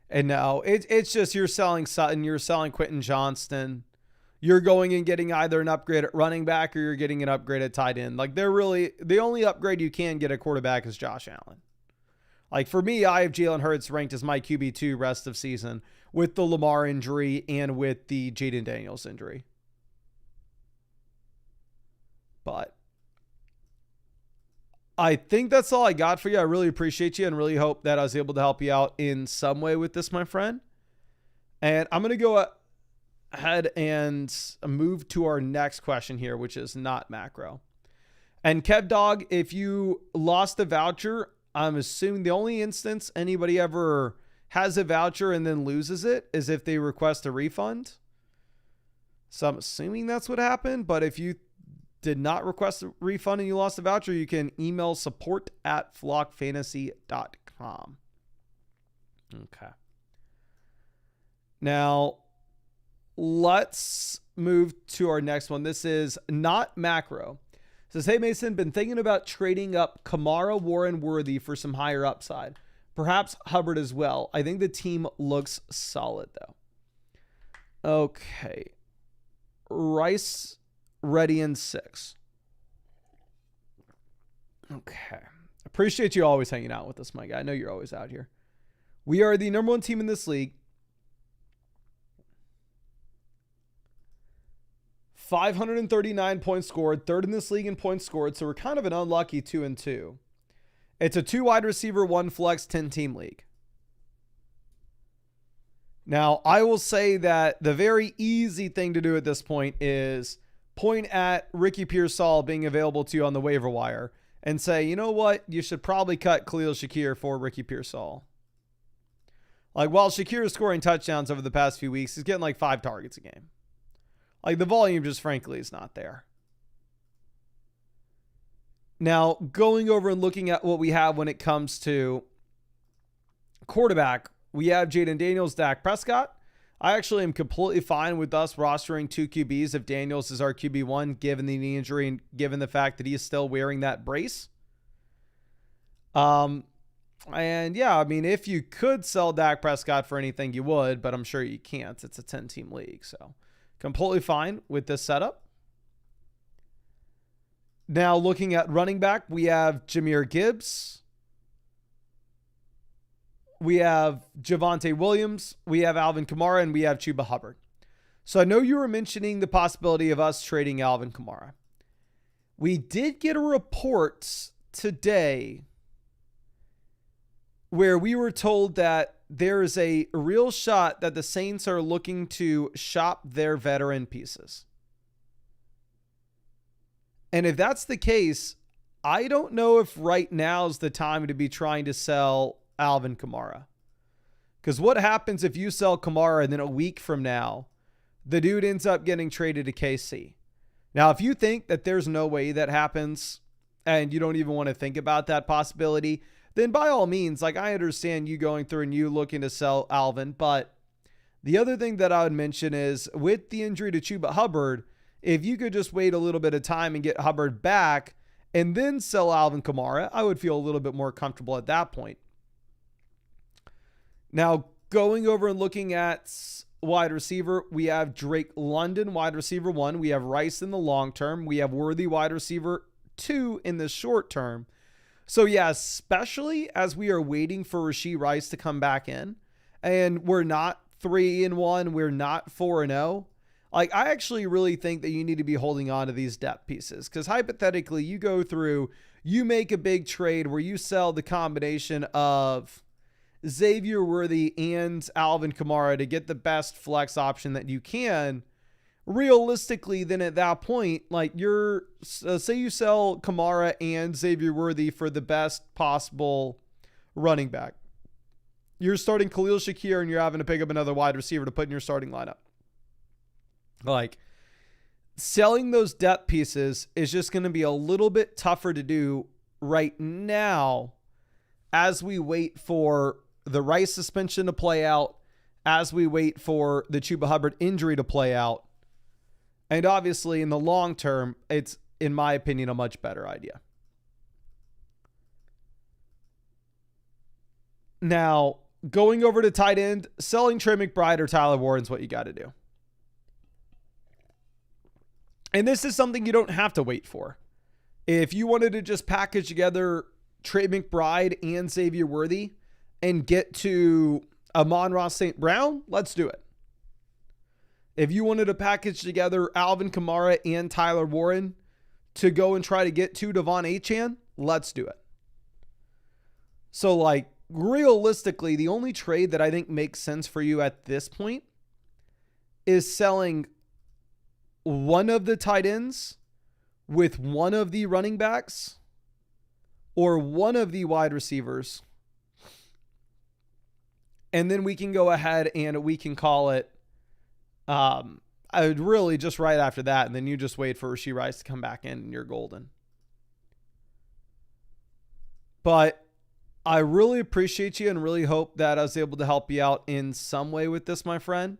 and now it's just you're selling Sutton, you're selling Quentin Johnston, you're going and getting either an upgrade at running back or you're getting an upgrade at tight end. Like, they're really, the only upgrade you can get at quarterback is Josh Allen. Like, for me, I have Jalen Hurts ranked as my QB2 rest of season with the Lamar injury and with the Jaden Daniels injury. But I think that's all I got for you. I really appreciate you and really hope that I was able to help you out in some way with this, my friend. And I'm going to go ahead and move to our next question here, which is not macro. And Kev Dog, if you lost a voucher, I'm assuming the only instance anybody ever has a voucher and then loses it is if they request a refund. So I'm assuming that's what happened. But if you did not request a refund and you lost a voucher, you can email support@flockfantasy.com. Okay. Now, let's move to our next one. This is not macro. It says, hey, Mason, been thinking about trading up Kamara, Warren, Worthy for some higher upside. Perhaps Hubbard as well. I think the team looks solid, though. Okay. Rice, ready in 6. Okay. Appreciate you always hanging out with us, my guy. I know you're always out here. We are the number 1 team in this league. 539 points scored, 3rd in this league in points scored. So we're kind of an unlucky 2-2. It's a 2 wide receiver, 1 flex, 10 team league. Now, I will say that the very easy thing to do at this point is point at Ricky Pearsall being available to you on the waiver wire and say, you know what? You should probably cut Khalil Shakir for Ricky Pearsall. Like, while Shakir is scoring touchdowns over the past few weeks, he's getting like 5 targets a game. Like, the volume just frankly is not there. Now, going over and looking at what we have when it comes to quarterback, we have Jaden Daniels, Dak Prescott. I actually am completely fine with us rostering 2 QBs if Daniels is our QB1, given the knee injury and given the fact that he is still wearing that brace. And yeah, I mean, if you could sell Dak Prescott for anything, you would, but I'm sure you can't. It's a 10-team league, so completely fine with this setup. Now, looking at running back, we have Jahmyr Gibbs. We have Javonte Williams. We have Alvin Kamara, and we have Chuba Hubbard. So I know you were mentioning the possibility of us trading Alvin Kamara. We did get a report today where we were told that there is a real shot that the Saints are looking to shop their veteran pieces. And if that's the case, I don't know if right now is the time to be trying to sell Alvin Kamara. Because what happens if you sell Kamara and then a week from now, the dude ends up getting traded to KC? Now, if you think that there's no way that happens and you don't even want to think about that possibility, then by all means, like, I understand you going through and you looking to sell Alvin. But the other thing that I would mention is with the injury to Chuba Hubbard, if you could just wait a little bit of time and get Hubbard back and then sell Alvin Kamara, I would feel a little bit more comfortable at that point. Now, going over and looking at wide receiver, we have Drake London, wide receiver 1. We have Rice in the long term. We have Worthy, wide receiver 2 in the short term. So yeah, especially as we are waiting for Rashee Rice to come back in, and we're not 3-1, we're not 4-0. Like, I actually really think that you need to be holding on to these depth pieces, because hypothetically, you go through, you make a big trade where you sell the combination of Xavier Worthy and Alvin Kamara to get the best flex option that you can. Realistically, then at that point, like, you're say you sell Kamara and Xavier Worthy for the best possible running back. You're starting Khalil Shakir and you're having to pick up another wide receiver to put in your starting lineup. Like, selling those depth pieces is just going to be a little bit tougher to do right now as we wait for the Rice suspension to play out, as we wait for the Chuba Hubbard injury to play out. And obviously, in the long term, it's, in my opinion, a much better idea. Now, going over to tight end, selling Trey McBride or Tyler Warren is what you got to do. And this is something you don't have to wait for. If you wanted to just package together Trey McBride and Xavier Worthy and get to Amon-Ra St. Brown, let's do it. If you wanted to package together Alvin Kamara and Tyler Warren to go and try to get to Devon Achane, let's do it. So, like, realistically, the only trade that I think makes sense for you at this point is selling one of the tight ends with one of the running backs or one of the wide receivers. And then we can go ahead and we can call it, I would really just right after that. And then you just wait for Rashee Rice to come back in and you're golden. But I really appreciate you and really hope that I was able to help you out in some way with this, my friend.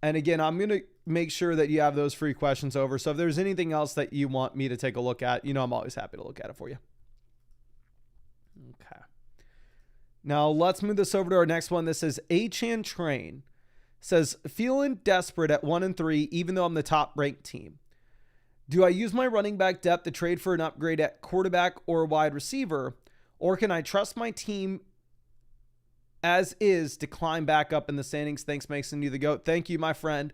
And again, I'm going to make sure that you have those free questions over. So if there's anything else that you want me to take a look at, I'm always happy to look at it for you. Okay. Now let's move this over to our next one. This is Achan Train. Says, feeling desperate at 1-3, even though I'm the top ranked team. Do I use my running back depth to trade for an upgrade at quarterback or wide receiver? Or can I trust my team as is to climb back up in the standings? Thanks, Mason, you the GOAT. Thank you, my friend.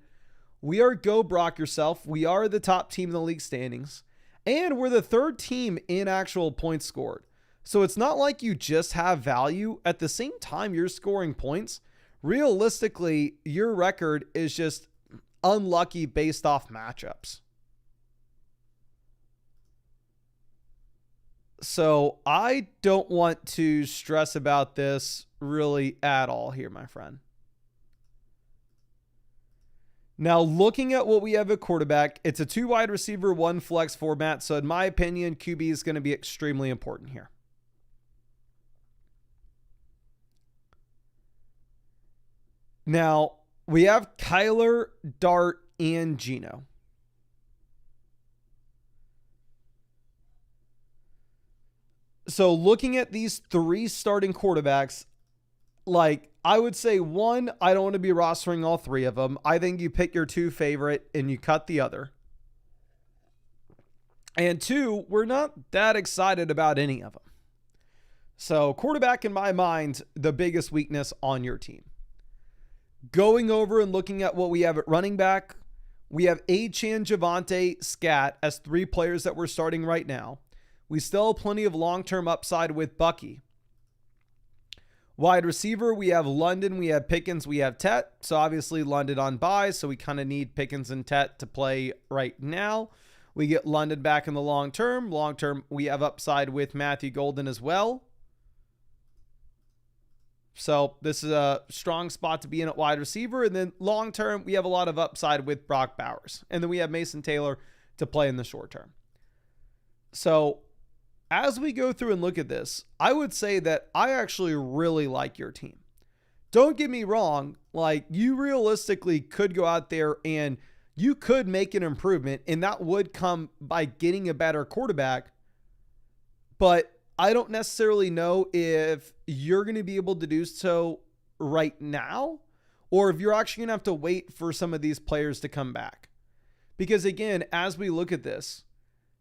We are Go Brock yourself. We are the top team in the league standings. And we're the third team in actual points scored. So it's not like you just have value. At the same time you're scoring points, realistically, your record is just unlucky based off matchups. So I don't want to stress about this really at all here, my friend. Now, looking at what we have at quarterback, it's a 2 wide receiver, 1 flex format. So in my opinion, QB is going to be extremely important here. Now, we have Kyler, Dart, and Geno. So looking at these 3 starting quarterbacks, like I would say 1, I don't want to be rostering all 3 of them. I think you pick your 2 favorite and you cut the other. And 2, we're not that excited about any of them. So quarterback, in my mind, the biggest weakness on your team. Going over and looking at what we have at running back, we have Achane, Javonte, Scat as 3 players that we're starting right now. We still have plenty of long-term upside with Bucky. Wide receiver, we have London, we have Pickens, we have Tet. So obviously London on bye, so we kind of need Pickens and Tet to play right now. We get London back in the long term. Long term, we have upside with Matthew Golden as well. So this is a strong spot to be in at wide receiver. And then long term, we have a lot of upside with Brock Bowers. And then we have Mason Taylor to play in the short term. So as we go through and look at this, I would say that I actually really like your team. Don't get me wrong. Like, you realistically could go out there and you could make an improvement, and that would come by getting a better quarterback. But I don't necessarily know if you're going to be able to do so right now, or if you're actually going to have to wait for some of these players to come back. Because again, as we look at this,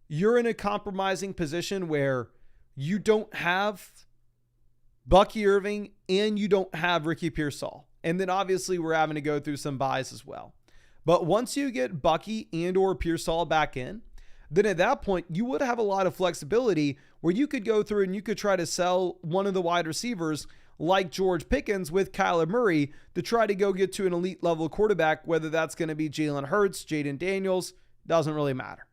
you're in a compromising position where you don't have Bucky Irving and you don't have Ricky Pearsall. And then obviously we're having to go through some buys as well. But once you get Bucky and or Pearsall back in, then at that point, you would have a lot of flexibility where you could go through and you could try to sell one of the wide receivers like George Pickens with Kyler Murray to try to go get to an elite level quarterback, whether that's going to be Jalen Hurts, Jaden Daniels, doesn't really matter.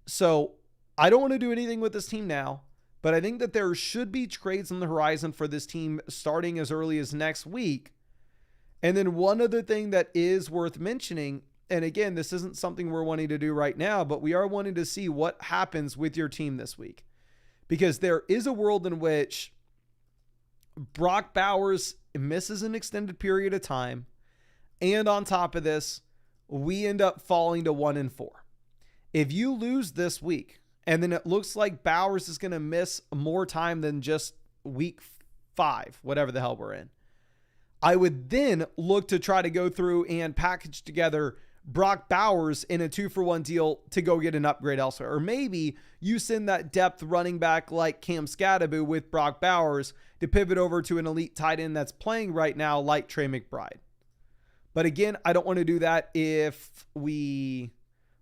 So I don't want to do anything with this team now, but I think that there should be trades on the horizon for this team starting as early as next week. And then one other thing that is worth mentioning, and again, this isn't something we're wanting to do right now, but we are wanting to see what happens with your team this week. Because there is a world in which Brock Bowers misses an extended period of time. And on top of this, we end up falling to 1-4. If you lose this week, and then it looks like Bowers is going to miss more time than just week 5, whatever the hell we're in, I would then look to try to go through and package together Brock Bowers in a 2-for-1 deal to go get an upgrade elsewhere. Or maybe you send that depth running back like Cam Scadaboo with Brock Bowers to pivot over to an elite tight end that's playing right now like Trey McBride. But again, I don't want to do that if we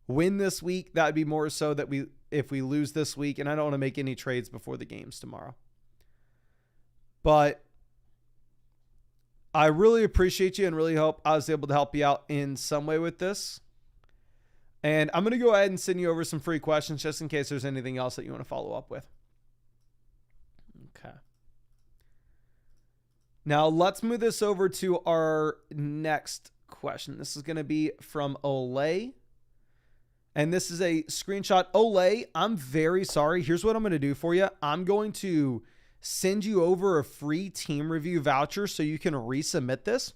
win this week. That would be more so that if we lose this week, and I don't want to make any trades before the games tomorrow. But I really appreciate you and really hope I was able to help you out in some way with this. And I'm going to go ahead and send you over some free questions just in case there's anything else that you want to follow up with. Okay. Now let's move this over to our next question. This is going to be from Olay. And this is a screenshot. Olay, I'm very sorry. Here's what I'm going to do for you. I'm going to send you over a free team review voucher so you can resubmit this.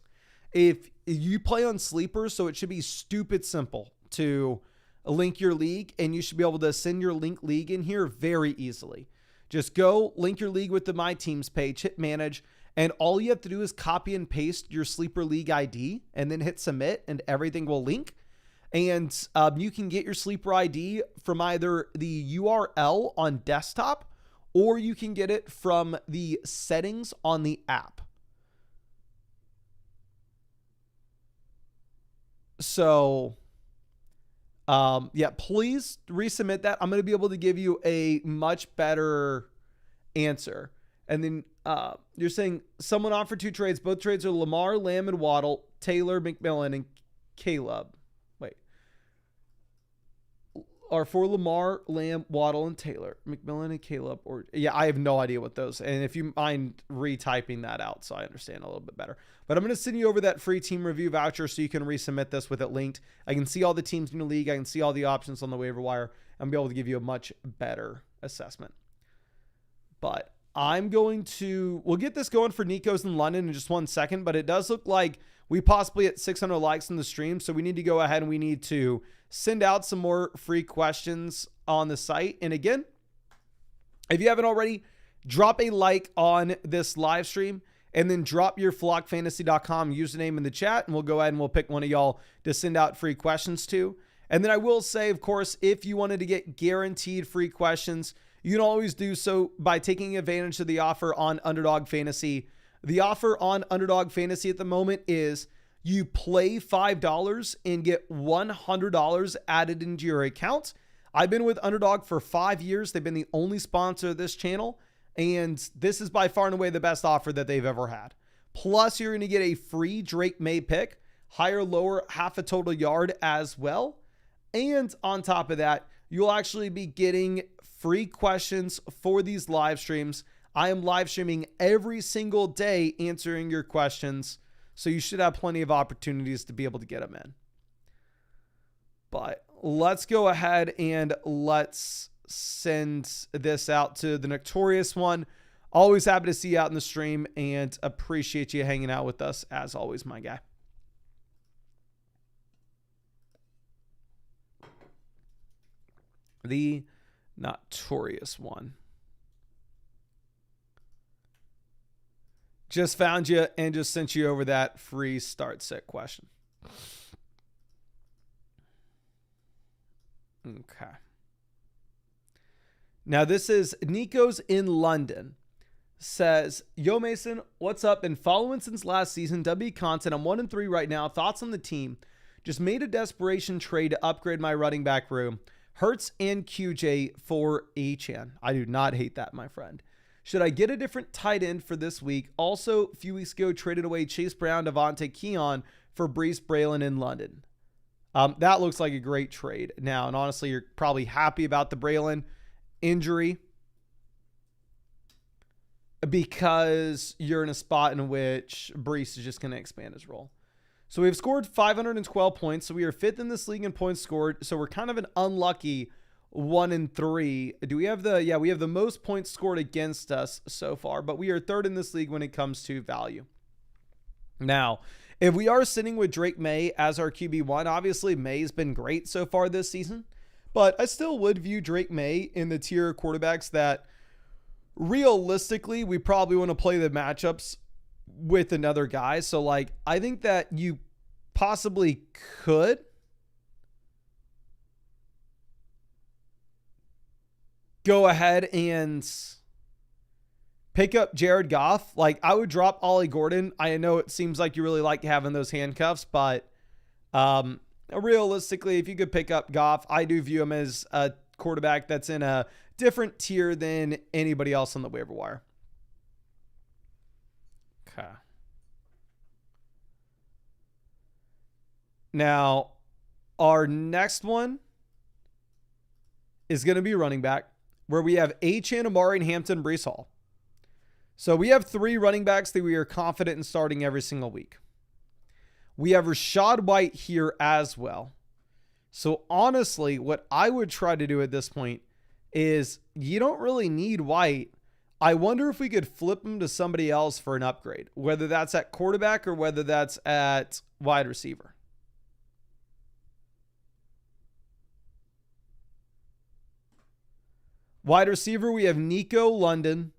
If you play on Sleepers, so it should be stupid simple to link your league, and you should be able to send your link league in here very easily. Just go link your league with the My Teams page, hit manage, and all you have to do is copy and paste your Sleeper League ID and then hit submit, and everything will link. And you can get your Sleeper ID from either the URL on desktop, or you can get it from the settings on the app. So, yeah, please resubmit that. I'm going to be able to give you a much better answer. And then you're saying someone offered 2 trades. Both trades are Lamar, Lamb, and Waddle, Taylor, McMillan, and Caleb. Are for Lamar, Lamb, Waddle, and Taylor, McMillan, and Caleb. Or yeah, I have no idea what those. And if you mind retyping that out so I understand a little bit better. But I'm going to send you over that free team review voucher so you can resubmit this with it linked. I can see all the teams in the league. I can see all the options on the waiver wire and be able to give you a much better assessment. But we'll get this going for Nico's in London in just 1 second. But it does look like we possibly hit 600 likes in the stream. So we need to go ahead and we need to send out some more free questions on the site. And again, if you haven't already, drop a like on this live stream and then drop your flockfantasy.com username in the chat, and we'll go ahead and we'll pick one of y'all to send out free questions to. And then I will say, of course, if you wanted to get guaranteed free questions, you can always do so by taking advantage of the offer on Underdog Fantasy. The offer on Underdog Fantasy at the moment is you play $5 and get $100 added into your account. I've been with Underdog for 5 years. They've been the only sponsor of this channel, and this is by far and away the best offer that they've ever had. Plus, you're going to get a free Drake May pick, higher, lower, half a total yard as well. And on top of that, you'll actually be getting free questions for these live streams. I am live streaming every single day answering your questions. So you should have plenty of opportunities to be able to get them in. But let's go ahead and let's send this out to the Notorious One. Always happy to see you out in the stream and appreciate you hanging out with us as always, my guy. The Notorious One. Just found you and just sent you over that free start sit question. Okay. Now this is Nico's in London. Says, yo Mason, what's up? Been following since last season. W content. I'm 1-3 right now. Thoughts on the team? Just made a desperation trade to upgrade my running back room. Hurts and QJ for Achan. I do not hate that, my friend. Should I get a different tight end for this week? Also, a few weeks ago, traded away Chase Brown, Devontae Keon for Breece Braylon in London. That looks like a great trade now. And honestly, you're probably happy about the Braylon injury because you're in a spot in which Breece is just going to expand his role. So we've scored 512 points. So we are 5th in this league in points scored. So we're kind of an unlucky 1-3. Do we have we have the most points scored against us so far, but we are 3rd in this league when it comes to value. Now, if we are sitting with Drake May as our QB1, obviously May's been great so far this season, but I still would view Drake May in the tier of quarterbacks that realistically we probably want to play the matchups with another guy. So like, I think that you possibly could go ahead and pick up Jared Goff. Like, I would drop Ollie Gordon. I know it seems like you really like having those handcuffs, but realistically, if you could pick up Goff, I do view him as a quarterback that's in a different tier than anybody else on the waiver wire. Okay. Now, our next one is going to be running back, where we have Achane, Amari, and Hampton, Breece Hall. So we have 3 running backs that we are confident in starting every single week. We have Rachaad White here as well. So honestly, what I would try to do at this point is you don't really need White. I wonder if we could flip him to somebody else for an upgrade, whether that's at quarterback or whether that's at wide receiver. Wide receiver, we have Nico, London,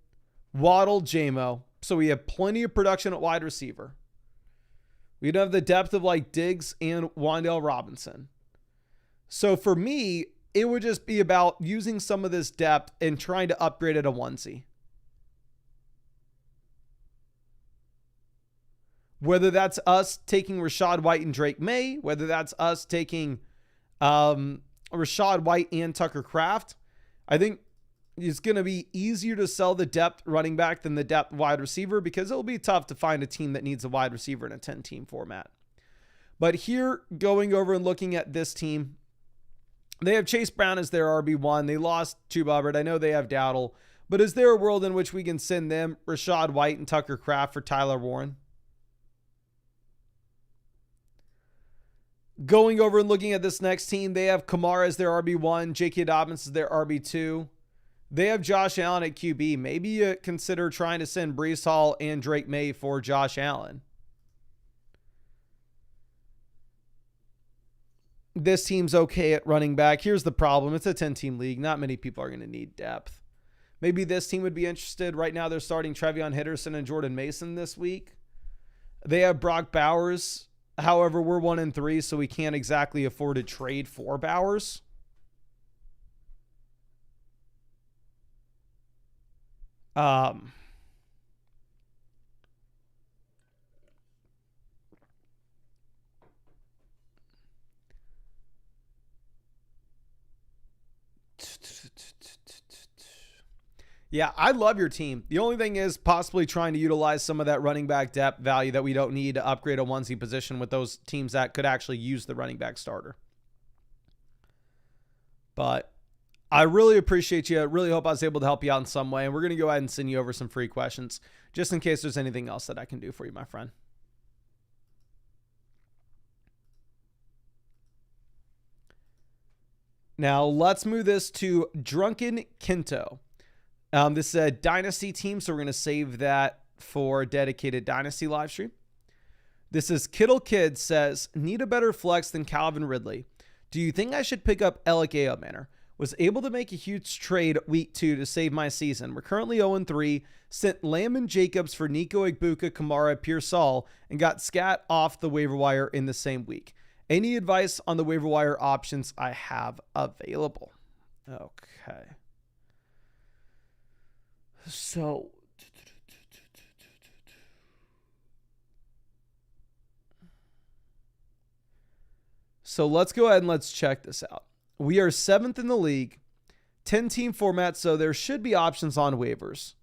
Waddle, Jamo. So we have plenty of production at wide receiver. We don't have the depth of like Diggs and Wan'Dale Robinson. So for me, it would just be about using some of this depth and trying to upgrade at a onesie. Whether that's us taking Rachaad White and Drake May, whether that's us taking Rachaad White and Tucker Kraft, I think it's going to be easier to sell the depth running back than the depth wide receiver, because it'll be tough to find a team that needs a wide receiver in a 10-team format. But here, going over and looking at this team, they have Chase Brown as their RB1. They lost Chuba Hubbard. I know they have Dowdle, but is there a world in which we can send them Rachaad White and Tucker Kraft for Tyler Warren? Going over and looking at this next team, they have Kamara as their RB1, J.K. Dobbins as their RB2. They have Josh Allen at QB. Maybe you consider trying to send Breece Hall and Drake May for Josh Allen. This team's okay at running back. Here's the problem. It's a 10-team league. Not many people are going to need depth. Maybe this team would be interested. Right now, they're starting Trevion Henderson and Jordan Mason this week. They have Brock Bowers. However, we're 1-3, so we can't exactly afford to trade for Bowers. Yeah, I love your team. The only thing is possibly trying to utilize some of that running back depth value that we don't need to upgrade a onesie position with those teams that could actually use the running back starter. But I really appreciate you. I really hope I was able to help you out in some way. And we're going to go ahead and send you over some free questions just in case there's anything else that I can do for you, my friend. Now, let's move this to Drunken Kento. This is a Dynasty team, so we're going to save that for a dedicated Dynasty live stream. This is Kittle Kid says, need a better flex than Calvin Ridley. Do you think I should pick up Alec Manor? Was able to make a huge trade week 2 to save my season. We're currently 0-3. Sent Lamb and Jacobs for Nico Igbuka, Kamara, Pearsall, and got Scat off the waiver wire in the same week. Any advice on the waiver wire options I have available? Okay. So let's go ahead and let's check this out. We are 7th in the league, 10-team format, so there should be options on waivers.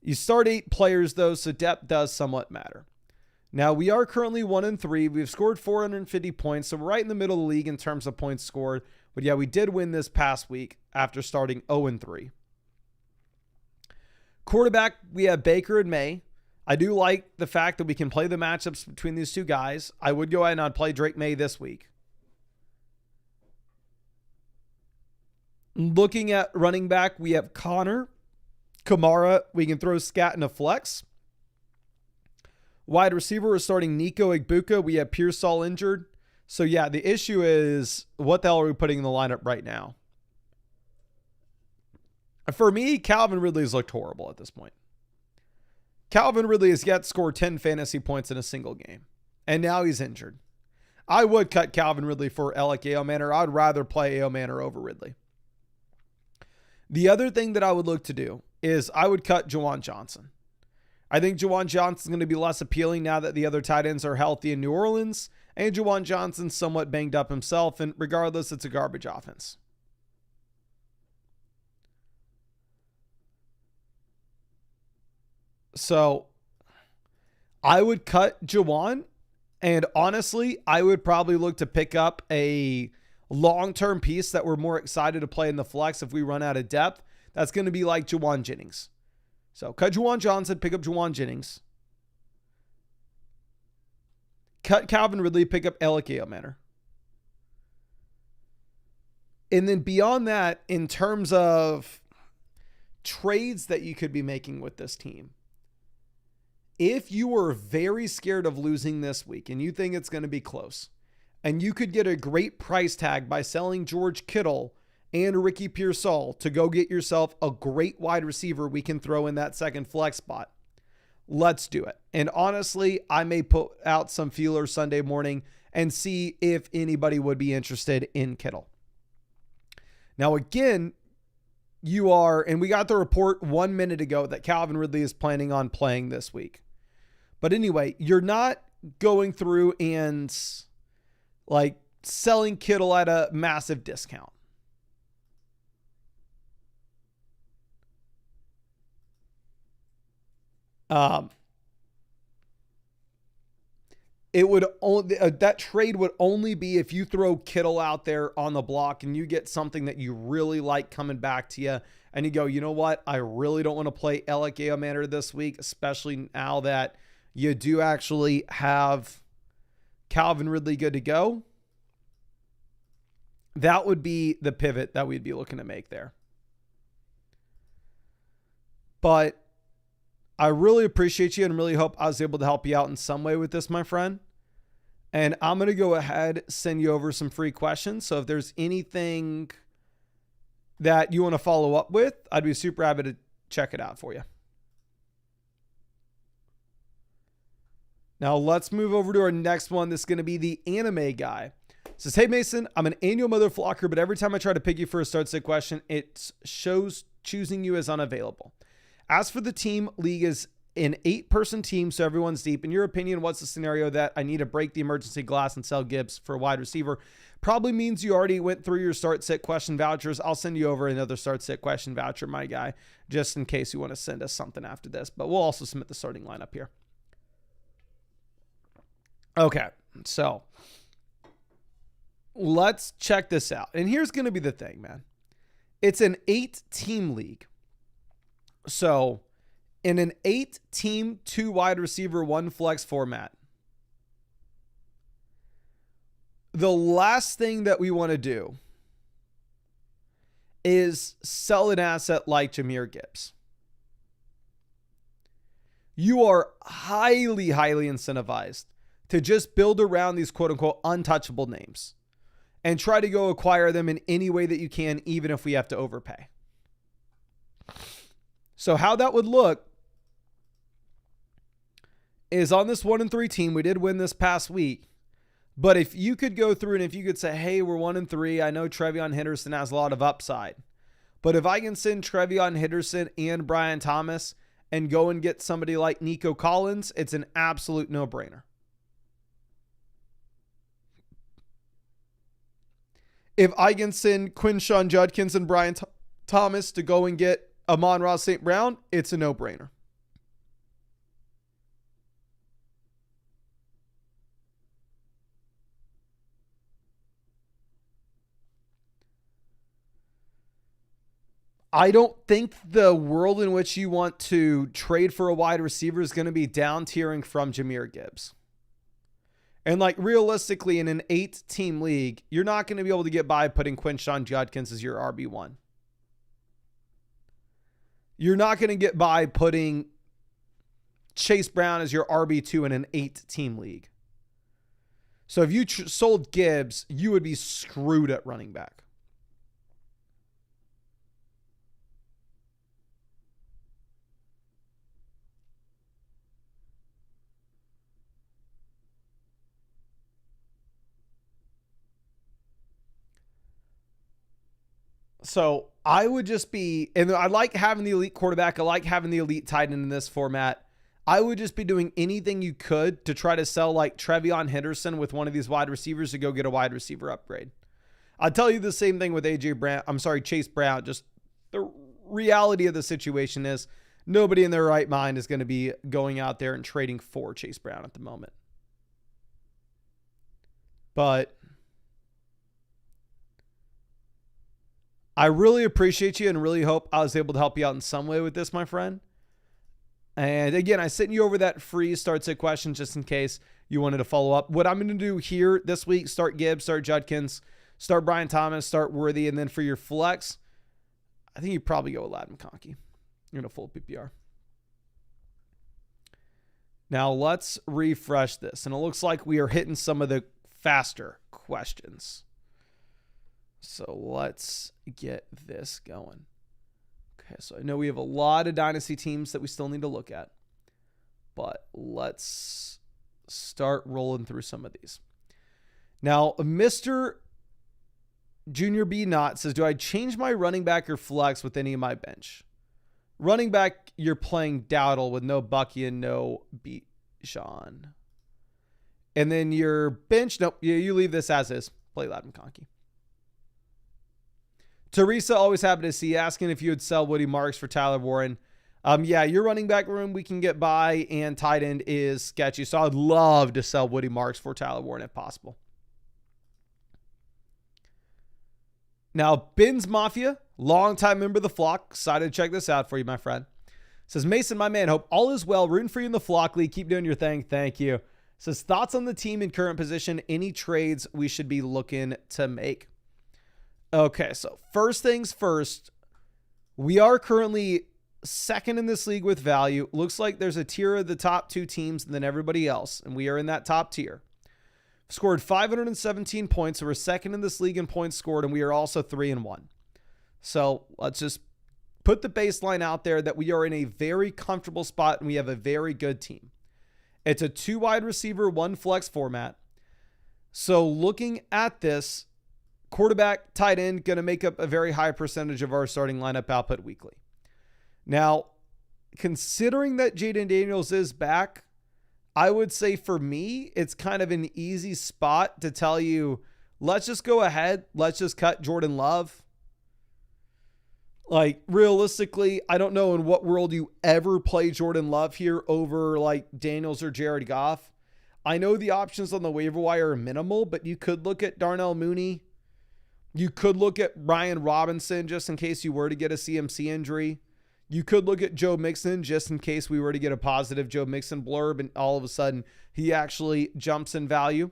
You start 8 players, though, so depth does somewhat matter. Now, we are currently 1-3. We've scored 450 points, so we're right in the middle of the league in terms of points scored. But yeah, we did win this past week after starting 0-3. Quarterback, we have Baker and May. I do like the fact that we can play the matchups between these two guys. I would go ahead and I'd play Drake May this week. Looking at running back, we have Connor, Kamara. We can throw Scat in a flex. Wide receiver, we're starting Nico Igbuka. We have Pearsall injured. So yeah, the issue is what the hell are we putting in the lineup right now? For me, Calvin Ridley has looked horrible at this point. Calvin Ridley has yet scored 10 fantasy points in a single game. And now he's injured. I would cut Calvin Ridley for Alec Manor. I'd rather play Manor over Ridley. The other thing that I would look to do is I would cut Juwan Johnson. I think Juwan Johnson's going to be less appealing now that the other tight ends are healthy in New Orleans, and Juwan Johnson's somewhat banged up himself, and regardless, it's a garbage offense. So I would cut Juwan, and honestly, I would probably look to pick up a long-term piece that we're more excited to play in the flex if we run out of depth. That's going to be like Juwan Jennings. So cut Juwan Johnson, pick up Juwan Jennings. Cut Calvin Ridley, pick up Alec Manor. And then beyond that, in terms of trades that you could be making with this team, if you were very scared of losing this week and you think it's going to be close, and you could get a great price tag by selling George Kittle and Ricky Pearsall to go get yourself a great wide receiver we can throw in that second flex spot, let's do it. And honestly, I may put out some feelers Sunday morning and see if anybody would be interested in Kittle. Now, again, you are, and we got the report 1 minute ago that Calvin Ridley is planning on playing this week. But anyway, you're not going through and like selling Kittle at a massive discount. It would only, that trade would only be if you throw Kittle out there on the block and you get something that you really like coming back to you, and you go, you know what? I really don't want to play Alec Manor this week, especially now that you do actually have Calvin Ridley good to go. That would be the pivot that we'd be looking to make there. But I really appreciate you and really hope I was able to help you out in some way with this, my friend. And I'm going to go ahead, send you over some free questions. So if there's anything that you want to follow up with, I'd be super happy to check it out for you. Now let's move over to our next one. This is going to be the anime guy. It says, hey Mason, I'm an annual mother flocker, but every time I try to pick you for a start sit question, it shows choosing you as unavailable. As for the team, league is an 8-person team, so everyone's deep. In your opinion, what's the scenario that I need to break the emergency glass and sell Gibbs for a wide receiver? Probably means you already went through your start sit question vouchers. I'll send you over another start sit question voucher, my guy, just in case you want to send us something after this. But we'll also submit the starting lineup here. Okay, so let's check this out. And here's going to be the thing, man. It's an 8-team league. So in an 8-team, 2 wide receiver, 1 flex format, the last thing that we want to do is sell an asset like Jahmyr Gibbs. You are highly, highly incentivized to just build around these quote unquote untouchable names and try to go acquire them in any way that you can, even if we have to overpay. So how that would look is on this 1-3 team, we did win this past week. But if you could go through and if you could say, hey, we're 1-3, I know Trevion Henderson has a lot of upside. But if I can send Trevion Henderson and Brian Thomas and go and get somebody like Nico Collins, it's an absolute no-brainer. If I can send Quinshawn Judkins and Brian Thomas to go and get Amon-Ra St. Brown, it's a no-brainer. I don't think the world in which you want to trade for a wide receiver is going to be down tiering from Jahmyr Gibbs. And like realistically in an 8-team league, you're not going to be able to get by putting Quinshawn Judkins as your RB1. You're not going to get by putting Chase Brown as your RB2 in an 8-team league. So if you sold Gibbs, you would be screwed at running back. So I would just be, and I like having the elite quarterback. I like having the elite tight end in this format. I would just be doing anything you could to try to sell like Trevion Henderson with one of these wide receivers to go get a wide receiver upgrade. I'll tell you the same thing with Chase Brown. Just the reality of the situation is nobody in their right mind is going to be going out there and trading for Chase Brown at the moment. But I really appreciate you and really hope I was able to help you out in some way with this, my friend. And again, I sent you over that free start sit question just in case you wanted to follow up. What I'm going to do here this week, start Gibbs, start Judkins, start Brian Thomas, start Worthy, and then for your flex, I think you probably go with Ladd McConkey. You're in a full PPR. Now let's refresh this. And it looks like we are hitting some of the faster questions. So let's get this going. Okay, so I know we have a lot of Dynasty teams that we still need to look at. But let's start rolling through some of these. Now, Mr. Junior B. Knott says, do I change my running back or flex with any of my bench? Running back, you're playing Dowdle with no Bucky and no Bijan. And then your bench, nope, you leave this as is. Play Ladd McConkey. Teresa, always happy to see, asking if you would sell Woody Marks for Tyler Warren. Yeah, your running back room we can get by, and tight end is sketchy. So I'd love to sell Woody Marks for Tyler Warren if possible. Now, Ben's Mafia, longtime member of the flock. Excited to check this out for you, my friend. Says, Mason, my man, hope all is well. Rooting for you in the flock league. Keep doing your thing. Thank you. Says, thoughts on the team in current position. Any trades we should be looking to make? Okay, so first things first. We are currently second in this league with value. Looks like there's a tier of the top two teams and then everybody else, and we are in that top tier. Scored 517 points, so we're second in this league in points scored, and we are also 3-1. So let's just put the baseline out there that we are in a very comfortable spot and we have a very good team. It's a 2 wide receiver, 1 flex format. So looking at this, quarterback, tight end, going to make up a very high percentage of our starting lineup output weekly. Now, considering that Jaden Daniels is back, I would say for me, it's kind of an easy spot to tell you, let's just go ahead. Let's just cut Jordan Love. Like, realistically, I don't know in what world you ever play Jordan Love here over like Daniels or Jared Goff. I know the options on the waiver wire are minimal, but you could look at Darnell Mooney. You could look at Ryan Robinson just in case you were to get a CMC injury. You could look at Joe Mixon just in case we were to get a positive Joe Mixon blurb and all of a sudden he actually jumps in value.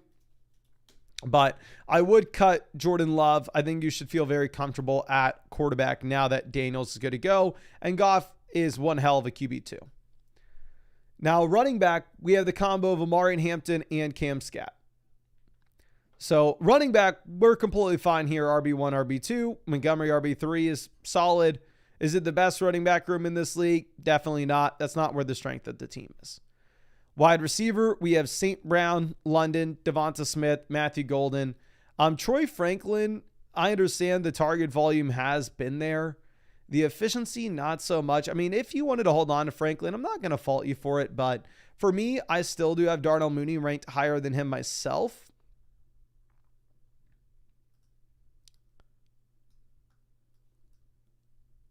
But I would cut Jordan Love. I think you should feel very comfortable at quarterback now that Daniels is good to go. And Goff is one hell of a QB2. Now, running back, we have the combo of Amari Hampton and Cam Scat. So running back, we're completely fine here. RB1, RB2. Montgomery, RB3 is solid. Is it the best running back room in this league? Definitely not. That's not where the strength of the team is. Wide receiver, we have St. Brown, London, Devonta Smith, Matthew Golden. Troy Franklin, I understand the target volume has been there. The efficiency, not so much. I mean, if you wanted to hold on to Franklin, I'm not going to fault you for it. But for me, I still do have Darnell Mooney ranked higher than him myself.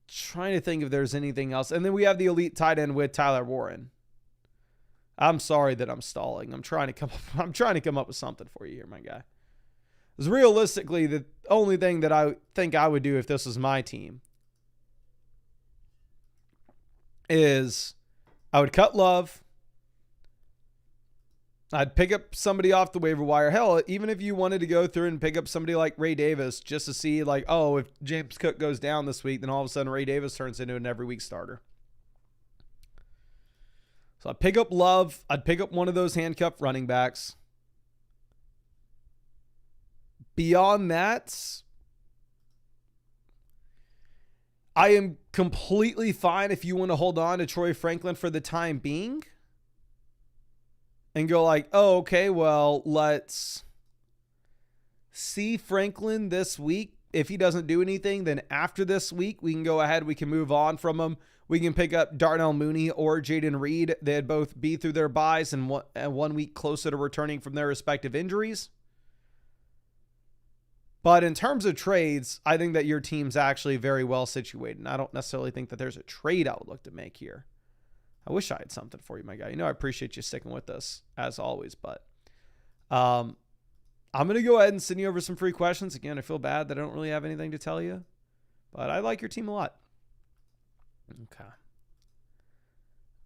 Trying to think if there's anything else. And then we have the elite tight end with Tyler Warren. I'm sorry that I'm stalling. I'm trying to come up with something for you here, my guy. Because realistically, the only thing that I think I would do if this was my team is I would cut Love. I'd pick up somebody off the waiver wire. Hell, even if you wanted to go through and pick up somebody like Ray Davis just to see like, oh, if James Cook goes down this week, then all of a sudden Ray Davis turns into an every week starter. So I'd pick up Love. I'd pick up one of those handcuffed running backs. Beyond that, I am completely fine if you want to hold on to Troy Franklin for the time being. And go like, oh, okay, well, let's see Franklin this week if he doesn't do anything, then after this week, we can go ahead. We can move on from him. We can pick up Darnell Mooney or Jaden Reed. They'd both be through their buys and 1 week closer to returning from their respective injuries. But in terms of trades, I think that your team's actually very well situated. And I don't necessarily think that there's a trade I would look to make here. I wish I had something for you, my guy. You know, I appreciate you sticking with us as always, but I'm going to go ahead and send you over some free questions. Again, I feel bad that I don't really have anything to tell you, but I like your team a lot. Okay.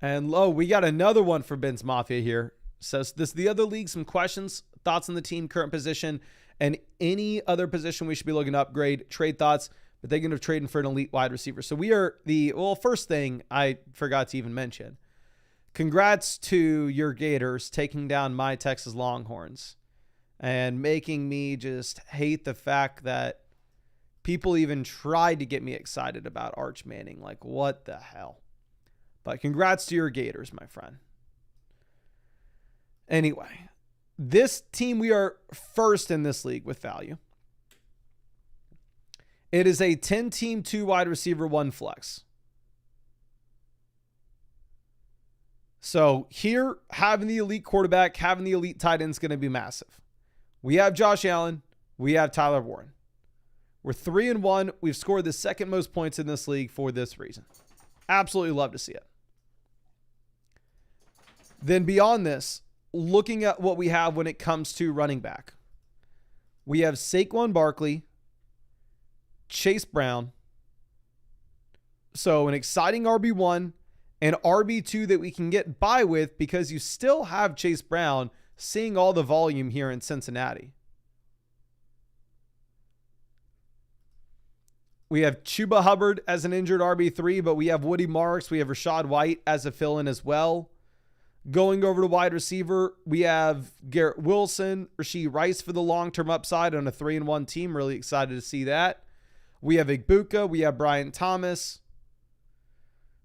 And we got another one for Ben's Mafia here. Says this, the other league, some questions, thoughts on the team, current position, and any other position we should be looking to upgrade, trade thoughts, but thinking of trading for an elite wide receiver. So we are first thing I forgot to even mention. Congrats to your Gators taking down my Texas Longhorns and making me just hate the fact that people even tried to get me excited about Arch Manning. Like, what the hell? But congrats to your Gators, my friend. Anyway, this team, we are first in this league with value. It is a 10-team, 2 wide receiver, 1 flex. So here, having the elite quarterback, having the elite tight end is going to be massive. We have Josh Allen. We have Tyler Warren. We're 3-1. We've scored the second most points in this league for this reason. Absolutely love to see it. Then beyond this, looking at what we have when it comes to running back, we have Saquon Barkley, Chase Brown. So an exciting RB1 and RB2 that we can get by with because you still have Chase Brown seeing all the volume here in Cincinnati. We have Chuba Hubbard as an injured RB3, but we have Woody Marks. We have Rashad White as a fill-in as well. Going over to wide receiver, we have Garrett Wilson, Rashee Rice for the long-term upside on a 3-1 team. Really excited to see that. We have Igbuka. We have Brian Thomas.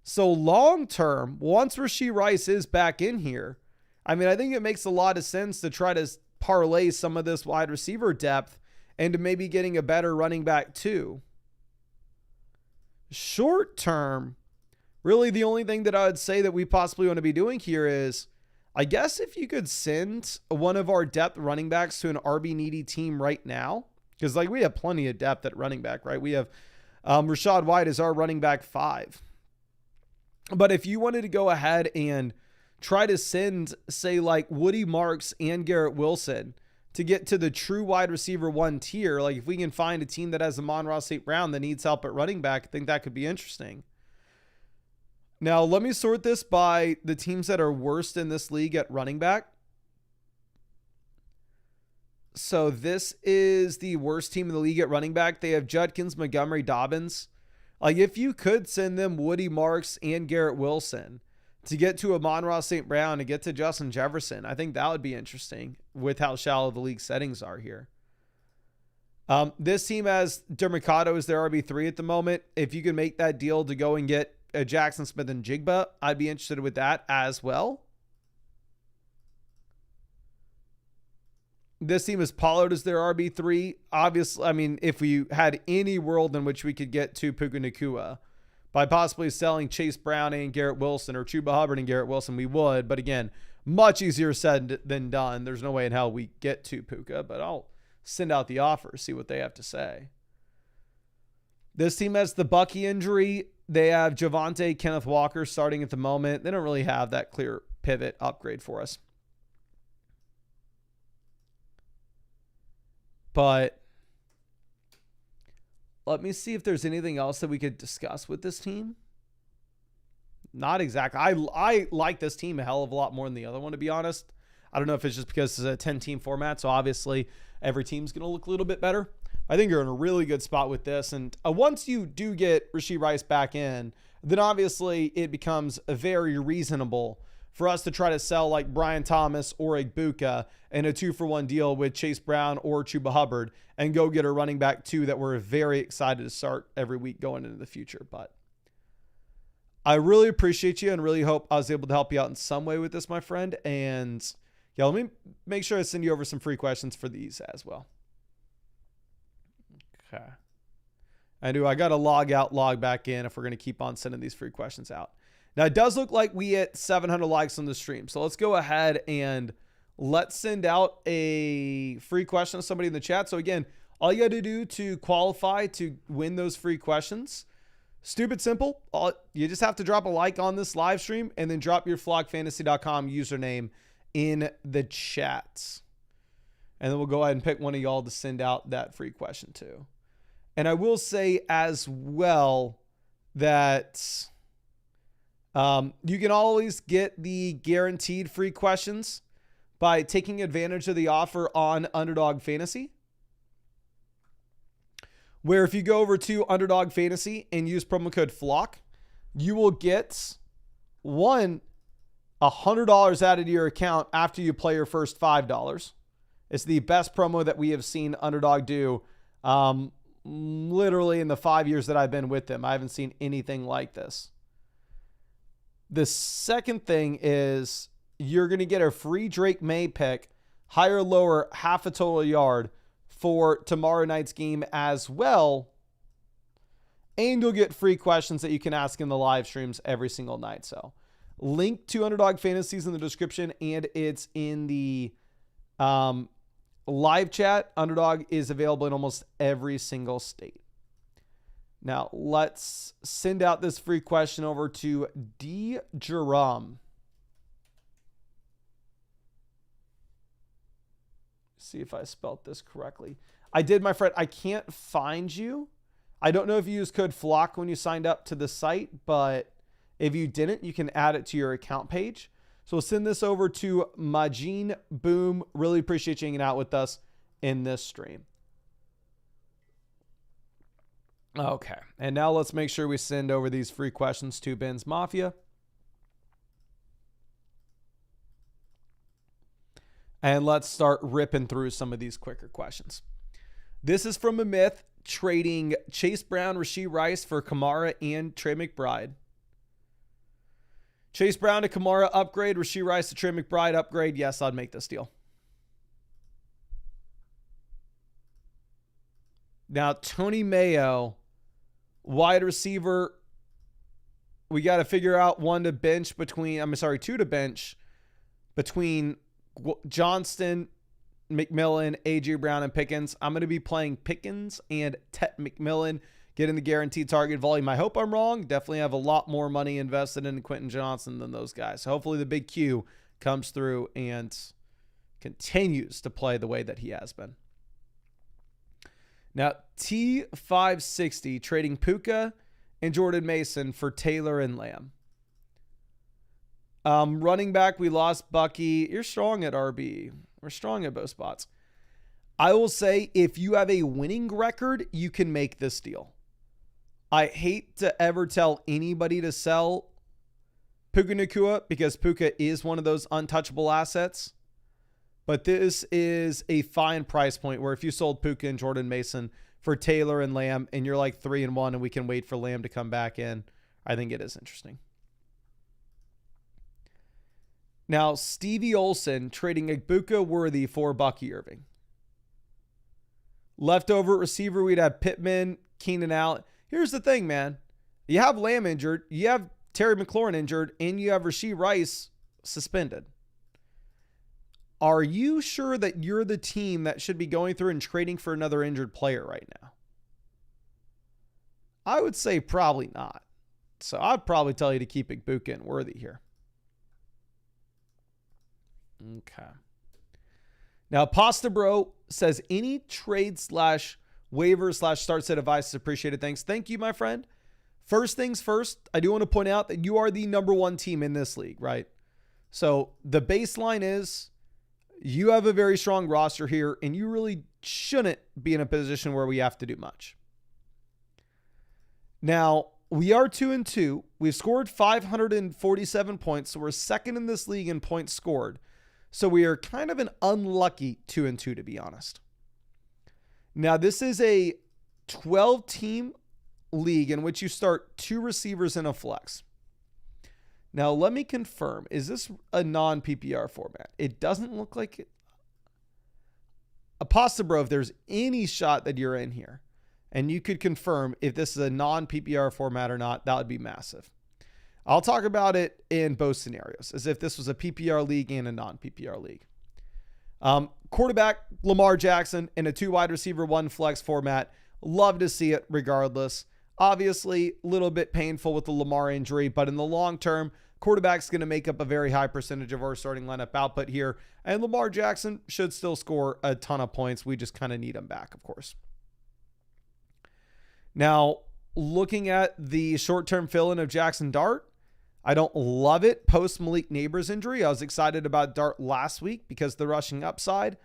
So long-term, once Rashee Rice is back in here, I mean, I think it makes a lot of sense to try to parlay some of this wide receiver depth into maybe getting a better running back too. Short-term, really the only thing that I would say that we possibly want to be doing here is, I guess if you could send one of our depth running backs to an RB needy team right now, because like we have plenty of depth at running back, right? We have Rashad White as our running back 5. But if you wanted to go ahead and try to send, say, like Woody Marks and Garrett Wilson to get to the true wide receiver 1 tier, like if we can find a team that has Amon-Ra St. Brown that needs help at running back, I think that could be interesting. Now, let me sort this by the teams that are worst in this league at running back. So this is the worst team in the league at running back. They have Judkins, Montgomery, Dobbins. Like if you could send them Woody Marks and Garrett Wilson to get to Amon-Ra St. Brown and get to Justin Jefferson, I think that would be interesting with how shallow the league settings are here. This team has Dermicado as their RB3 at the moment. If you can make that deal to go and get a Jackson Smith and Jigba, I'd be interested with that as well. This team is Pollard as their RB3. Obviously, I mean, if we had any world in which we could get to Puka Nacua by possibly selling Chase Brown and Garrett Wilson or Chuba Hubbard and Garrett Wilson, we would. But again, much easier said than done. There's no way in hell we get to Puka, but I'll send out the offer, see what they have to say. This team has the Bucky injury. They have Javonte, Kenneth Walker starting at the moment. They don't really have that clear pivot upgrade for us. But let me see if there's anything else that we could discuss with this team. Not exactly. I like this team a hell of a lot more than the other one, to be honest. I don't know if it's just because it's a 10-team format, so obviously every team's going to look a little bit better. I think you're in a really good spot with this. And once you do get Rashee Rice back in, then obviously it becomes very reasonable for us to try to sell like Brian Thomas or Igbuka in a 2-for-1 deal with Chase Brown or Chuba Hubbard and go get a running back 2 that we're very excited to start every week going into the future. But I really appreciate you and really hope I was able to help you out in some way with this, my friend. And yeah, let me make sure I send you over some free questions for these as well. Okay. I do. I got to log out, log back in if we're going to keep on sending these free questions out. Now, it does look like we hit 700 likes on the stream. So let's go ahead and let's send out a free question to somebody in the chat. So again, all you got to do to qualify to win those free questions, stupid simple. You just have to drop a like on this live stream and then drop your flockfantasy.com username in the chat. And then we'll go ahead and pick one of y'all to send out that free question to. And I will say as well that you can always get the guaranteed free questions by taking advantage of the offer on Underdog Fantasy, where if you go over to Underdog Fantasy and use promo code FLOCK, you will get $100 added to your account after you play your first $5. It's the best promo that we have seen Underdog do literally in the 5 years that I've been with them. I haven't seen anything like this. The second thing is you're going to get a free Drake May pick, higher or lower, half a total yard for tomorrow night's game as well. And you'll get free questions that you can ask in the live streams every single night. So link to Underdog Fantasies in the description, and it's in the live chat. Underdog is available in almost every single state. Now let's send out this free question over to D. Jerome. See if I spelled this correctly. I did, my friend. I can't find you. I don't know if you used code FLOCK when you signed up to the site, but if you didn't, you can add it to your account page. So we'll send this over to Majin Boom. Really appreciate you hanging out with us in this stream. Okay. And now let's make sure we send over these free questions to Ben's Mafia. And let's start ripping through some of these quicker questions. This is from a myth, trading Chase Brown, Rashee Rice for Kamara and Trey McBride. Chase Brown to Kamara upgrade, Rashee Rice to Trey McBride upgrade. Yes, I'd make this deal. Now, Tony Mayo, wide receiver. We got to figure out two to bench between Johnston, McMillan, A.J. Brown, and Pickens. I'm going to be playing Pickens and Tet McMillan, getting the guaranteed target volume. I hope I'm wrong. Definitely have a lot more money invested in Quentin Johnson than those guys. So hopefully the big Q comes through and continues to play the way that he has been. Now, T560 trading Puka and Jordan Mason for Taylor and Lamb. Running back, we lost Bucky. You're strong at RB. We're strong at both spots. I will say, if you have a winning record, you can make this deal. I hate to ever tell anybody to sell Puka Nacua because Puka is one of those untouchable assets. But this is a fine price point where if you sold Puka and Jordan Mason for Taylor and Lamb and you're like 3-1 and we can wait for Lamb to come back in, I think it is interesting. Now, Stevie Olson trading Igbuka Worthy for Bucky Irving. Leftover at receiver, we'd have Pittman, Keenan Allen. Here's the thing, man. You have Lamb injured, you have Terry McLaurin injured, and you have Rashee Rice suspended. Are you sure that you're the team that should be going through and trading for another injured player right now? I would say probably not. So I'd probably tell you to keep Igbuka and Worthy here. Okay. Now, Pasta Bro says any trade / waiver / start set advice is appreciated. Thanks. Thank you, my friend. First things first, I do want to point out that you are the number one team in this league, right? So the baseline is you have a very strong roster here, and you really shouldn't be in a position where we have to do much. Now, we are 2-2. We've scored 547 points, so we're second in this league in points scored. So we are kind of an unlucky 2-2, to be honest. Now, this is a 12-team league in which you start 2 receivers in a flex. Now, let me confirm. Is this a non-PPR format? It doesn't look like it. Pasta Bro, if there's any shot that you're in here, and you could confirm if this is a non-PPR format or not, that would be massive. I'll talk about it in both scenarios, as if this was a PPR league and a non-PPR league. Quarterback, Lamar Jackson in a 2 wide receiver, 1 flex format. Love to see it regardless. Obviously, a little bit painful with the Lamar injury, but in the long term, quarterback's going to make up a very high percentage of our starting lineup output here. And Lamar Jackson should still score a ton of points. We just kind of need him back, of course. Now, looking at the short-term fill-in of Jackson Dart, I don't love it post Malik Neighbors injury. I was excited about Dart last week because of the rushing upside.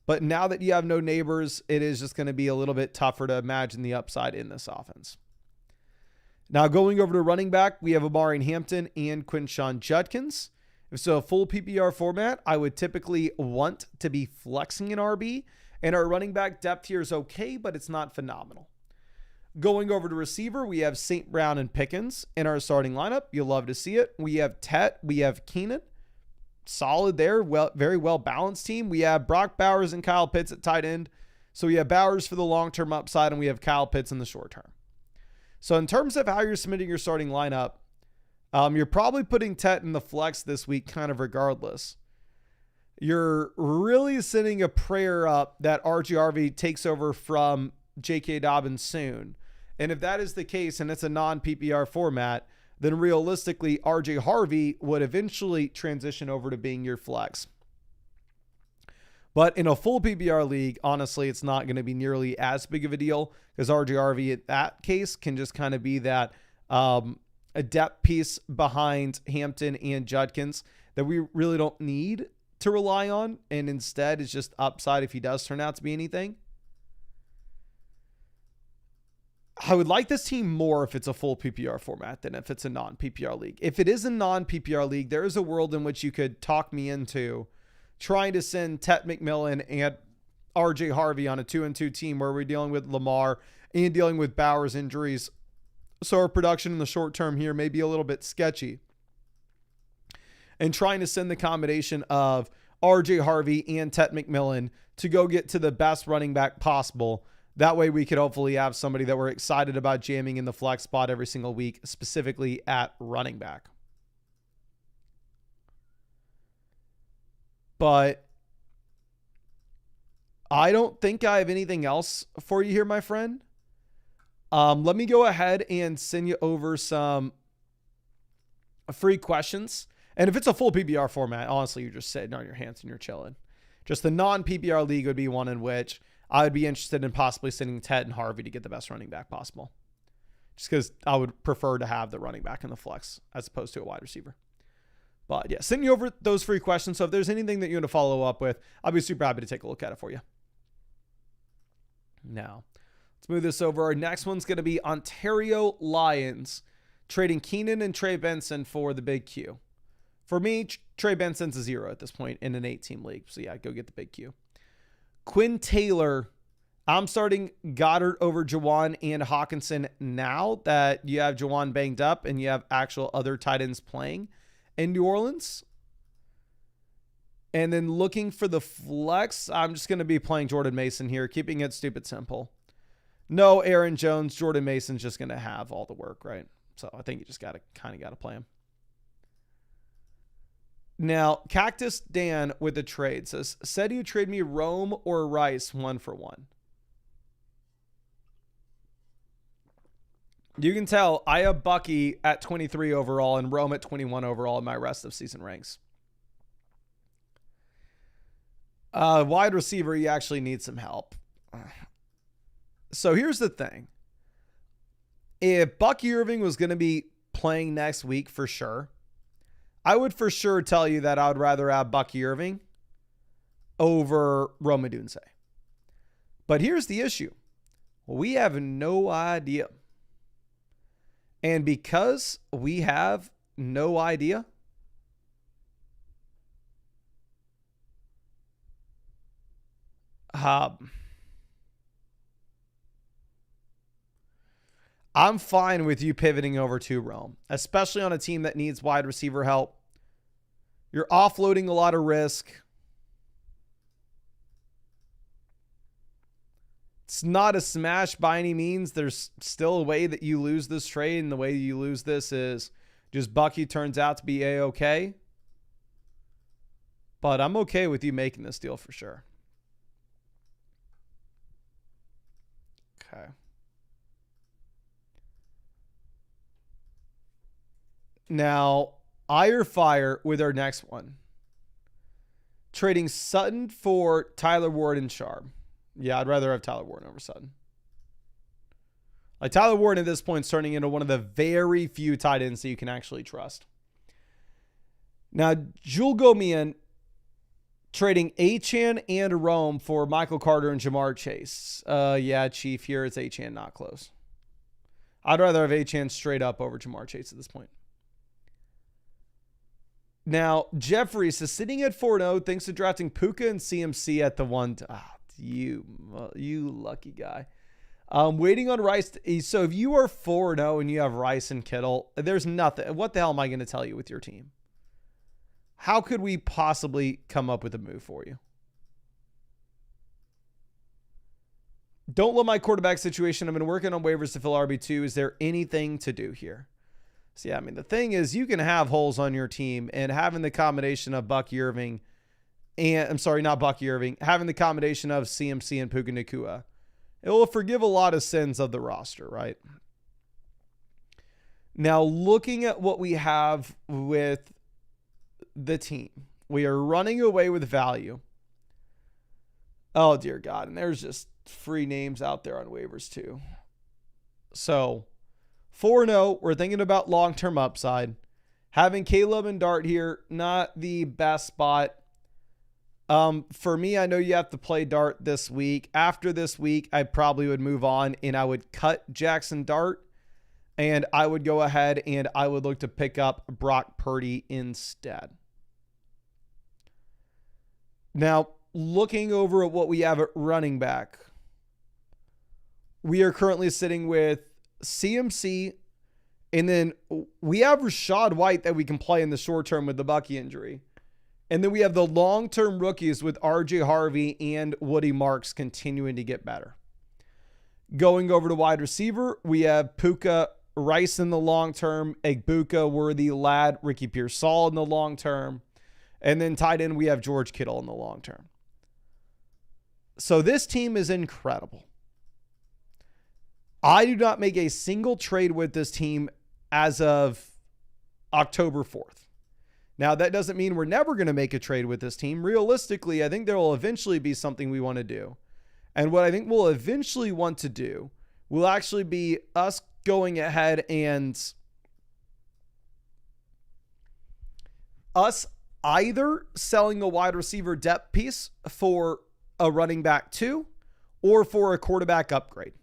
But now that you have no Neighbors, it is just going to be a little bit tougher to imagine the upside in this offense. Now going over to running back, we have Amari Hampton and Quinshon Judkins. If so, a full PPR format, I would typically want to be flexing an RB. And our running back depth here is okay, but it's not phenomenal. Going over to receiver, we have St. Brown and Pickens in our starting lineup. You'll love to see it. We have Tet. We have Keenan. Solid there. Very well balanced team. We have Brock Bowers and Kyle Pitts at tight end. So we have Bowers for the long-term upside, and we have Kyle Pitts in the short term. So in terms of how you're submitting your starting lineup, you're probably putting Tet in the flex this week kind of regardless. You're really sending a prayer up that RJ Harvey takes over from J.K. Dobbins soon. And if that is the case and it's a non-PPR format, then realistically, RJ Harvey would eventually transition over to being your flex. But in a full PPR league, honestly, it's not going to be nearly as big of a deal because RJ Harvey in that case can just kind of be that a depth piece behind Hampton and Judkins that we really don't need to rely on. And instead, it's just upside if he does turn out to be anything. I would like this team more if it's a full PPR format than if it's a non-PPR league. If it is a non-PPR league, there is a world in which you could talk me into trying to send Tet McMillan and RJ Harvey on a 2-2 team where we're dealing with Lamar and dealing with Bowers injuries. So our production in the short term here may be a little bit sketchy. And trying to send the combination of RJ Harvey and Tet McMillan to go get to the best running back possible. That way we could hopefully have somebody that we're excited about jamming in the flex spot every single week, specifically at running back. But I don't think I have anything else for you here, my friend. Let me go ahead and send you over some free questions. And if it's a full PPR format, honestly, you're just sitting on your hands and you're chilling. Just the non-PPR league would be one in which I would be interested in possibly sending Ted and Harvey to get the best running back possible. Just because I would prefer to have the running back in the flex as opposed to a wide receiver. But yeah, send you over those free questions. So if there's anything that you want to follow up with, I'll be super happy to take a look at it for you. Now, let's move this over. Our next one's going to be Ontario Lions trading Keenan and Trey Benson for the big Q. For me, Trey Benson's a 0 at this point in an 8-team league. So yeah, go get the big Q. Quinn Taylor, I'm starting Goddard over Jawan and Hawkinson now that you have Jawan banged up and you have actual other tight ends playing in New Orleans. And then looking for the flex, I'm just going to be playing Jordan Mason here, keeping it stupid simple. No Aaron Jones, Jordan Mason's just going to have all the work, right? So I think you just got to play him. Now, Cactus Dan with a trade said you trade me Rome or Rice 1-for-1. You can tell I have Bucky at 23 overall and Rome at 21 overall in my rest of season ranks. Wide receiver, you actually need some help. So here's the thing. If Bucky Irving was going to be playing next week for sure, I would for sure tell you that I would rather have Bucky Irving over Rome Odunze. But here's the issue. We have no idea. And because we have no idea, I'm fine with you pivoting over to Rome, especially on a team that needs wide receiver help. You're offloading a lot of risk. It's not a smash by any means. There's still a way that you lose this trade, and the way you lose this is just Bucky turns out to be A-okay. But I'm okay with you making this deal for sure. Okay. Now, ire fire with our next one. Trading Sutton for Tyler Ward and Sharp. Yeah, I'd rather have Tyler Ward over Sutton. Like, Tyler Ward at this point is turning into one of the very few tight ends that you can actually trust. Now, Jules Gomian trading Achane and Rome for Michael Carter and Jamar Chase. Yeah, Chief, here it's Achane, not close. I'd rather have Achane straight up over Jamar Chase at this point. Now, Jeffries is sitting at 4-0, thanks to drafting Puka and CMC at the 1. You lucky guy. Waiting on Rice. So if you are 4-0 and you have Rice and Kittle, there's nothing. What the hell am I going to tell you with your team? How could we possibly come up with a move for you? Don't love my quarterback situation. I've been working on waivers to fill RB2. Is there anything to do here? So, yeah, I mean, the thing is, you can have holes on your team, and having the combination of Bucky Irving and, I'm sorry, not Bucky Irving, having the combination of CMC and Puka Nacua, it will forgive a lot of sins of the roster, right? Now, looking at what we have with the team, we are running away with value. Oh, dear God. And there's just free names out there on waivers, too. So, 4-0, we're thinking about long-term upside. Having Caleb and Dart here, not the best spot. For me, I know you have to play Dart this week. After this week, I probably would move on and I would cut Jackson Dart, and I would go ahead and I would look to pick up Brock Purdy instead. Now, looking over at what we have at running back, we are currently sitting with CMC, and then we have Rashad White that we can play in the short term with the Bucky injury. And then we have the long-term rookies with RJ Harvey and Woody Marks continuing to get better. Going over to wide receiver, we have Puka, Rice in the long term, Egbuka, Worthy, Ladd, Ricky Pearsall in the long term. And then tight end, we have George Kittle in the long term. So this team is incredible. I do not make a single trade with this team as of October 4th. Now, that doesn't mean we're never going to make a trade with this team. Realistically, I think there will eventually be something we want to do. And what I think we'll eventually want to do will actually be us going ahead and us either selling a wide receiver depth piece for a running back 2 or for a quarterback upgrade.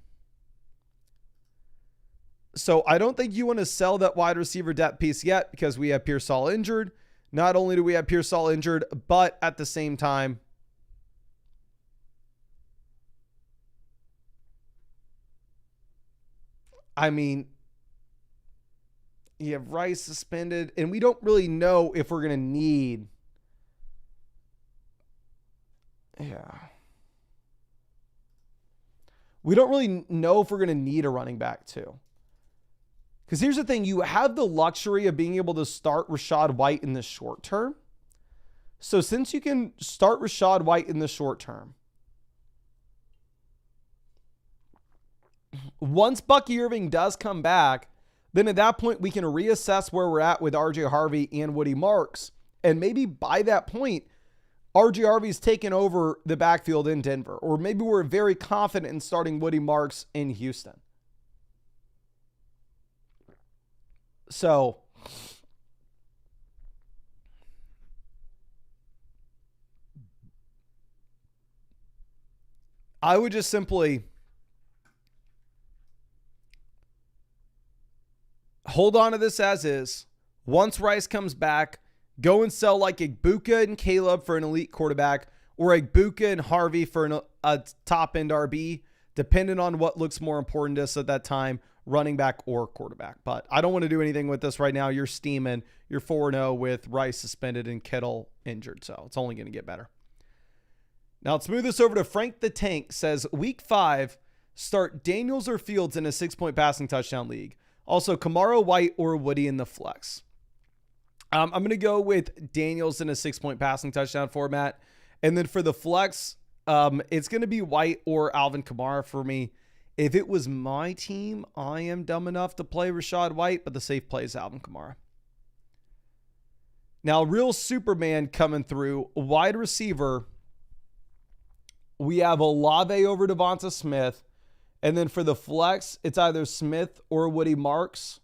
So I don't think you want to sell that wide receiver depth piece yet because we have Pearsall injured. Not only do we have Pearsall injured, but at the same time, I mean, you have Rice suspended, and we don't really know if we're going to need. Yeah. We don't really know if we're going to need a running back too. Because here's the thing, you have the luxury of being able to start Rashad White in the short term. So since you can start Rashad White in the short term, once Bucky Irving does come back, then at that point we can reassess where we're at with RJ Harvey and Woody Marks. And maybe by that point, RJ Harvey's taken over the backfield in Denver. Or maybe we're very confident in starting Woody Marks in Houston. So, I would just simply hold on to this as is. Once Rice comes back, go and sell like Egbuka and Caleb for an elite quarterback, or Egbuka and Harvey for a top-end RB, depending on what looks more important to us at that time, running back or quarterback. But I don't want to do anything with this right now. You're steaming. You're 4-0 with Rice suspended and Kittle injured, so it's only going to get better. Now let's move this over to Frank the Tank. Says week 5, start Daniels or Fields in a 6-point passing touchdown league. Also Kamara, White, or Woody in the flex. I'm going to go with Daniels in a 6-point passing touchdown format. And then for the flex, it's going to be White or Alvin Kamara for me. If it was my team, I am dumb enough to play Rashad White, but the safe play is Alvin Kamara. Now, real Superman coming through. Wide receiver, we have Olave over Devonta Smith. And then for the flex, it's either Smith or Woody Marks.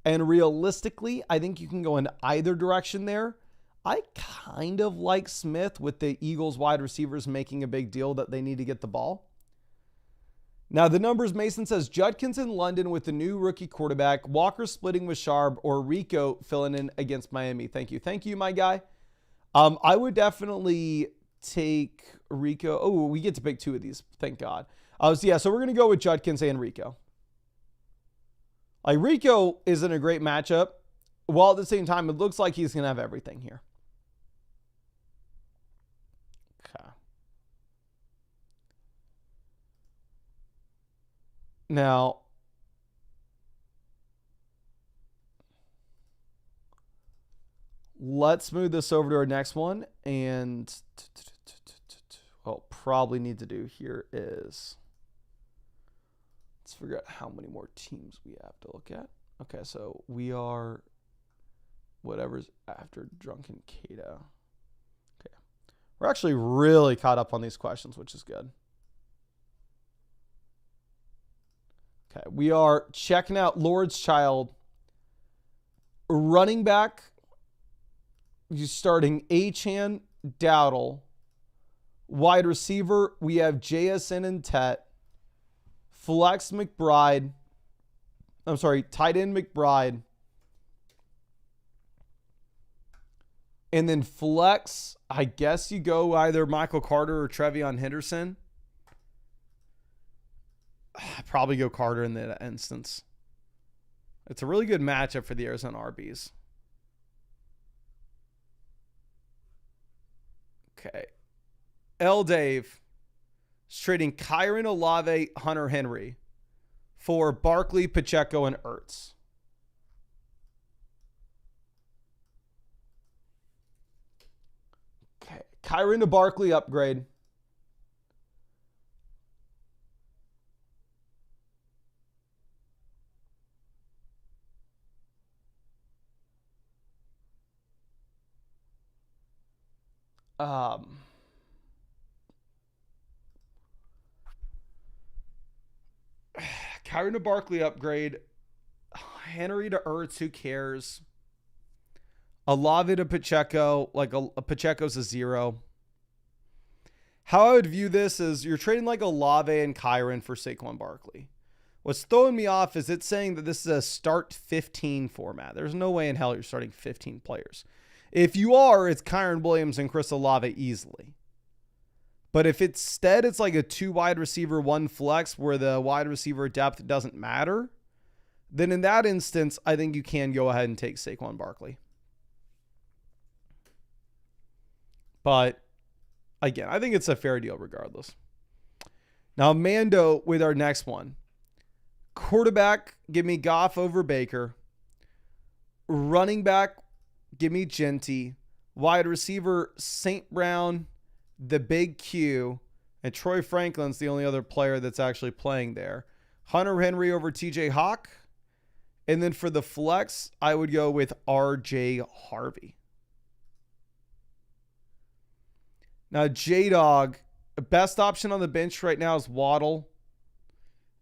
And realistically, I think you can go in either direction there. I kind of like Smith with the Eagles wide receivers making a big deal that they need to get the ball. Now, the numbers, Mason says, Judkins in London with the new rookie quarterback, Walker splitting with Sharp, or Rico filling in against Miami. Thank you. Thank you, my guy. I would definitely take Rico. Oh, we get to pick 2 of these. Thank God. So we're going to go with Judkins and Rico. Like, Rico isn't a great matchup, while at the same time, it looks like he's going to have everything here. Okay. Now, let's move this over to our next one. And what I'll probably need to do here is, let's figure out how many more teams we have to look at. Okay, so we are whatever's after Drunken Cato. Okay. We're actually really caught up on these questions, which is good. Okay, we are checking out Lord's Child. Running back, you're starting Achane, Dowdle. Wide receiver, we have JSN and Tet. Flex McBride. I'm sorry, tight end McBride. And then flex, I guess you go either Michael Carter or Trevion Henderson. I'd probably go Carter in that instance. It's a really good matchup for the Arizona RBs. Okay. L. Dave is trading Kyron, Olave, Hunter Henry for Barkley, Pacheco, and Ertz. Okay. Kyron to Barkley upgrade. Kyron to Barkley upgrade. Henry to Ertz, who cares? Olave to Pacheco, like a Pacheco's a 0. How I would view this is you're trading like Olave and Kyron for Saquon Barkley. What's throwing me off is it's saying that this is a start 15 format. There's no way in hell you're starting 15 players. If you are, it's Kyron Williams and Chris Olave easily. But if instead it's like a 2 wide receiver, 1 flex where the wide receiver depth doesn't matter, then in that instance, I think you can go ahead and take Saquon Barkley. But again, I think it's a fair deal regardless. Now, Mando with our next one. Quarterback, give me Goff over Baker. Running back, give me Genty. Wide receiver, St. Brown, the Big Q, and Troy Franklin's the only other player that's actually playing there. Hunter Henry over TJ Hawk. And then for the flex, I would go with RJ Harvey. Now, J-Dog, best option on the bench right now is Waddle.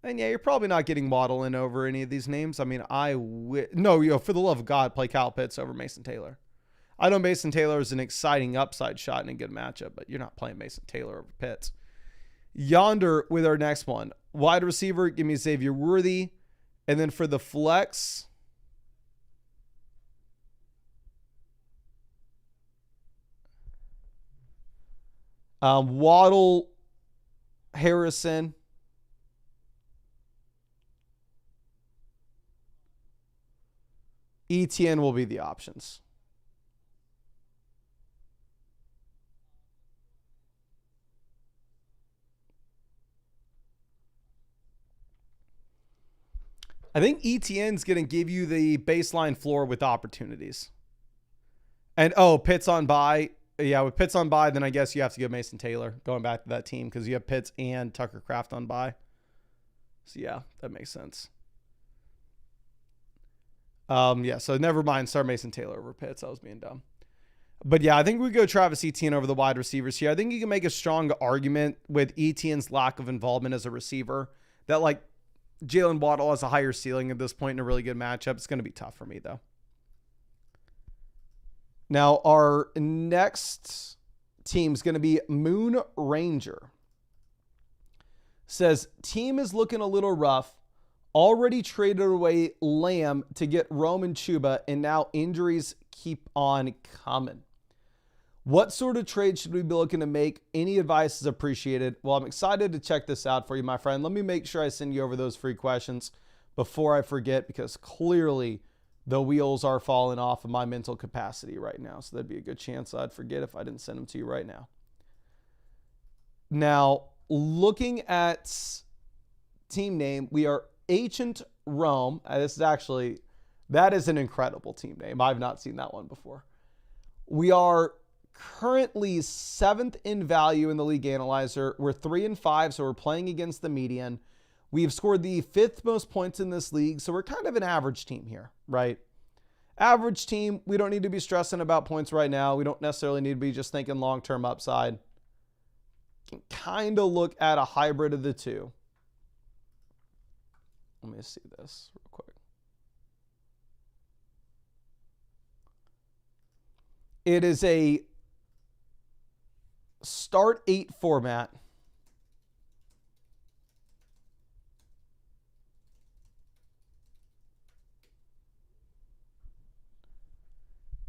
And yeah, you're probably not getting Waddle in over any of these names. I mean, for the love of God, play Kyle Pitts over Mason Taylor. I know Mason Taylor is an exciting upside shot and a good matchup, but you're not playing Mason Taylor over Pitts. Yonder with our next one. Wide receiver, give me Xavier Worthy. And then for the flex, Waddle, Harrison. ETN will be the options. I think ETN's going to give you the baseline floor with opportunities. And, Pitts on bye. Yeah, with Pitts on bye, then I guess you have to go Mason Taylor, going back to that team, because you have Pitts and Tucker Kraft on bye. So, yeah, that makes sense. So never mind. Start Mason Taylor over Pitts. I was being dumb. But, yeah, I think we go Travis Etienne over the wide receivers here. I think you can make a strong argument with Etienne's lack of involvement as a receiver that, like, Jalen Waddle has a higher ceiling at this point in a really good matchup. It's going to be tough for me, though. Now, our next team is going to be Moon Ranger. Says, team is looking a little rough. Already traded away Lamb to get Roman Chuba, and now injuries keep on coming. What sort of trade should we be looking to make? Any advice is appreciated. Well, I'm excited to check this out for you, my friend. Let me make sure I send you over those free questions before I forget, because clearly the wheels are falling off of my mental capacity right now. So that'd be a good chance I'd forget if I didn't send them to you right now. Now, looking at team name, we are Ancient Rome. That is an incredible team name. I've not seen that one before. We are currently 7th in value in the league analyzer. We're 3-5, so we're playing against the median. We've scored the 5th most points in this league, so we're kind of an average team here, right? Average team. We don't need to be stressing about points right now. We don't necessarily need to be just thinking long-term upside. Can kind of look at a hybrid of the two. Let me see this real quick. It is a start 8 format.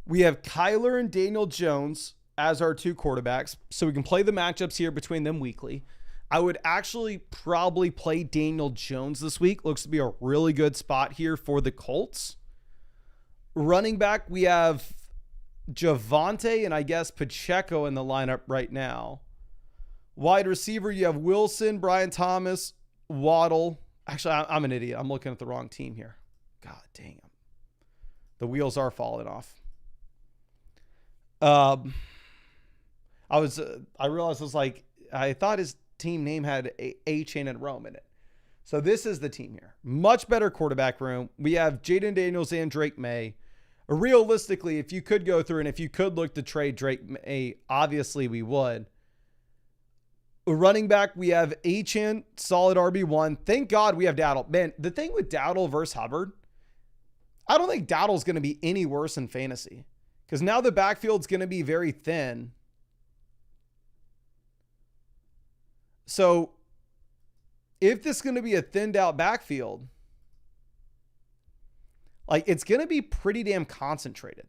We have Kyler and Daniel Jones as our 2 quarterbacks, so we can play the matchups here between them weekly. I would actually probably play Daniel Jones this week. Looks to be a really good spot here for the Colts. Running back, we have Javonte and I guess Pacheco in the lineup right now. Wide receiver, you have Wilson, Brian Thomas, Waddle. Actually, I'm an idiot. I'm looking at the wrong team here. God damn. The wheels are falling off. I realized I thought his team name had A-Chain and Rome in it. So this is the team here. Much better quarterback room. We have Jaden Daniels and Drake May. Realistically, if you could go through and if you could look to trade Drake May, obviously we would. Running back, we have A-Chan, solid RB1. Thank God we have Dowdle. Man, the thing with Dowdle versus Hubbard, I don't think Dowdle's going to be any worse in fantasy. Because now the backfield's going to be very thin. So if this is going to be a thinned out backfield, like it's going to be pretty damn concentrated.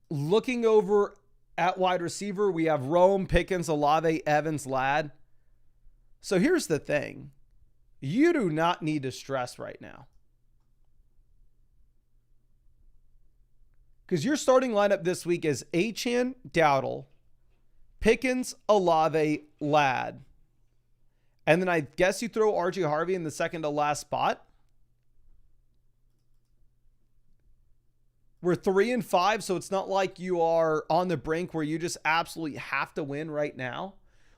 Looking over at wide receiver, we have Rome, Pickens, Olave, Evans, Ladd. So here's the thing. You do not need to stress right now. Because your starting lineup this week is Achane, Dowdle, Pickens, Olave, Ladd. And then I guess you throw RJ Harvey in the second to last spot. We're 3-5, so it's not like you are on the brink where you just absolutely have to win right now.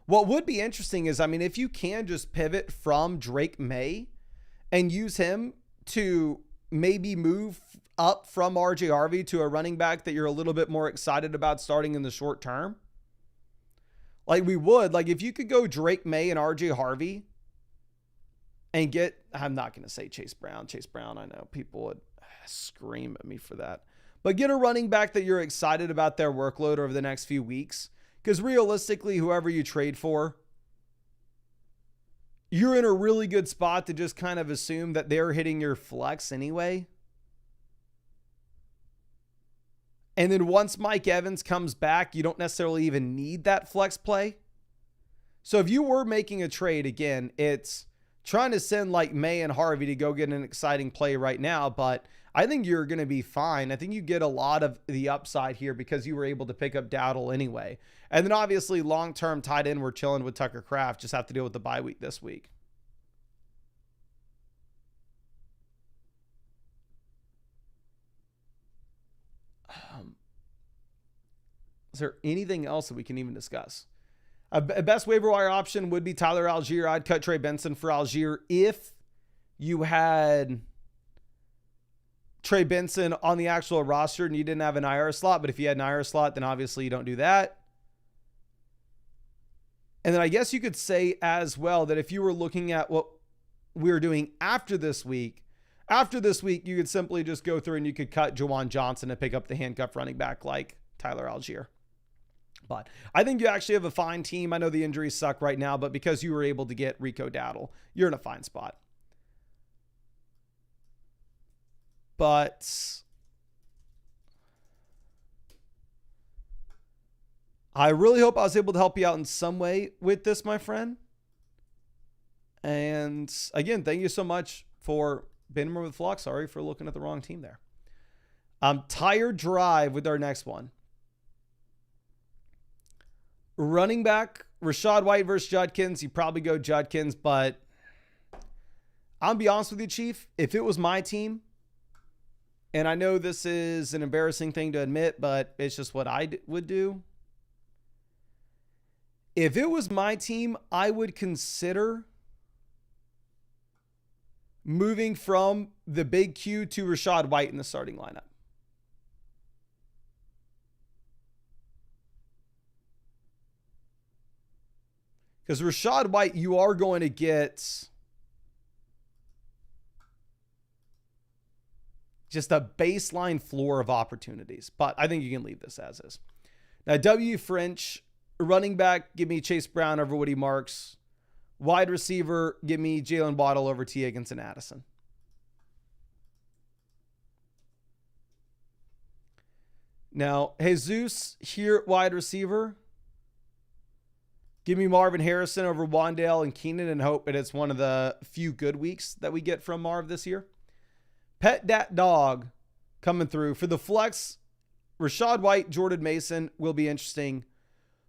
What would be interesting is, if you can just pivot from Drake May and use him to maybe move up from RJ Harvey to a running back that you're a little bit more excited about starting in the short term. Like we would, if you could go Drake May and RJ Harvey and get, I'm not going to say Chase Brown. I know people would scream at me for that. But get a running back that you're excited about their workload over the next few weeks. Because realistically, whoever you trade for, you're in a really good spot to just kind of assume that they're hitting your flex anyway. And then once Mike Evans comes back, you don't necessarily even need that flex play. So if you were making a trade, again, it's trying to send like May and Harvey to go get an exciting play right now, but I think you're going to be fine. I think you get a lot of the upside here because you were able to pick up Dowdle anyway. And then obviously long-term tight end, we're chilling with Tucker Kraft. Just have to deal with the bye week this week. Is there anything else that we can even discuss? A best waiver wire option would be Tyler Algier. I'd cut Trey Benson for Algier if you had Trey Benson on the actual roster and you didn't have an IR slot. But if you had an IR slot, then obviously you don't do that. And then I guess you could say as well that if you were looking at what we were doing after this week, you could simply just go through and you could cut Juwan Johnson and pick up the handcuff running back like Tyler Algier. But I think you actually have a fine team. I know the injuries suck right now, but because you were able to get Rico Dowdle, you're in a fine spot. But I really hope I was able to help you out in some way with this, my friend. And again, thank you so much for being with Flock. Sorry for looking at the wrong team there. Tire drive with our next one. Running back, Rachaad White versus Judkins. You probably go Judkins, but I'll be honest with you, Chief. If it was my team, and I know this is an embarrassing thing to admit, but it's just what I would do. If it was my team, I would consider moving from the big Q to Rachaad White in the starting lineup. Because Rachaad White, you are going to get just a baseline floor of opportunities. But I think you can leave this as is. Now, W. French, running back, give me Chase Brown over Woody Marks. Wide receiver, give me Jalen Waddle over T. Higgins and Addison. Now, Jesus here, wide receiver. Give me Marvin Harrison over Wandale and Keenan and hope that it's one of the few good weeks that we get from Marv this year. Pet Dat Dog coming through. For the flex, Rachaad White, Jordan Mason will be interesting.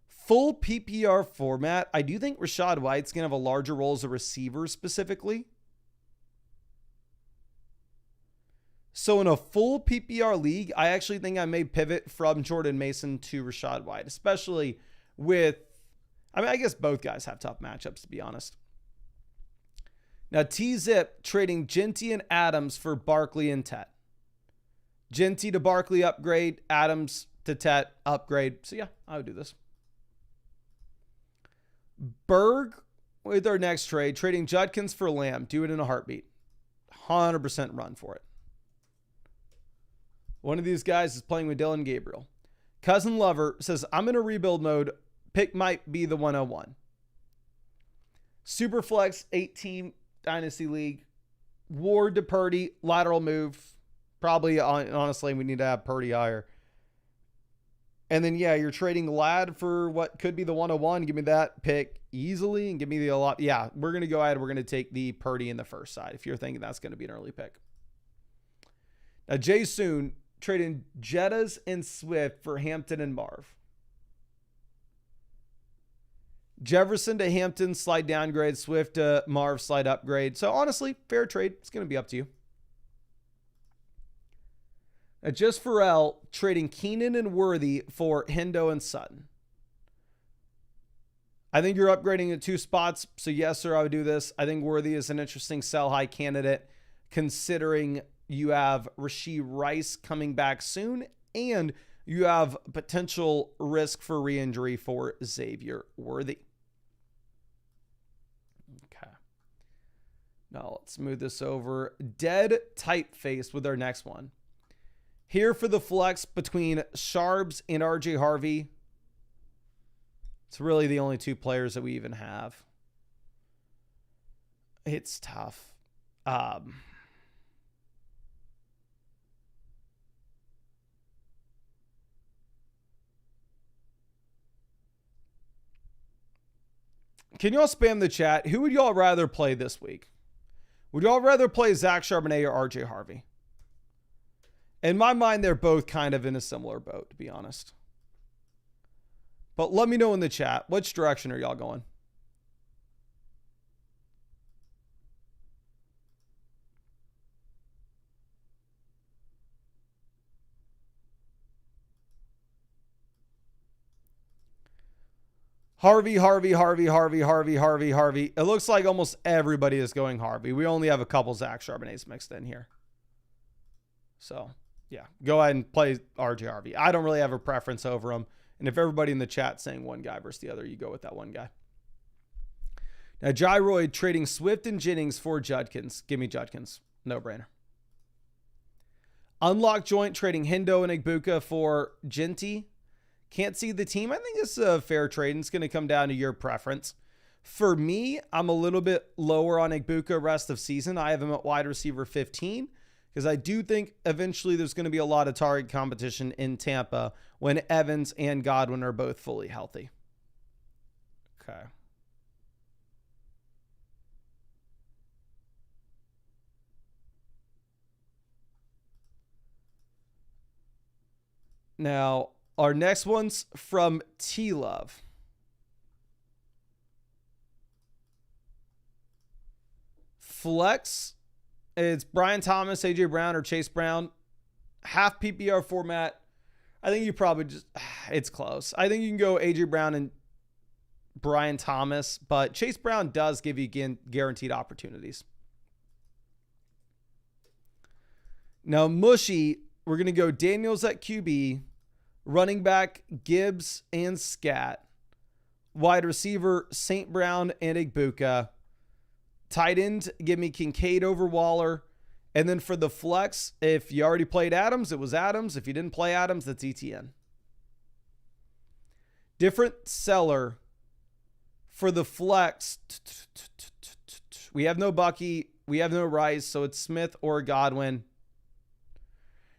Full PPR format, I do think Rachaad White's going to have a larger role as a receiver specifically. So in a full PPR league, I actually think I may pivot from Jordan Mason to Rachaad White, especially with, I guess both guys have tough matchups, to be honest. Now, T-Zip trading Genty and Adams for Barkley and Tet. Genty to Barkley upgrade, Adams to Tet upgrade. So yeah, I would do this. Berg with our next trade, trading Judkins for Lamb. Do it in a heartbeat. 100% run for it. One of these guys is playing with Dylan Gabriel. Cousin Lover says, I'm in a rebuild mode. Pick might be the 101. Superflex 8-team Dynasty League. Ward to Purdy, lateral move. Probably, honestly, we need to have Purdy higher. And then, yeah, you're trading Ladd for what could be the 101. Give me that pick easily and give me the a lot. Yeah, we're going to go ahead. We're going to take the Purdy in the first side if you're thinking that's going to be an early pick. Now, Jay Soon trading Jettas and Swift for Hampton and Marv. Jefferson to Hampton, slide downgrade. Swift to Marv, slide upgrade. So honestly, fair trade. It's going to be up to you. Just for L, trading Keenan and Worthy for Hendo and Sutton. I think you're upgrading at 2 spots. So yes, sir, I would do this. I think Worthy is an interesting sell high candidate, considering you have Rashee Rice coming back soon and you have potential risk for re-injury for Xavier Worthy. Okay. Now let's move this over. Dead typeface with our next one. Here for the flex between Sharbs and RJ Harvey. It's really the only 2 players that we even have. It's tough. Can y'all spam the chat? Who would y'all rather play this week? Would y'all rather play Zach Charbonnet or RJ Harvey? In my mind, they're both kind of in a similar boat, to be honest. But let me know in the chat. Which direction are y'all going? Harvey. It looks like almost everybody is going Harvey. We only have a couple Zach Charbonnets mixed in here. So, yeah, go ahead and play RJ Harvey. I don't really have a preference over him. And if everybody in the chat saying one guy versus the other, you go with that one guy. Now, Gyroid trading Swift and Jennings for Judkins. Give me Judkins. No brainer. Unlock Joint trading Hendo and Igbuka for Genty. Can't see the team. I think it's a fair trade. And it's going to come down to your preference. For me, I'm a little bit lower on Igbuka rest of season. I have him at wide receiver 15 because I do think eventually there's going to be a lot of target competition in Tampa when Evans and Godwin are both fully healthy. Okay. Now, our next one's from T-Love. Flex. It's Brian Thomas, AJ Brown, or Chase Brown. Half PPR format. I think you probably just, it's close. I think you can go AJ Brown and Brian Thomas, but Chase Brown does give you guaranteed opportunities. Now, Mushy, we're going to go Daniels at QB, running back Gibbs and Scat, wide receiver St. Brown and Igbuka, tight end, give me Kincaid over Waller. And then for the flex, if you already played Adams, it was Adams. If you didn't play Adams, that's ETN. Different seller for the flex. We have no Bucky. We have no Rice. So it's Smith or Godwin.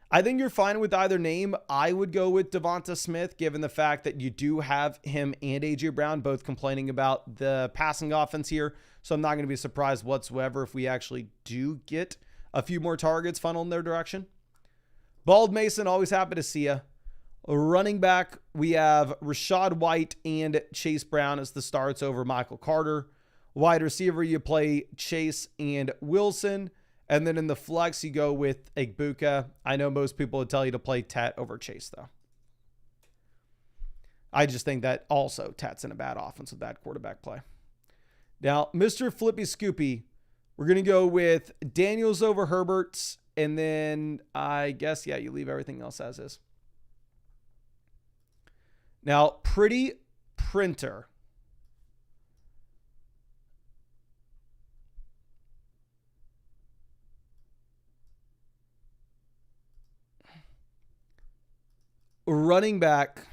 I think you're fine with either name. I would go with Devonta Smith, given the fact that you do have him and AJ Brown both complaining about the passing offense here. So I'm not going to be surprised whatsoever if we actually do get a few more targets funneled in their direction. Bald Mason, always happy to see you. Running back, we have Rashad White and Chase Brown as the starts over Michael Carter. Wide receiver, you play Chase and Wilson. And then in the flex, you go with Igbuka. I know most people would tell you to play Tet over Chase, though. I just think that also Tet's in a bad offense with that quarterback play. Now, Mr. Flippy Scoopy, we're going to go with Daniels over Herberts. And then I guess, yeah, you leave everything else as is. Now, Pretty Printer. Running back.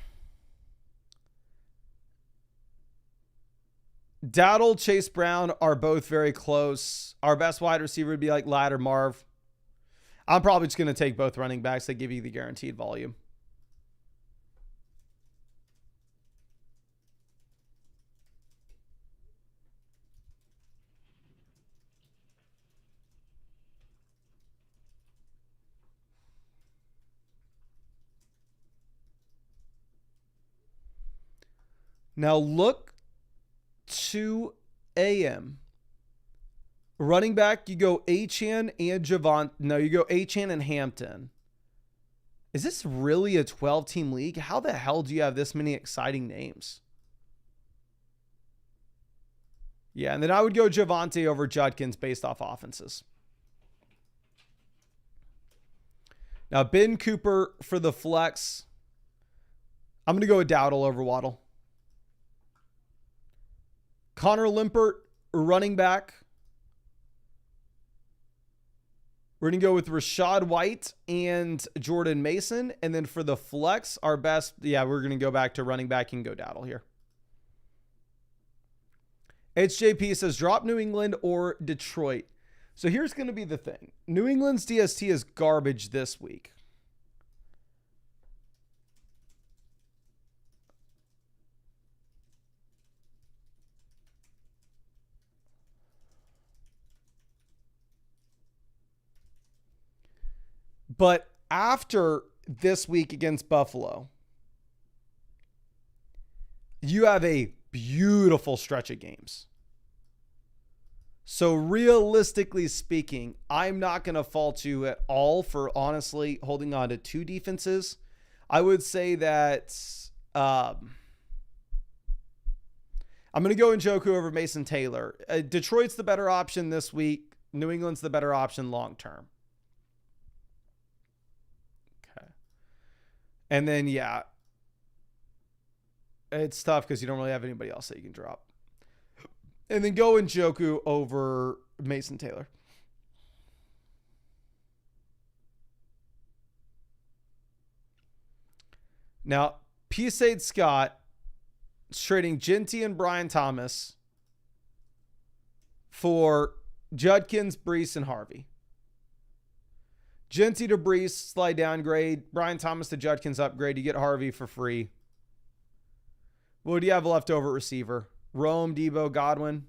Dowdle, Chase Brown are both very close. Our best wide receiver would be like Ladd or Marv. I'm probably just going to take both running backs that give you the guaranteed volume. Now look to AM. Running back, you go Achane and Javon. No, you go Achane and Hampton. Is this really a 12-team league? How the hell do you have this many exciting names? Yeah, and then I would go Javonte over Judkins based off offenses. Now, Ben Cooper for the flex. I'm going to go with Dowdle over Waddle. Connor Limpert, running back. We're going to go with Rashad White and Jordan Mason. And then for the flex, our best, yeah, we're going to go back to running back and go Dowdle here. HJP says, drop New England or Detroit. So here's going to be the thing. New England's DST is garbage this week. But after this week against Buffalo, you have a beautiful stretch of games. So realistically speaking, I'm not going to fault you at all for honestly holding on to two defenses. I would say that I'm going to go Njoku over Mason Taylor. Detroit's the better option this week. New England's the better option long term. Okay. And then, yeah, it's tough because you don't really have anybody else that you can drop. And then go Njoku over Mason Taylor. Now, P-Sade Scott is trading Genty and Brian Thomas for Judkins, Brees, and Harvey. Genty to Brees, slight downgrade. Brian Thomas to Judkins, upgrade. You get Harvey for free. What do you have left over at receiver? Rome, Debo, Godwin.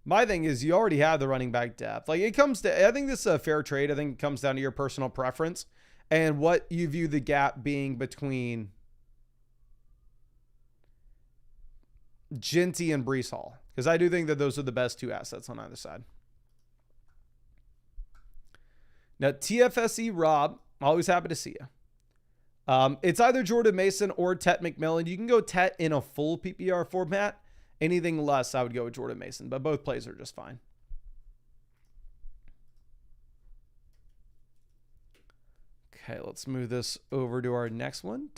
My thing is you already have the running back depth. Like it comes to, I think this is a fair trade. I think it comes down to your personal preference and what you view the gap being between Genty and Brees Hall. Because I do think that those are the best two assets on either side. Now, TFSE Rob, always happy to see you. It's either Jordan Mason or Tet McMillan. You can go Tet in a full PPR format. Anything less, I would go with Jordan Mason, but both plays are just fine. Okay, let's move this over to our next one.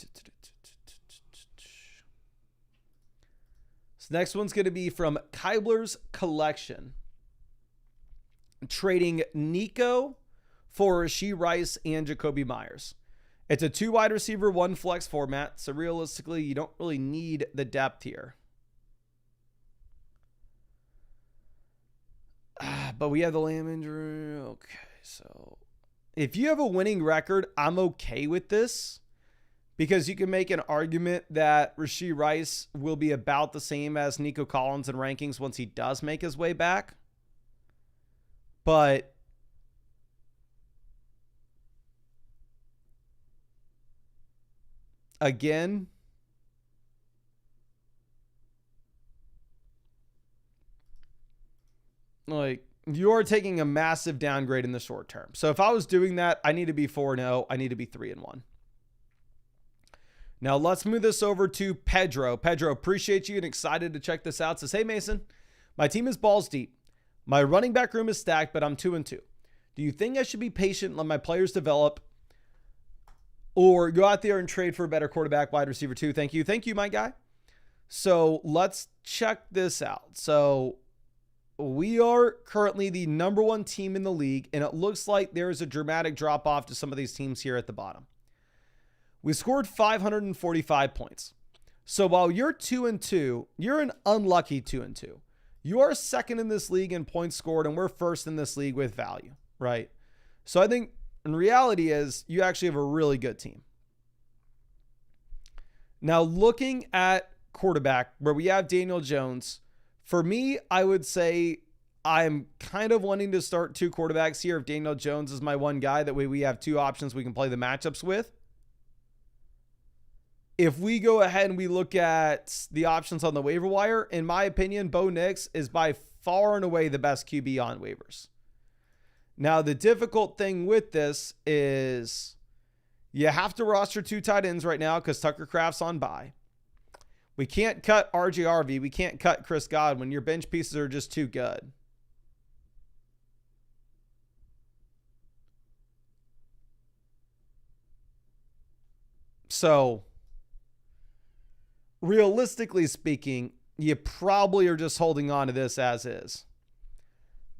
This next one's going to be from Kybler's Collection. Trading Nico for Rashee Rice and Jacoby Myers. It's a 2 wide receiver, 1 flex format. So realistically, you don't really need the depth here. But we have the Lamb injury. Okay, so if you have a winning record, I'm okay with this. Because you can make an argument that Rashee Rice will be about the same as Nico Collins in rankings once he does make his way back. But again, like you are taking a massive downgrade in the short term. So if I was doing that, I need to be 4-0. I need to be 3-1. Now let's move this over to Pedro. Pedro, appreciate you and excited to check this out. Says, hey Mason, my team is balls deep. My running back room is stacked, but I'm 2-2. Do you think I should be patient and let my players develop or go out there and trade for a better quarterback, wide receiver 2? Thank you. Thank you, my guy. So let's check this out. So we are currently the number 1 team in the league, and it looks like there is a dramatic drop off to some of these teams here at the bottom. We scored 545 points. So while you're 2-2, you're an unlucky 2-2. You are second in this league in points scored, and we're first in this league with value, right? So I think in reality is you actually have a really good team. Now looking at quarterback where we have Daniel Jones, for me, I would say I'm kind of wanting to start 2 quarterbacks here. If Daniel Jones is my one guy, that way we have 2 options we can play the matchups with. If we go ahead and we look at the options on the waiver wire, in my opinion, Bo Nix is by far and away the best QB on waivers. Now, the difficult thing with this is you have to roster 2 tight ends right now because Tucker Kraft's on bye. We can't cut RJRV. We can't cut Chris Godwin. Your bench pieces are just too good. So realistically speaking, you probably are just holding on to this as is.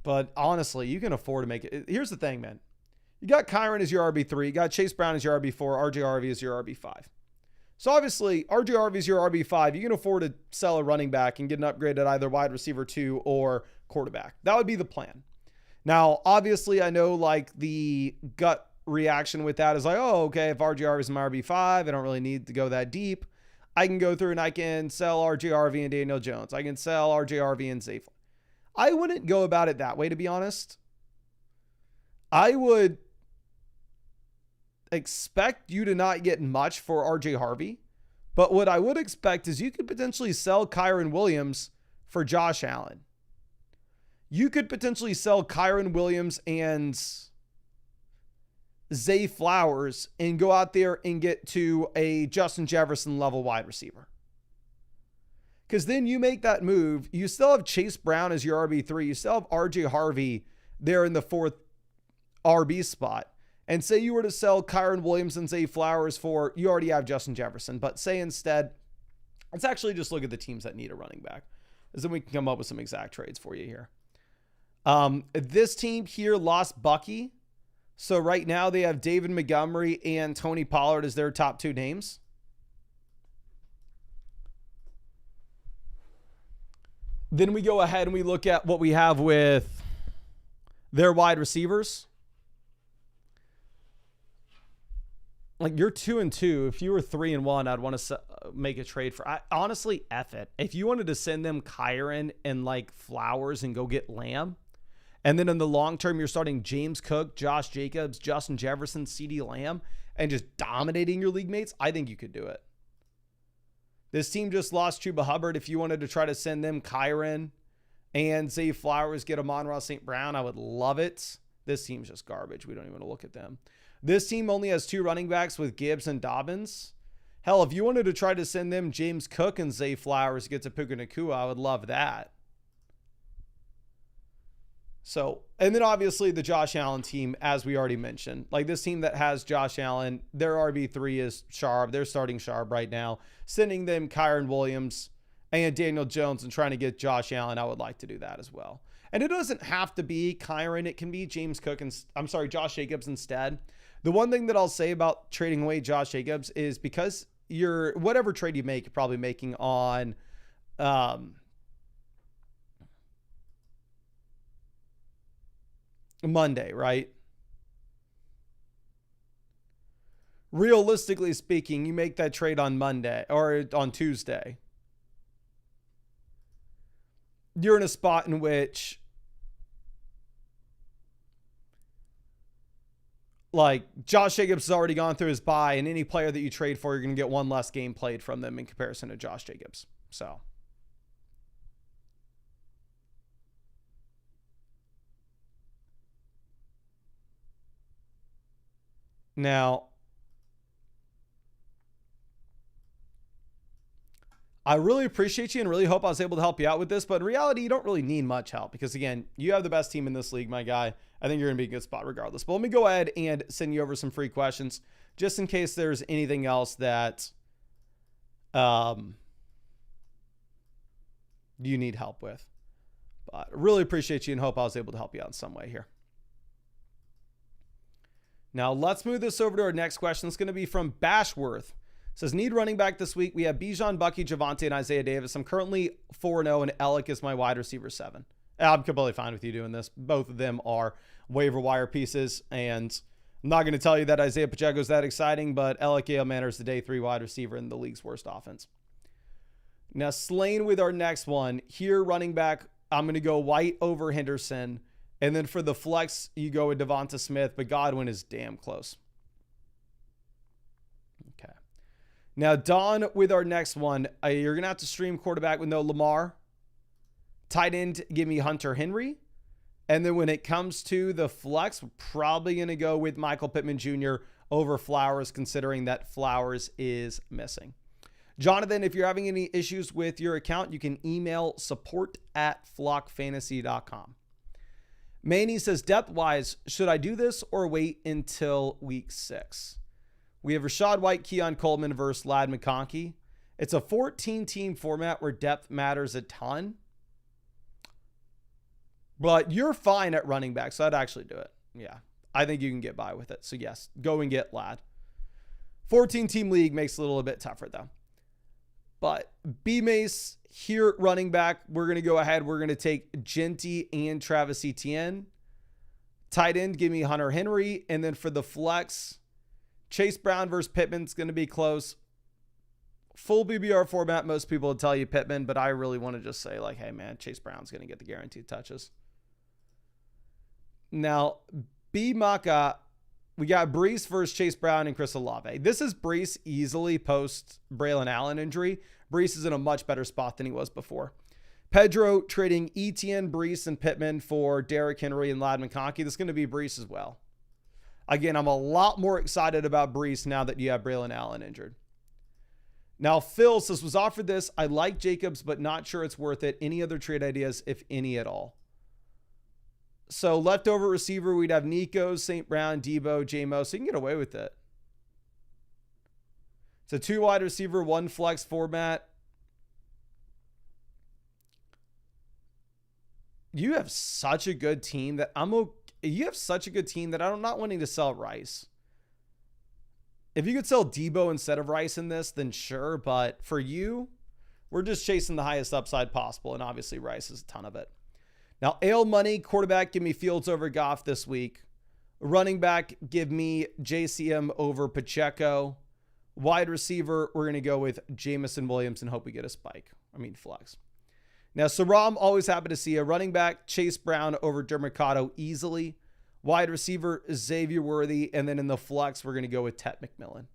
But honestly, you can afford to make it. Here's the thing, man. You got Kyron as your RB3. You got Chase Brown as your RB4. RJRV is your RB5. So obviously, RJRV is your RB5. You can afford to sell a running back and get an upgrade at either wide receiver 2 or quarterback. That would be the plan. Now, obviously, I know like the gut reaction with that is like, oh, okay, if RJRV is my RB5, I don't really need to go that deep. I can go through and I can sell RJRV and Daniel Jones. I can sell RJRV and Zayflon. I wouldn't go about it that way, to be honest. I would expect you to not get much for RJ Harvey, but what I would expect is you could potentially sell Kyron Williams for Josh Allen. You could potentially sell Kyron Williams and Zay Flowers and go out there and get to a Justin Jefferson level wide receiver. Because then you make that move. You still have Chase Brown as your RB3. You still have RJ Harvey there in the 4th RB spot. And say you were to sell Kyron Williams and Zay Flowers for, you already have Justin Jefferson, but say instead, let's actually just look at the teams that need a running back, because then we can come up with some exact trades for you here. This team here lost Bucky. So right now they have David Montgomery and Tony Pollard as their top 2 names. Then we go ahead and we look at what we have with their wide receivers. Like, you're 2-2. If you were 3-1, I'd want to make a trade for. Honestly, F it. If you wanted to send them Kyron and like Flowers and go get Lamb, and then in the long term, you're starting James Cook, Josh Jacobs, Justin Jefferson, CeeDee Lamb, and just dominating your league mates, I think you could do it. This team just lost Chuba Hubbard. If you wanted to try to send them Kyron and Zay Flowers, get Amon-Ra St. Brown, I would love it. This team's just garbage. We don't even want to look at them. This team only has 2 running backs with Gibbs and Dobbins. Hell, if you wanted to try to send them James Cook and Zay Flowers, get to Puka Nacua, I would love that. So, and then obviously the Josh Allen team, as we already mentioned, like this team that has Josh Allen, their RB3 is Sharp. They're starting Sharp right now. Sending them Kyron Williams and Daniel Jones and trying to get Josh Allen, I would like to do that as well. And it doesn't have to be Kyron. It can be James Cook and Josh Jacobs instead. The one thing that I'll say about trading away Josh Jacobs is because whatever trade you make, you're probably making on Monday, right? Realistically speaking, you make that trade on Monday or on Tuesday. You're in a spot in which, like, Josh Jacobs has already gone through his bye, and any player that you trade for, you're going to get one less game played from them in comparison to Josh Jacobs. So, now, I really appreciate you and really hope I was able to help you out with this, but in reality, you don't really need much help because, again, you have the best team in this league, my guy. I think you're going to be in a good spot regardless. But let me go ahead and send you over some free questions just in case there's anything else that you need help with. But I really appreciate you and hope I was able to help you out in some way here. Now, let's move this over to our next question. It's going to be from Bashworth. It says, need running back this week. We have Bijan, Bucky, Javonte, and Isaiah Davis. I'm currently 4-0, and Alec is my wide receiver 7. I'm completely fine with you doing this. Both of them are waiver wire pieces, and I'm not going to tell you that Isaiah Pacheco is that exciting, but Alec Gale-Manor is the day 3 wide receiver in the league's worst offense. Now, Slane with our next one. Here, running back, I'm going to go White over Henderson. And then for the flex, you go with Devonta Smith, but Godwin is damn close. Okay. Now, Don with our next one. You're going to have to stream quarterback with no Lamar. Tight end, give me Hunter Henry. And then when it comes to the flex, we're probably going to go with Michael Pittman Jr. over Flowers, considering that Flowers is missing. Jonathan, if you're having any issues with your account, you can email support@flockfantasy.com. Manny says, depth-wise, should I do this or wait until week 6? We have Rachaad White, Keon Coleman versus Ladd McConkey. It's a 14-team format where depth matters a ton. But you're fine at running back, so I'd actually do it. Yeah, I think you can get by with it. So, yes, go and get Ladd. 14-team league makes it a little bit tougher, though. But B-Mace here, running back, we're going to go ahead. We're going to take Genty and Travis Etienne. Tight end, give me Hunter Henry. And then for the flex, Chase Brown versus Pittman's going to be close. Full BBR format, most people will tell you Pittman, but I really want to just say, like, hey, man, Chase Brown's going to get the guaranteed touches. Now, B-Maka, we got Brees versus Chase Brown and Chris Olave. This is Brees easily post Braylon Allen injury. Brees is in a much better spot than he was before. Pedro trading Etienne, Brees, and Pittman for Derrick Henry and Ladd McConkey. This is going to be Brees as well. Again, I'm a lot more excited about Brees now that you have Braylon Allen injured. Now, Phil says, was offered this. I like Jacobs, but not sure it's worth it. Any other trade ideas, if any at all? So leftover receiver, we'd have Nico, St. Brown, Debo, J-Mo. So you can get away with it. It's a 2 wide receiver, 1 flex format. You have such a good team that you have such a good team that I'm not wanting to sell Rice. If you could sell Debo instead of Rice in this, then sure. But for you, we're just chasing the highest upside possible. And obviously Rice is a ton of it. Now, Ale Money, quarterback, give me Fields over Goff this week. Running back, give me JCM over Pacheco. Wide receiver, we're going to go with Jamison Williams and hope we get a spike. Flex. Now, Saram, always happy to see a running back, Chase Brown over Dermicado easily. Wide receiver, Xavier Worthy. And then in the flex, we're going to go with Tet McMillan.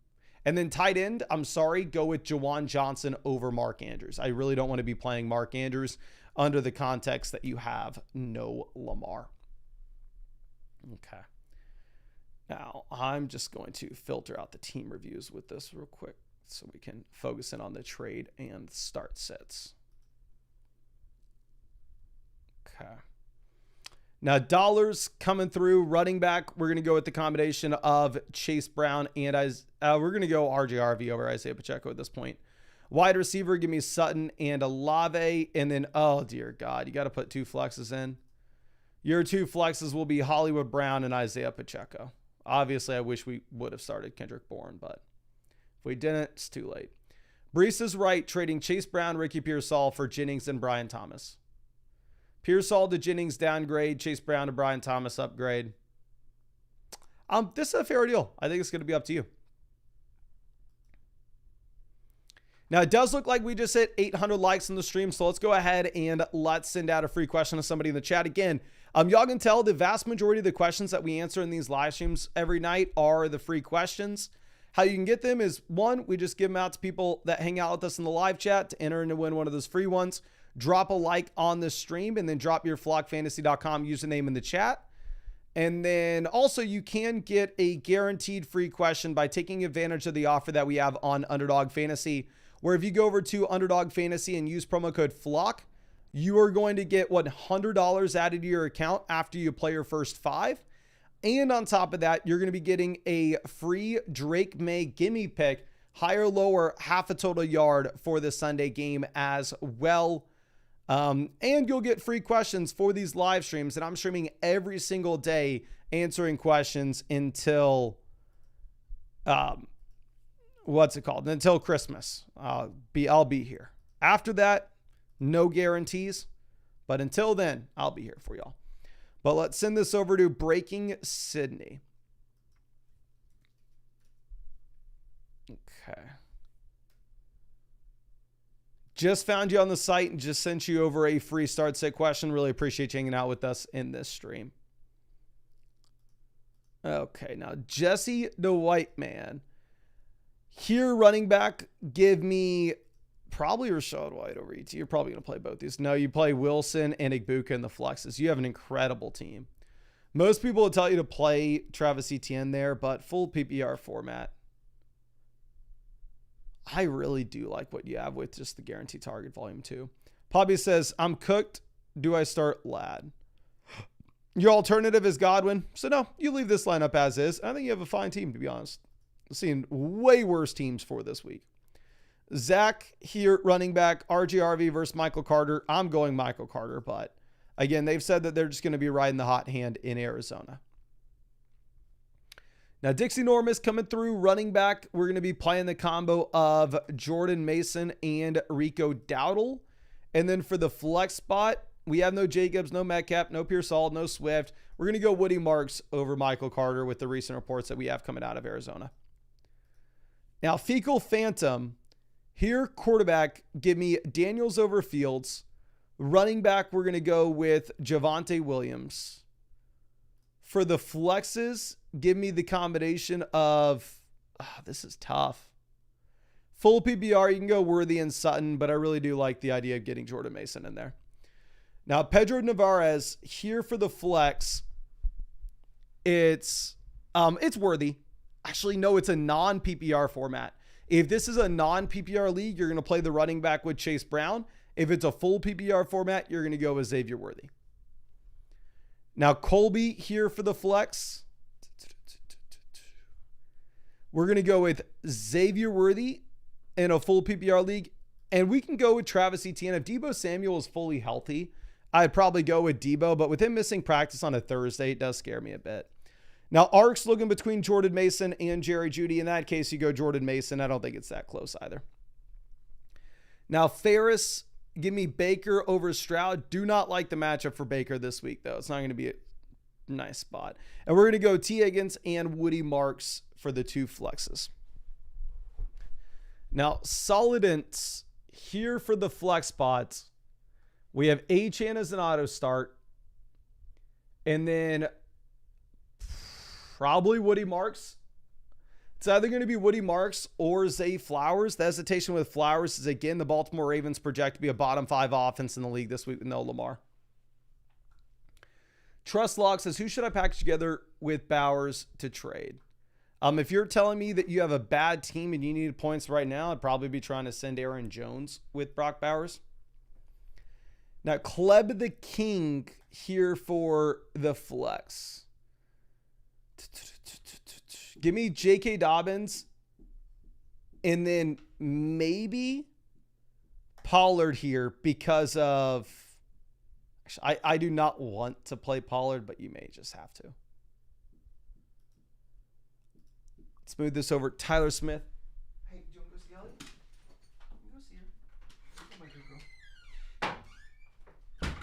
And then tight end, go with Jawan Johnson over Mark Andrews. I really don't want to be playing Mark Andrews under the context that you have no Lamar. Okay. Now, I'm just going to filter out the team reviews with this real quick so we can focus in on the trade and start sets. Okay. Now, dollars coming through. Running back, we're going to go with the combination of Chase Brown and we're going to go RJRV over Isaiah Pacheco at this point. Wide receiver, give me Sutton and Olave. And then, oh, dear God, you got to put 2 flexes in. Your 2 flexes will be Hollywood Brown and Isaiah Pacheco. Obviously, I wish we would have started Kendrick Bourne, but if we didn't, it's too late. Brees is right, trading Chase Brown, Ricky Pearsall for Jennings and Brian Thomas. Pearsall to Jennings downgrade, Chase Brown to Brian Thomas upgrade. This is a fair deal. I think it's going to be up to you. Now, it does look like we just hit 800 likes on the stream, so let's go ahead and let's send out a free question to somebody in the chat. Again, y'all can tell the vast majority of the questions that we answer in these live streams every night are the free questions. How you can get them is, 1, we just give them out to people that hang out with us in the live chat to enter and to win one of those free ones. Drop a like on the stream and then drop your flockfantasy.com username in the chat. And then also you can get a guaranteed free question by taking advantage of the offer that we have on Underdog Fantasy, where if you go over to Underdog Fantasy and use promo code FLOCK, you are going to get $100 added to your account after you play your first 5. And on top of that, you're going to be getting a free Drake May gimme pick, higher, lower, half a total yard for the Sunday game as well. And you'll get free questions for these live streams. And I'm streaming every single day answering questions until, until Christmas. I'll be here. After that, no guarantees. But until then, I'll be here for y'all. But let's send this over to Breaking Sydney. Okay. Just found you on the site and just sent you over a free start set question. Really appreciate you hanging out with us in this stream. Okay, now Jesse the White Man. Here, running back, give me probably Rashad White over ET. You're probably going to play both these. No, you play Wilson and Igbuka in the flexes. You have an incredible team. Most people will tell you to play Travis Etienne there, but full PPR format. I really do like what you have with just the guaranteed target volume 2. Poppy says, I'm cooked. Do I start Ladd? Your alternative is Godwin. So no, you leave this lineup as is. I think you have a fine team, to be honest. I've seen way worse teams for this week. Zach here, running back, RGRV versus Michael Carter. I'm going Michael Carter, but again, they've said that they're just going to be riding the hot hand in Arizona. Now, Dixie Normus coming through, running back. We're going to be playing the combo of Jordan Mason and Rico Dowdle. And then for the flex spot, we have no Jacobs, no Metcalf, no Pearsall, no Swift. We're going to go Woody Marks over Michael Carter with the recent reports that we have coming out of Arizona. Now, Fecal Phantom. Here, quarterback, give me Daniels over Fields. Running back, we're going to go with Javonte Williams. For the flexes, give me the combination of, this is tough. Full PPR, you can go Worthy and Sutton, but I really do like the idea of getting Jordan Mason in there. Now, Pedro Nevares here for the flex. It's Worthy. Actually, no, it's a non-PPR format. If this is a non-PPR league, you're going to play the running back with Chase Brown. If it's a full PPR format, you're going to go with Xavier Worthy. Now, Colby here for the flex. We're going to go with Xavier Worthy in a full PPR league. And we can go with Travis Etienne. If Deebo Samuel is fully healthy, I'd probably go with Deebo. But with him missing practice on a Thursday, it does scare me a bit. Now, Ark's looking between Jordan Mason and Jerry Jeudy. In that case, you go Jordan Mason. I don't think it's that close either. Now, Ferris, give me Baker over Stroud. Do not like the matchup for Baker this week, though. It's not going to be a nice spot. And we're going to go T. Higgins and Woody Marks for the 2 flexes. Now, Solidants here for the flex spots. We have Achane as an auto start. And then probably Woody Marks. It's either going to be Woody Marks or Zay Flowers. The hesitation with Flowers is, again, the Baltimore Ravens project to be a bottom 5 offense in the league this week with no Lamar. Trust Lock says, who should I package together with Bowers to trade? If you're telling me that you have a bad team and you need points right now, I'd probably be trying to send Aaron Jones with Brock Bowers. Now, Kleb the King here for the flex. Give me J.K. Dobbins and then maybe Pollard here because of... I do not want to play Pollard, but you may just have to. Let's move this over. Tyler Smith. Hey, do you want to go see Ellie? Go see her.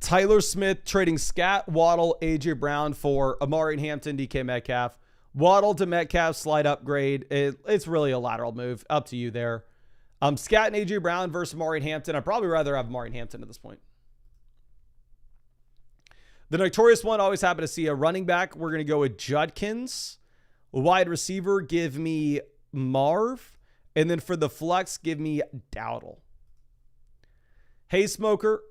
Tyler Smith trading Scat, Waddle, A.J. Brown for Amari Hampton, DK Metcalf. Waddle to Metcalf, slide upgrade. It's really a lateral move. Up to you there. Scat and A.J. Brown versus Amari Hampton. I'd probably rather have Amari Hampton at this point. The notorious one, always happy to see a running back. We're going to go with Judkins. Wide receiver, give me Marv. And then for the flex, give me Dowdle. Hey, Smoker.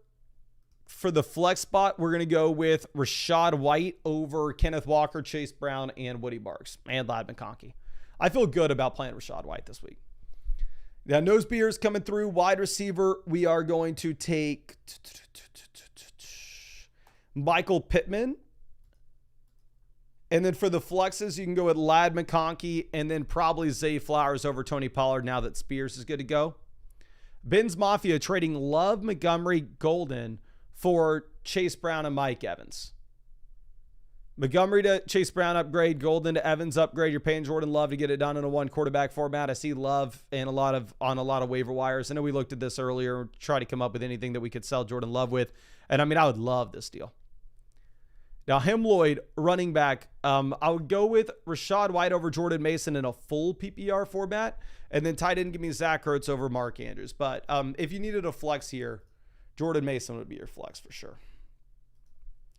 For the flex spot, we're going to go with Rashad White over Kenneth Walker, Chase Brown, and Woody Marks, and Ladd McConkey. I feel good about playing Rashad White this week. Now, Nose Beers coming through. Wide receiver, we are going to take Michael Pittman. And then for the flexes, you can go with Ladd McConkey and then probably Zay Flowers over Tony Pollard now that Spears is good to go. Ben's Mafia trading Love, Montgomery, Golden for Chase Brown and Mike Evans. Montgomery to Chase Brown upgrade, Golden to Evans upgrade. You're paying Jordan Love to get it done in a 1 quarterback format. I see Love on a lot of waiver wires. I know we looked at this earlier, try to come up with anything that we could sell Jordan Love with. And I mean, I would love this deal. Now, Hemloyd, running back. I would go with Rashad White over Jordan Mason in a full PPR format. And then tight end, give me Zach Ertz over Mark Andrews. But if you needed a flex here, Jordan Mason would be your flex for sure.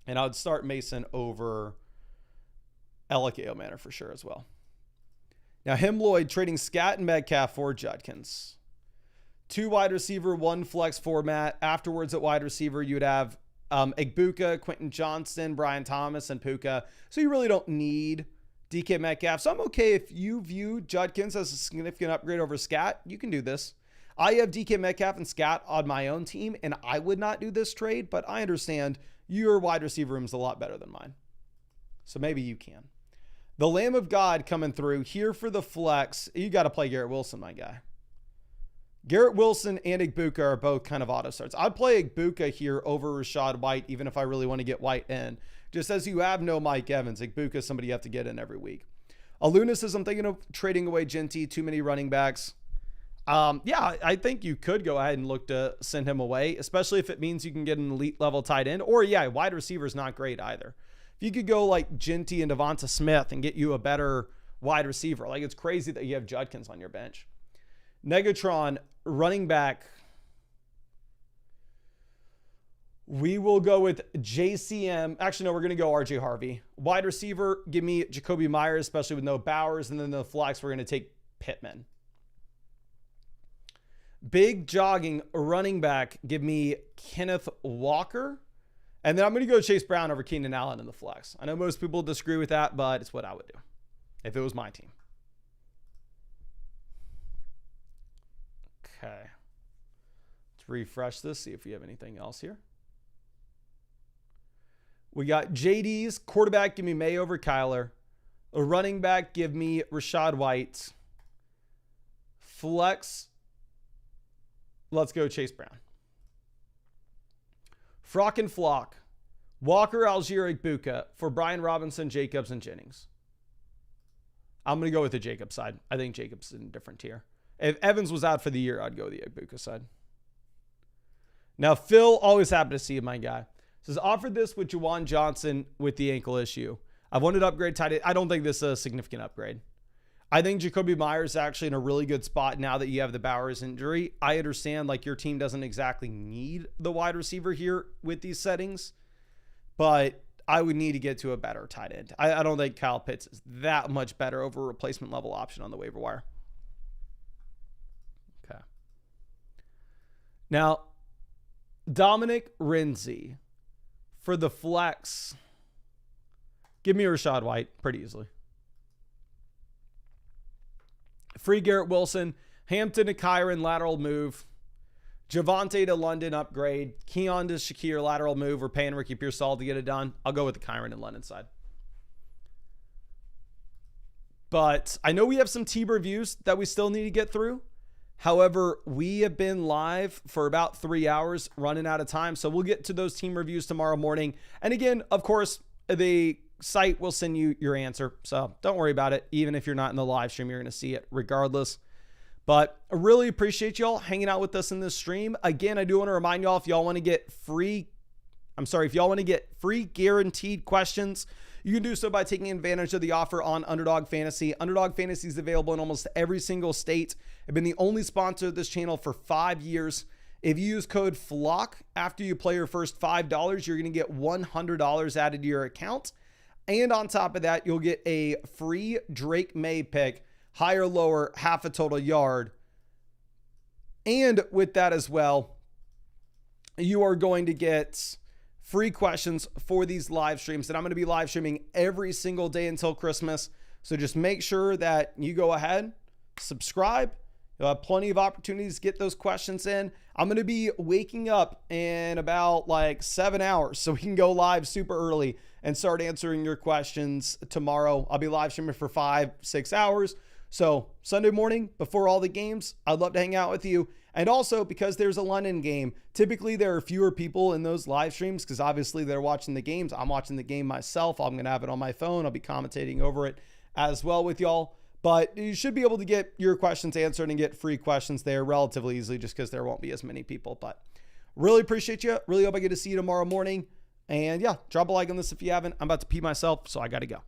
And I would start Mason over Alec Manor for sure as well. Now, Hemloyd trading Scat and Metcalf for Judkins. 2 wide receiver, 1 flex format. Afterwards at wide receiver, you would have Igbuka, Quentin Johnston, Brian Thomas, and Puka. So you really don't need DK Metcalf. So I'm okay if you view Judkins as a significant upgrade over Scat. You can do this. I have DK Metcalf and Scat on my own team, and I would not do this trade, but I understand your wide receiver room is a lot better than mine. So maybe you can. The Lamb of God coming through here for the flex. You got to play Garrett Wilson, my guy. Garrett Wilson and Igbuka are both kind of auto starts. I'd play Igbuka here over Rashad White, even if I really want to get White in. Just as you have no Mike Evans, Igbuka is somebody you have to get in every week. Aluna says, I'm thinking of trading away Genty, too many running backs. Yeah, I think you could go ahead and look to send him away, especially if it means you can get an elite level tight end. Or, yeah, wide receiver is not great either. If you could go like Genty and Devonta Smith and get you a better wide receiver, like it's crazy that you have Judkins on your bench. Negatron, running back. We will go with JCM. Actually, no, we're going to go RJ Harvey. Wide receiver, give me Jacoby Myers, especially with no Bowers. And then the flex, we're going to take Pittman. Big jogging running back, give me Kenneth Walker. And then I'm going to go Chase Brown over Keenan Allen in the flex. I know most people disagree with that, but it's what I would do if it was my team. Okay. Let's refresh this, see if we have anything else here. We got JD's quarterback, give me May over Kyler. A running back, give me Rashad White. Flex, let's go Chase Brown. Frock and Flock, Walker, Algier, Igbuka for Brian Robinson, Jacobs, and Jennings. I'm going to go with the Jacobs side. I think Jacobs is in a different tier. If Evans was out for the year, I'd go with the Igbuka side. Now, Phil, always happy to see you, my guy. Says, offered this with Juwan Johnson with the ankle issue. I've wanted to upgrade tight end. I don't think this is a significant upgrade. I think Jacoby Myers is actually in a really good spot now that you have the Bowers injury. I understand like your team doesn't exactly need the wide receiver here with these settings, but I would need to get to a better tight end. I don't think Kyle Pitts is that much better over a replacement level option on the waiver wire. Okay. Now, Dominic Renzi for the flex. Give me Rashad White pretty easily. Free Garrett Wilson, Hampton to Kyron, lateral move. Javonte to London, upgrade. Keon to Shakir, lateral move. We're paying Ricky Pearsall to get it done. I'll go with the Kyron and London side. But I know we have some team reviews that we still need to get through. However, we have been live for about 3 hours, running out of time. So we'll get to those team reviews tomorrow morning. And again, of course, the site will send you your answer. So don't worry about it. Even if you're not in the live stream, you're going to see it regardless. But I really appreciate y'all hanging out with us in this stream. Again, I do want to remind y'all, if y'all want to get free guaranteed questions, you can do so by taking advantage of the offer on Underdog Fantasy. Underdog Fantasy is available in almost every single state. I've been the only sponsor of this channel for 5 years. If you use code FLOCK after you play your first $5, you're going to get $100 added to your account. And on top of that, you'll get a free Drake May pick, higher, lower, half a total yard. And with that as well, you are going to get free questions for these live streams that I'm going to be live streaming every single day until Christmas. So just make sure that you go ahead, subscribe. You'll have plenty of opportunities to get those questions in. I'm going to be waking up in about like 7 hours so we can go live super early and start answering your questions tomorrow. I'll be live streaming for 5-6 hours. So Sunday morning before all the games, I'd love to hang out with you. And also because there's a London game, typically there are fewer people in those live streams because obviously they're watching the games. I'm watching the game myself. I'm going to have it on my phone. I'll be commentating over it as well with y'all. But you should be able to get your questions answered and get free questions there relatively easily just because there won't be as many people. But really appreciate you. Really hope I get to see you tomorrow morning. And yeah, drop a like on this if you haven't. I'm about to pee myself, so I got to go.